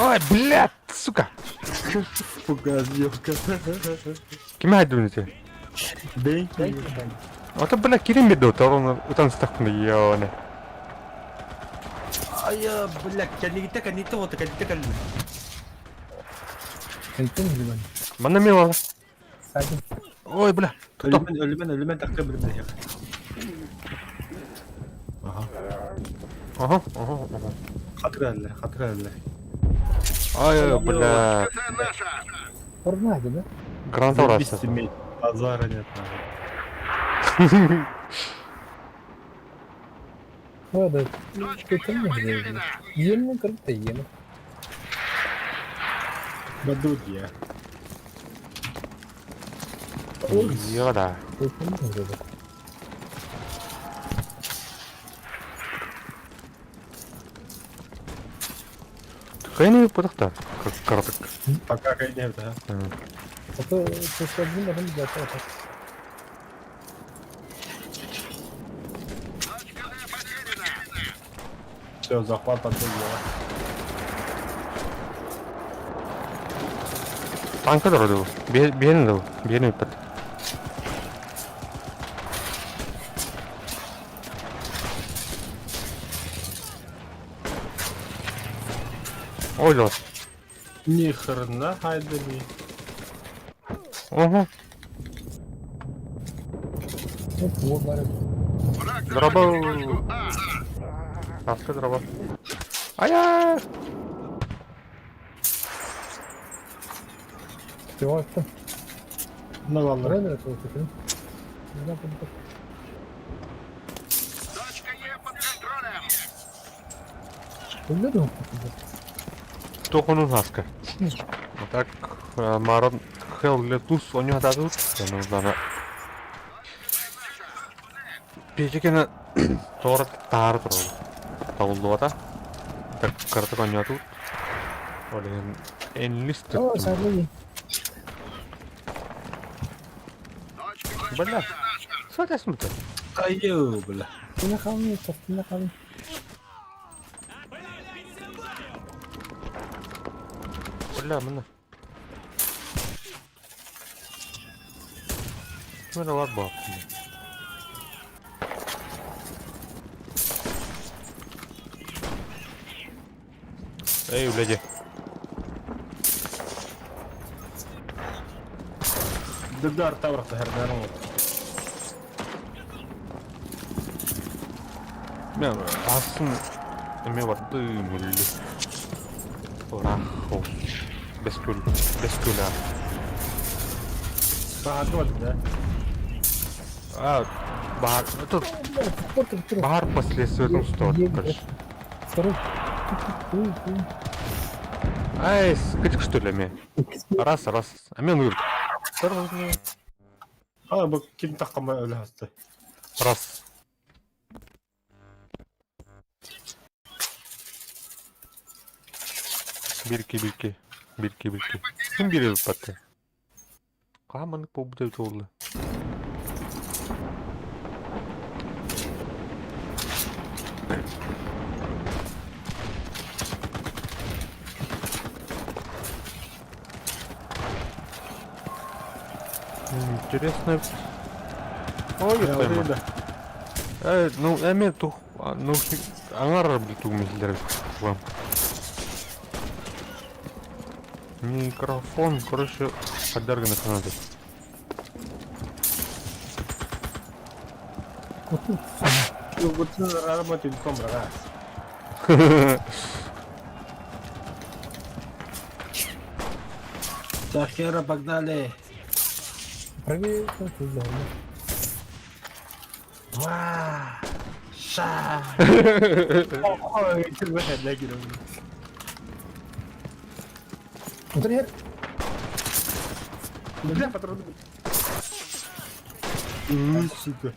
Ой, блядь, сука. Fugazi yok. Kime haydunuz? Benki. Ota bana kirim bir de onu utansak mı ya ne? Ay ya, bля, kendi gitti вот, kendi. Kayıttın mı ben? Bana mı var? Sakin. Ой, бля. Ölümen takım bile. Ага. Хатыр әлі. Ай, бля. Торнадо, да? Граната Заебись враться. иметь. Базара нет. Ладно, что-то не знаю. Ема, как-то ема. Бадут я. Йода. Что-то не знаю. Кайны пытахта. Как картык. Пока кайнев, да. А то после один адам готов. Все, захват отдел. Танка дородил. Биен дал. Биен өппет. Ой, лёд. Ни хрена хайдами. Ого. Вот барик. Дроба. Таска дроба. Ая! Чего это? Ну ладно. Правильно это вот это? Не знаю, как это. Выглядел? Кто он у наска? Так, Марон Хел Летус, у него дадут. Ну, да, Печекина Торт Тартро. Таулота. Так, карта не тут. Олен Энлист. О, садли. Бля. Что ты смотришь? Аю, бля. Ты на холме, ты на холме. Бля, мына. Мына бар бап. Эй, бляди. Дыдар таврахта хердару. Мен асын эме бар дымылы. Рахо. Бескүл. Бескүла. Сағаты бар, да? Бар. Тут бар последствия в этом сторону, короче. Второй. Ай, скачек что ли, ме? Раз. А мен үйір. А, бұл кем таққамай өлі асты. Раз. Бирки. Кім береді патты? Қаманы побудет олды. Интересно. Ой, Ой, ну, эме тух, ну, аңар биту мислер вам. Микрофон, короче, поддерганы надо. Вот это работает в том, да. Захера, погнали. Правее, как ты сделал? Ва! Ша! Ой, ты выход для героя. Например, Бля, патроны. Сука.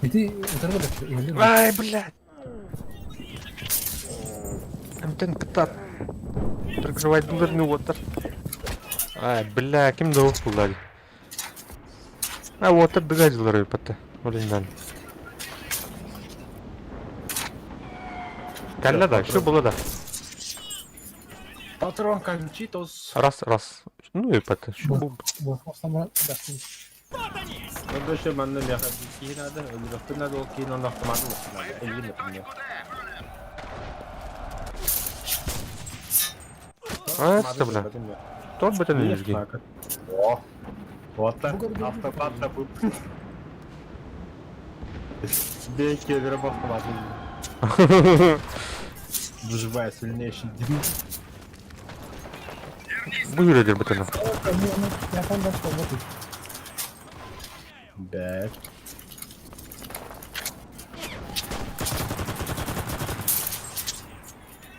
иди, взорвали. Ай, блядь! Амтен катат. Прикрывать дверный вотер. Ай, бля, кем да упулали. А вотер догадил пата. Блин, Калля да, что было да? Патрон кончитос. Раз. Ну и пата, что был? Вот, сама, да. Надо еще манна ляхать. Ки надо, или надо окей, но на автомату надо. Или например. А, что, бля? Тот бы ты не жги. О, вот так. Автопат забыл. Тебе киллера бахватил. Выживая сильнейший дым. Buyur Edir bir tane. Yapan başka bakın. Да.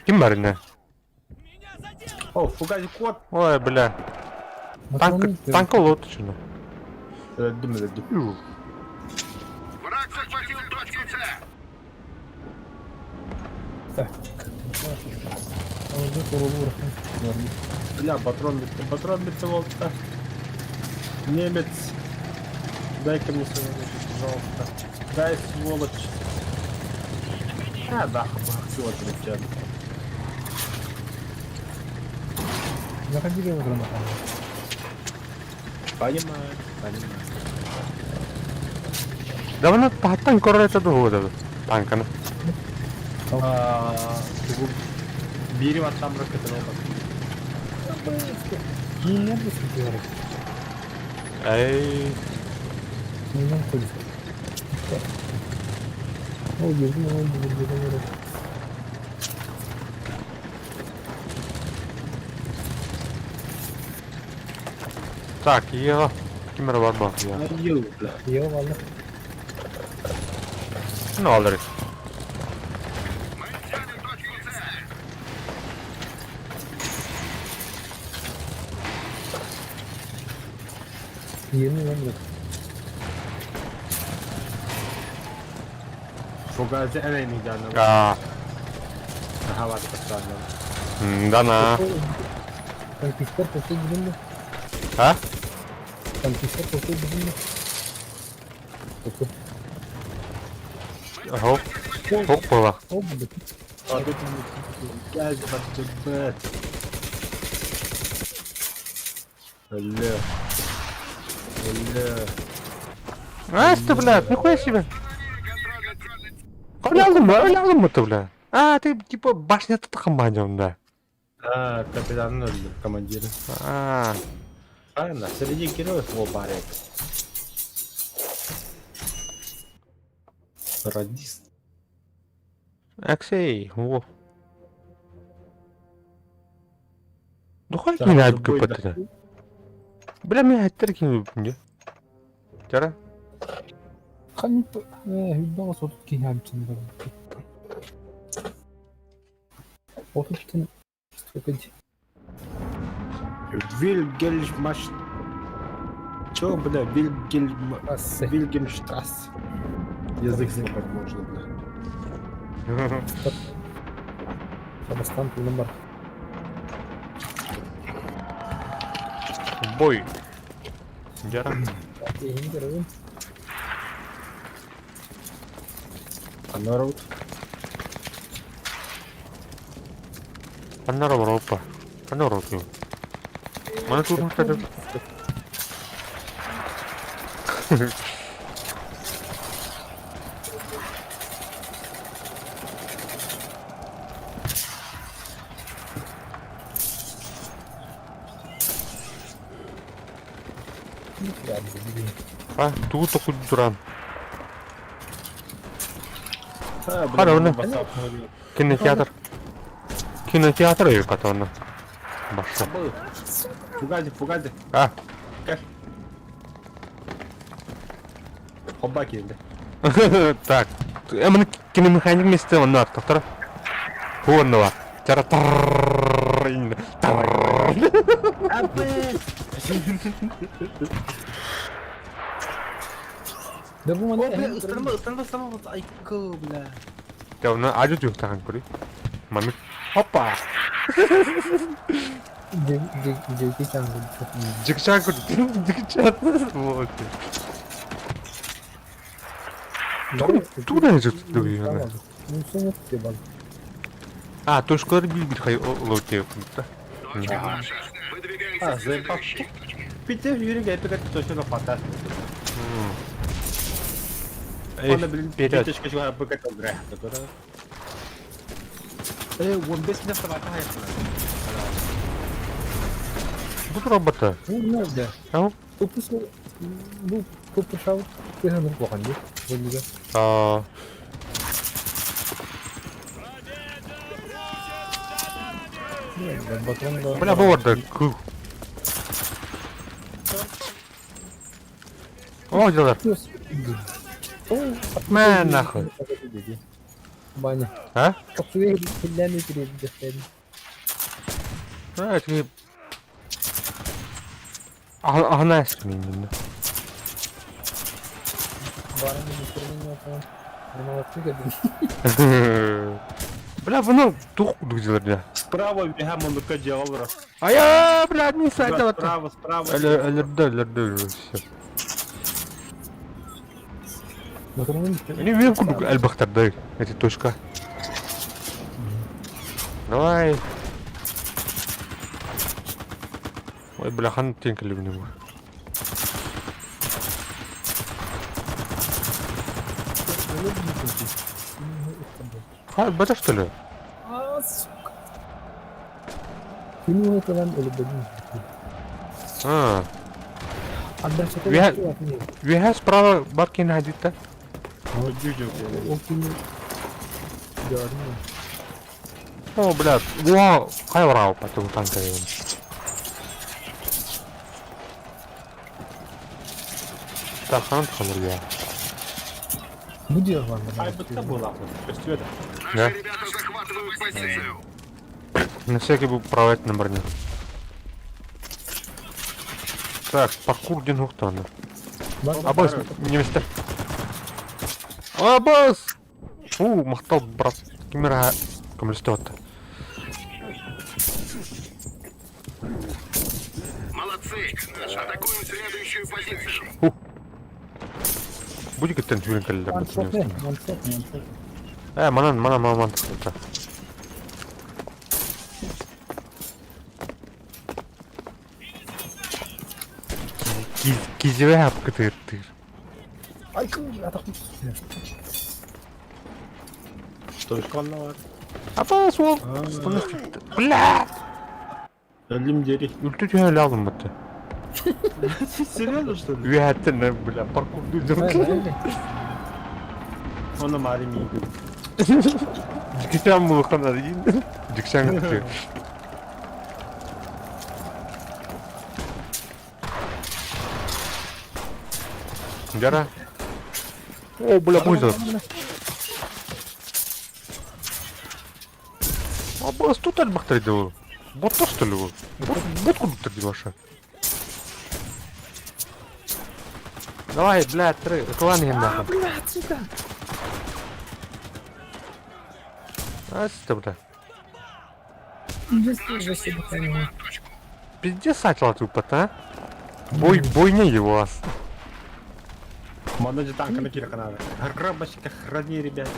Kim var yine? О, фугази кот. Ой, бля. Танк лот şunu. Öldüm. Yuh. Orada korulu bırakın. Бля, патрон биtti волта. Немец. Дай-ка мне свою ножик, пожалуйста. Дай, сволочь. Да, все, отлетел. Заходили в гранату. Понимаю. Давно танк корректно доводив. Танкана. Бери вот там ракетоносец. Не быстро. Ey. Не находится. Oldu. Так, є. Кімера var bak ya. Аю, бля. Я валю. Ne alırız? Yeni lan bırak. Фугази энеми дянам. Aa. Ага, ладно, поставлю. Dana. Танкистер пошел блин. Ha? Танкистер пошел блин. Hop. Hoppala. Oldu. Газ под Бля. А, что, блядь, нихуя себе. Öyle mı ты, блядь? А, ты типа башня-то командир, да. Капитан öldü, командир. А, Правильно, среди героев его барик. Радист. Аксей, во. Духай Так, yine bu abi boyda. kapatı. Bля, меня hatter kim yapınca? Cara. Hani hüdden sotup ki yapacağım da. Otutun. Sıkıntı. Вильгельмаш. Чё, бля, Ассе. Вильгельмштрасс. Язык слепать можно, бля. Sabastan kullan var. Бой. Cara. Yeni görevim. Народ. Anlar var hoppa. Anlar var. Bana durmuş dedim. Ha, tuğ toku duran. Hadi onu. Кинотеатр. Кинотеатр или катана? Баша. Фугази. А. Хобба келди. Так. Эмне киномеханик месте он на доктор. Вон var. Cara Да bu mana Isınma. Ayıkı, bля. Ya onu acı diyor takan kuri. Mamik. Hoppa. Jeki changu. Çıkacak kuri. Çıkacak. Вот. Tu ne çıktı yani? Ну все вот тебе бал. А, то школы бил хай лоте. Заебал. Питер yürü gel pek точно хватает. Он, блин, Вперед. питочка чего пекать играет, которая. Вон без меня хватает. Тут робота. Ну, надо. Ау. Тупо, ну, Көп шау. Күйен ұрып оған де. Бөлігі. Бля, bu orada kıl. О, дела. Мә, нахуй. Баня. А? Kapıya hillenme gireyim göstereyim. А, это... Ана естімейін енді. Барın göstereyim ya falan. Ремонтны gördüm. Бля, бұны туқ күдігізілерді. Справа бігам мұндыққа жауап ұрас. Ая, бля, не сайта ватты. Справа. Әлірді, все. Мотормен Не вем күдік әлбақтарды, эти точка. Давай. Ой, бля, хан тенкалі біне бұр. Ха, бәді что ли? Aa, сука. Фильм это lan öyle dedim. А, Anda çete Ya- yapıyor. вега справа бабки найдет-то. O filmi gördün mü? О, бля, вау, қай врау, потом танка его. Так, хан тханыр я. Bu diyor bana. Айбытта була. Көстүеді. Да? На всякий был проводить на броне. Так, паркур ден ухтаны. Bak, Абас, не месте. Абас! Мақтал, брат. Кемера коммунистовата. Будет как-то тюрин калля. mantık ne? Mantık. Манан. Кизеве апкатыр. Ay kız atak. Точканна бар. Абас, ол. Бля! Өлім дери. Ультуть я лялым это. Серьезно, что ли? Вятина, бля, паркур ден. Оны марими. Диксян мулхана дейін. Диксян күтті. Жара. О, бля, мойза. А бас тут альбақтар еді ол. Ботта что ли ол? Бот құдықтар дейді ваша. Давай, бля, тры, клан ем нахуй. Блядь, сука. А, сте, бля. Уже себе понял. Пиздец сатила тупо, а? Бойня его ас. Мана же танка на кирка надо. Грабочка, храни, ребят.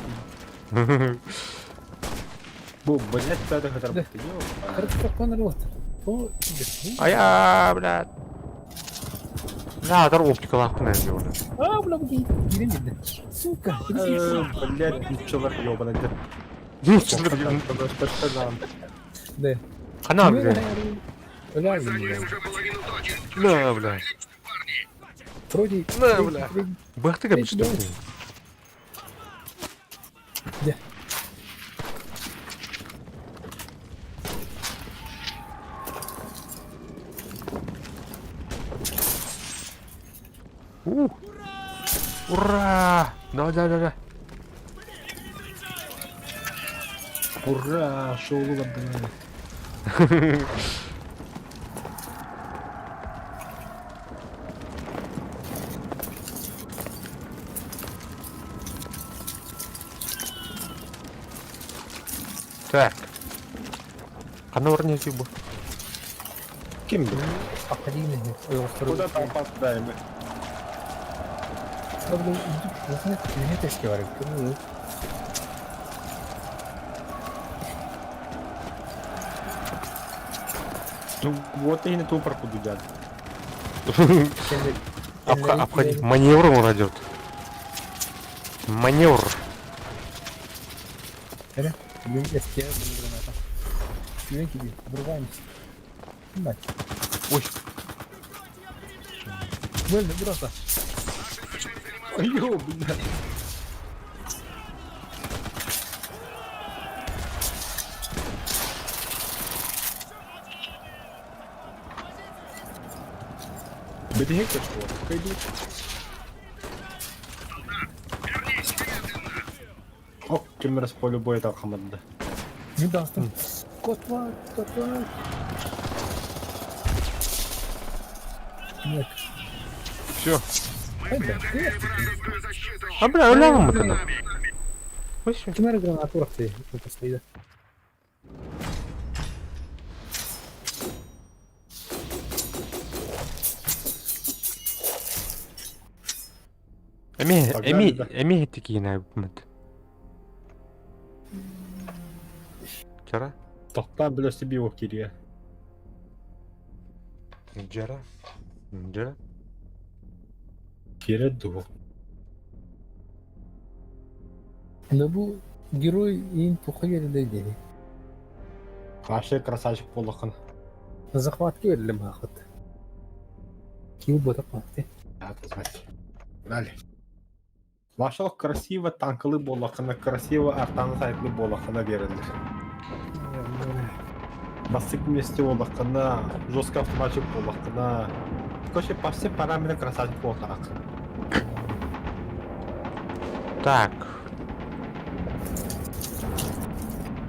Бу, блядь, это хотя бы ты делал? Короче, как он рот. О, Ая, блядь. Да, это оптика лахтная сделана. а, бля, гирем видно. Сука, Блядь, ничего ёбаный. Ну, смотри, да. хана, блядь. Бля, На, блядь. вроде. На, бля. Бах ты как что? Где? Ура! Давай. Ура, шоу лабда. Так. Хана варняки бы. Кем был? Академия. Ой, второй. Куда там попадаем? Да, бля, не знаю, мне это скиварит. Ну, вот и на ту парку дудят. Обходить. Маневр он идет. Маневр. Блин, СТ, граната. Клинки, врываемся. Мать. Ой. Больно, просто. Ой, блядь. Бедгейка что? Пойди. О, кемер с поля боя так хамадда. Не даст. Котва. Нет. Все. Это ты. А бля, ölüyorum mu тогда? Вообще. Кемер гранату рахты. Это стоит. Эми гитtik yine hükümet. Çara? Тоқтан біле себе о кирия. Çara? Çara? Кире ду. Да bu герой ең тухай yerindeydi. Қаршы красавчик болықын. На захватке верілім ақыт. Кил бұдық бақты. Далі. Вашалық красиво танкылы болықына, красиво артаны сайтлы болықына берілді. Басык вместе болықына, жестко автоматчик болықына. Короче, по всем параметрам красавчик болықына. Так.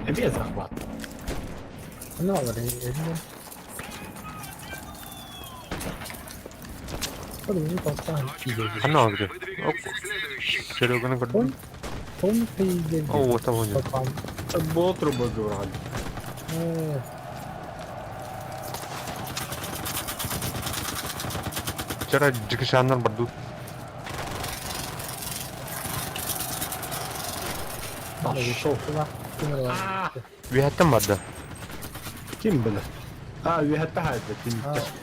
Без захват. Ne var elinde? Hadi bunu kalktan gideceğiz. Ana где? Серега Он приедет. О, вот того нет. Bakalım. Це було трубою вроді. Вчера Джекишаннар бардут. Пошел. Виһаттан барды. Kim bilir? Ha, üyette haydi.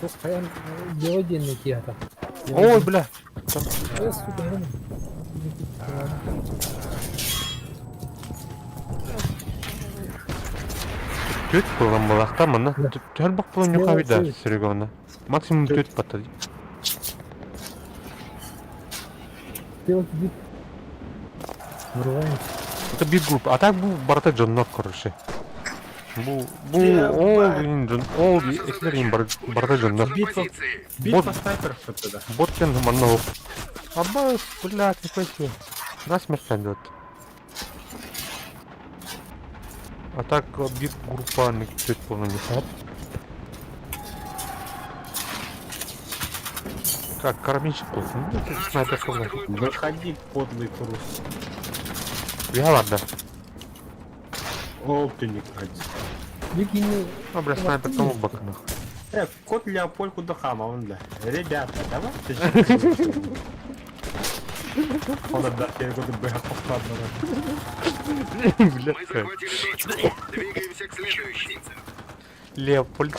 Çok kayan diye ki adam. Ой, бля. Төт болған болақта мына төл бақ болын юқа бида Серега оны. Максимум төт баттады. Делать вид. Вырываем. Это бит групп. А так бұл барата жоннок, короче. Бұл ол эклер им барата жоннок. Битва снайперов тогда. Боткен маннау. Абба, блядь, какой себе. Насмерть идет. А так бит группа не чуть полно не сад. Как карабинчик был. Ну, это снайпер сказал. Выходи, подлый трус. Я ладно. О, ты не ходи. Викинь. А, бля, снайпер тому в боканах. Кот Леопольд Кудахама, он да. Ребята, давайте же. Он отдаст, я буду бегать повторно. Бля, Двигаемся к следующей. Леопольд.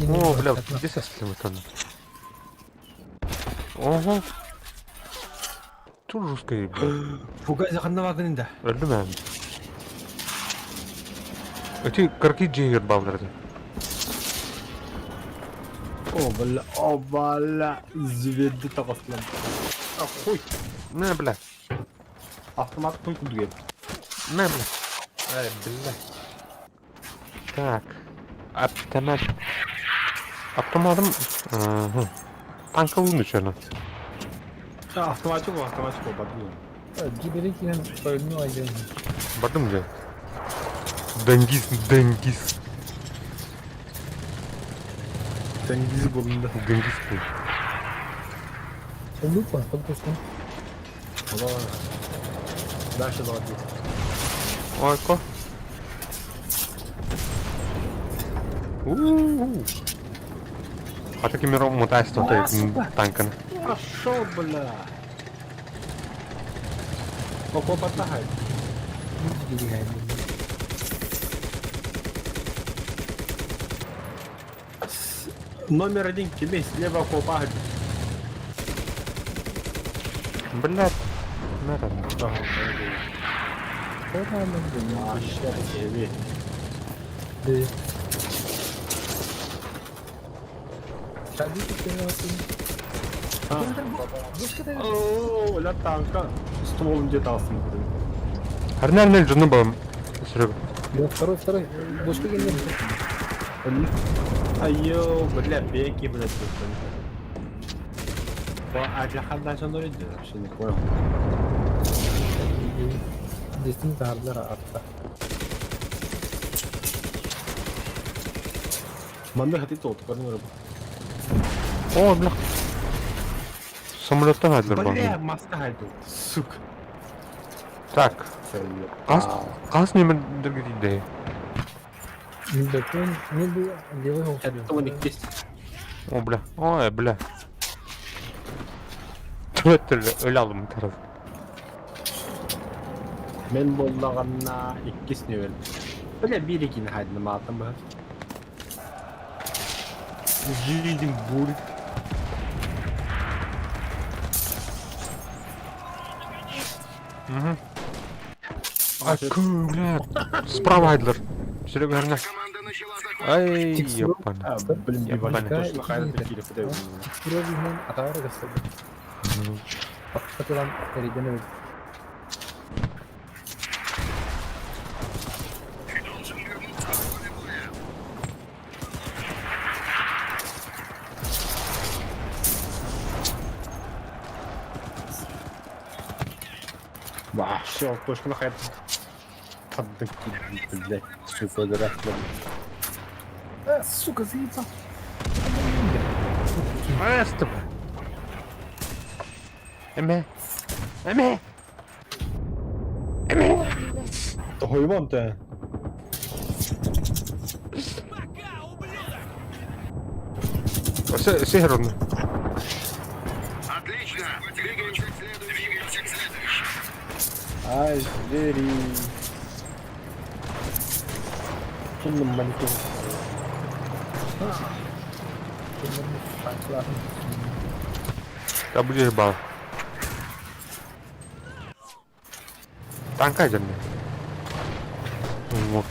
О, бля, где сосли вот он? Ого. Тут жесткая, бля. Фугай заханного гнда. Öldü mü? Öte 42 Jaeger bağlardı. О, бля, звезды тағасылам. Хуй. Ne bля? Автомат хуй кудует. Ne bля? Ай, бля. Так. Автомат. Автоматım. Tanka vurmuş onu. Автоматчик, подумал. Giderek yine ölümü alacağım. Bakın mı? Dengiz. Тенгиз болында. Dengiz bu. Sen lütfen kalkıyorsun. Дальше заводи. Ой, ко. А такими мотаясь тут танками. Пошел, бля. Око потагай. Номер один к тебе, слева окопа. Блядь. Надо. Счастье, Шаги ты Ооо, ля танка. Стволын где-то алсын. Арнель жаны балам. Серега. Да, второй. Бочка генер. Айо, бля, беки, блядь, тут. А для хандан что делать? Вообще не понял. Дестин тардлар атта. Манда хати толт, көрнөр. О, бля. Самолеттан айдылар Бля, балам. маска хайду. Сука. Так. Қас немендерге дейді. Мидакон, не был делал. Это у них есть. О, бля. Ой, бля. Төттірлі өлі алдым тараз. Мен болдағанна 2-сіне бердім. Бля, бір-екені хайдым атым ба. Жидим бурик. Аку, бля. Справа айдылар. Серега арна. Ай, ёппан. Блин, Ебаный. ебать, точно хайдым такие фидео. Серьезно, атавар гастады. Патылан эридене. Вообще, точно хайдым. Поддык, блядь, сука, дырак, Сука, заебал. Эстіп. Эме. Хуйвон ты. Сихер он. Ай, звери. Кинем манекен. Я будешь бал. Танка идем. Вот.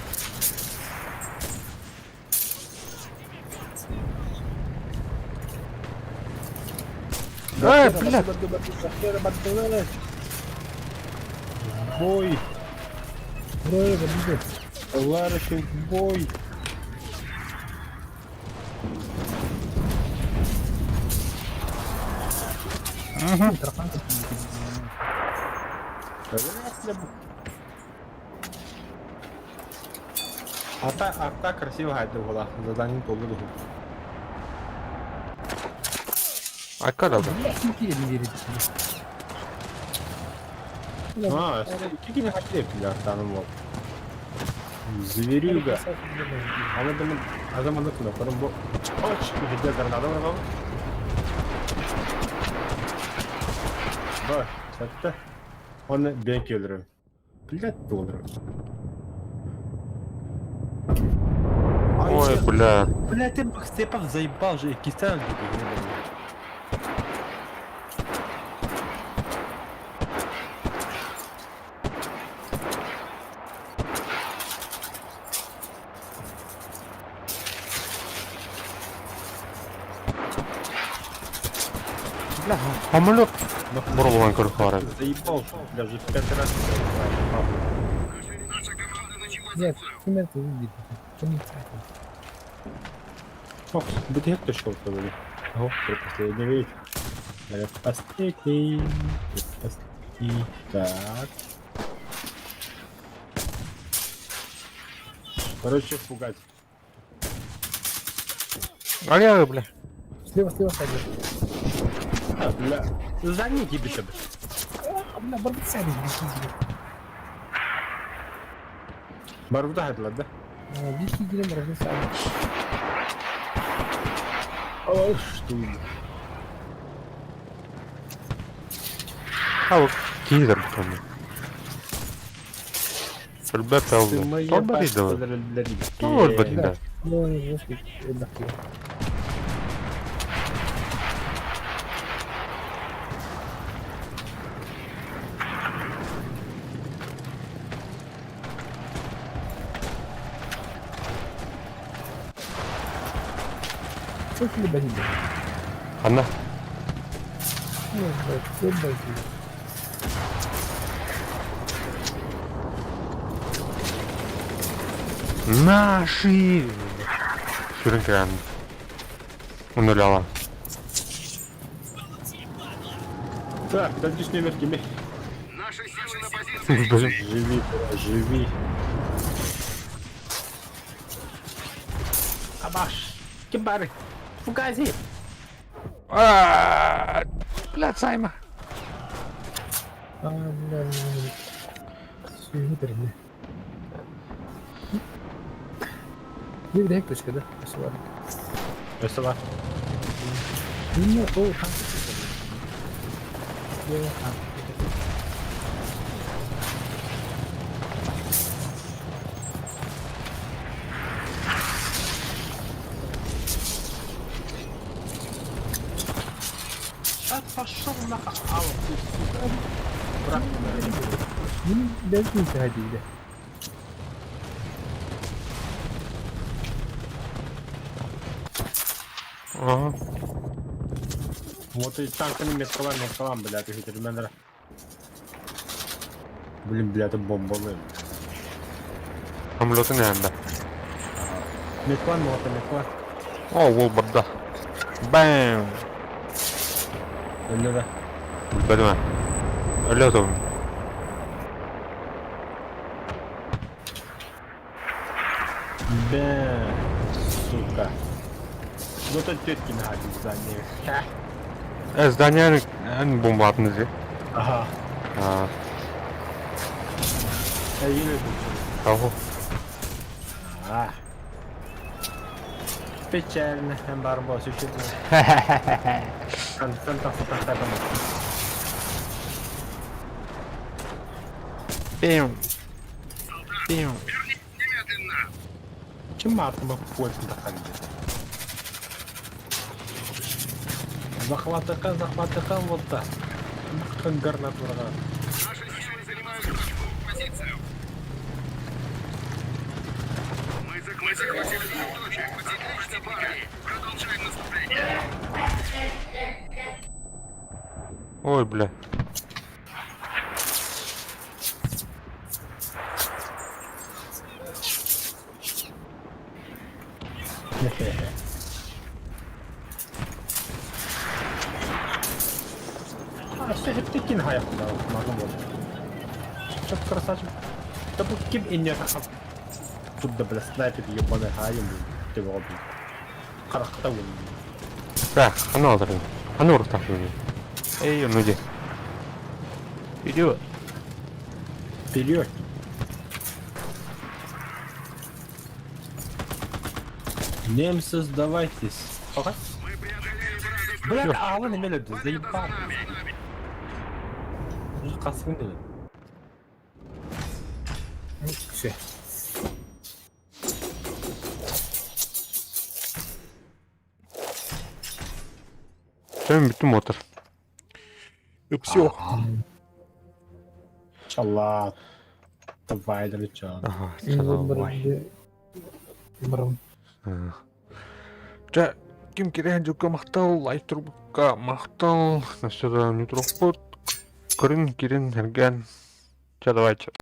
Бля. Бой. Броя, победит. Товарищи, бой. А так красиво хайдер была. Задание толды духу. А когда да? Не верит. А, какие не хотели, бля, там вот. Зверюга. Adam kula. Kadın bu. Aç. Bir hediye adam var. Bak. Hatta. Onu ben gelirim. Блядь, доллар. Ой, бля. Блядь, ты Степах заебал же, Кисан Бля, самолет бұрылған көріп бар. Заебал, бля, уже 5 раз. Нет, пример ты увидит. Ох, будет кто что-то были. Ого, последний вид. Последний. Последний. Так. Короче, пугать. А я, бля. Слева садишь. А, бля. Загни тебе себе. Бля, барбицами. Барбуда хадла, да? Бишки гирем барбицами. Ох, что. А вот кейдер бұқанды. Әлбәт алды. Сол бар еді ғой. Сол бар еді. Ну, не знаю, это Сколько ли базилий? Анна. Ну, блядь, съебайте. Наши! Шуринкан. Унуляла. Так, дальше номер тебе. Блин. Живи, живи. Абаш, кибары, фугази. Блядь, Сайма. А, блядь. Суеверие, блядь. Bir de hep köşkede. Köşe var. Nasıl var? Bilmiyorum. O kanka. Yok kanka. At başımla al. Bırak. Benim belki müsaadeydi. Ага. Вот и танками меткалам, блядь, их терминатора. Блин, блядь, это бомбовые. Самолеты не anda. Метклан, метклан. О, волбарда. Бэм. Öyle de. Bilmem. Öyle oldu. Be, сука. Вот это тетки на здание. Здание en bomba attınız ya. Aha. Ha. Yine de. Tamam. Ah. Печально, эмбарго, существенно. Концентр фотографии. Бим. Бим. Чем матом пользу доходит? Захватыка, вот так. Как гарнатура. Наши силы занимают ключевую позицию. Мы захватили точек. Отлично, парни. Продолжаем наступление. Ой, бля. А что же ты кингаешь туда? Могу вот. Что красавчик? Да будь кем и не так. Тут да бля снайпер ебаный хаем. Ты вот. Карахта вон. Так, канал дорогой. А ну расставь его. Эй, ну иди. Идет. Вперед. Немцы, сдавайтесь. Ага. Бля, а вы имели в виду, заебал. Ну, касвинды. Şey. Sen bitti motor. Все. Чалат. Давай, дорогой. Ага, İngilizce Барам. Ja, Kim Kirahan juga maqtal, Lightroom'ga maqtal, Nasra Nutrofot, Karin Kirin Hergan. Давайте.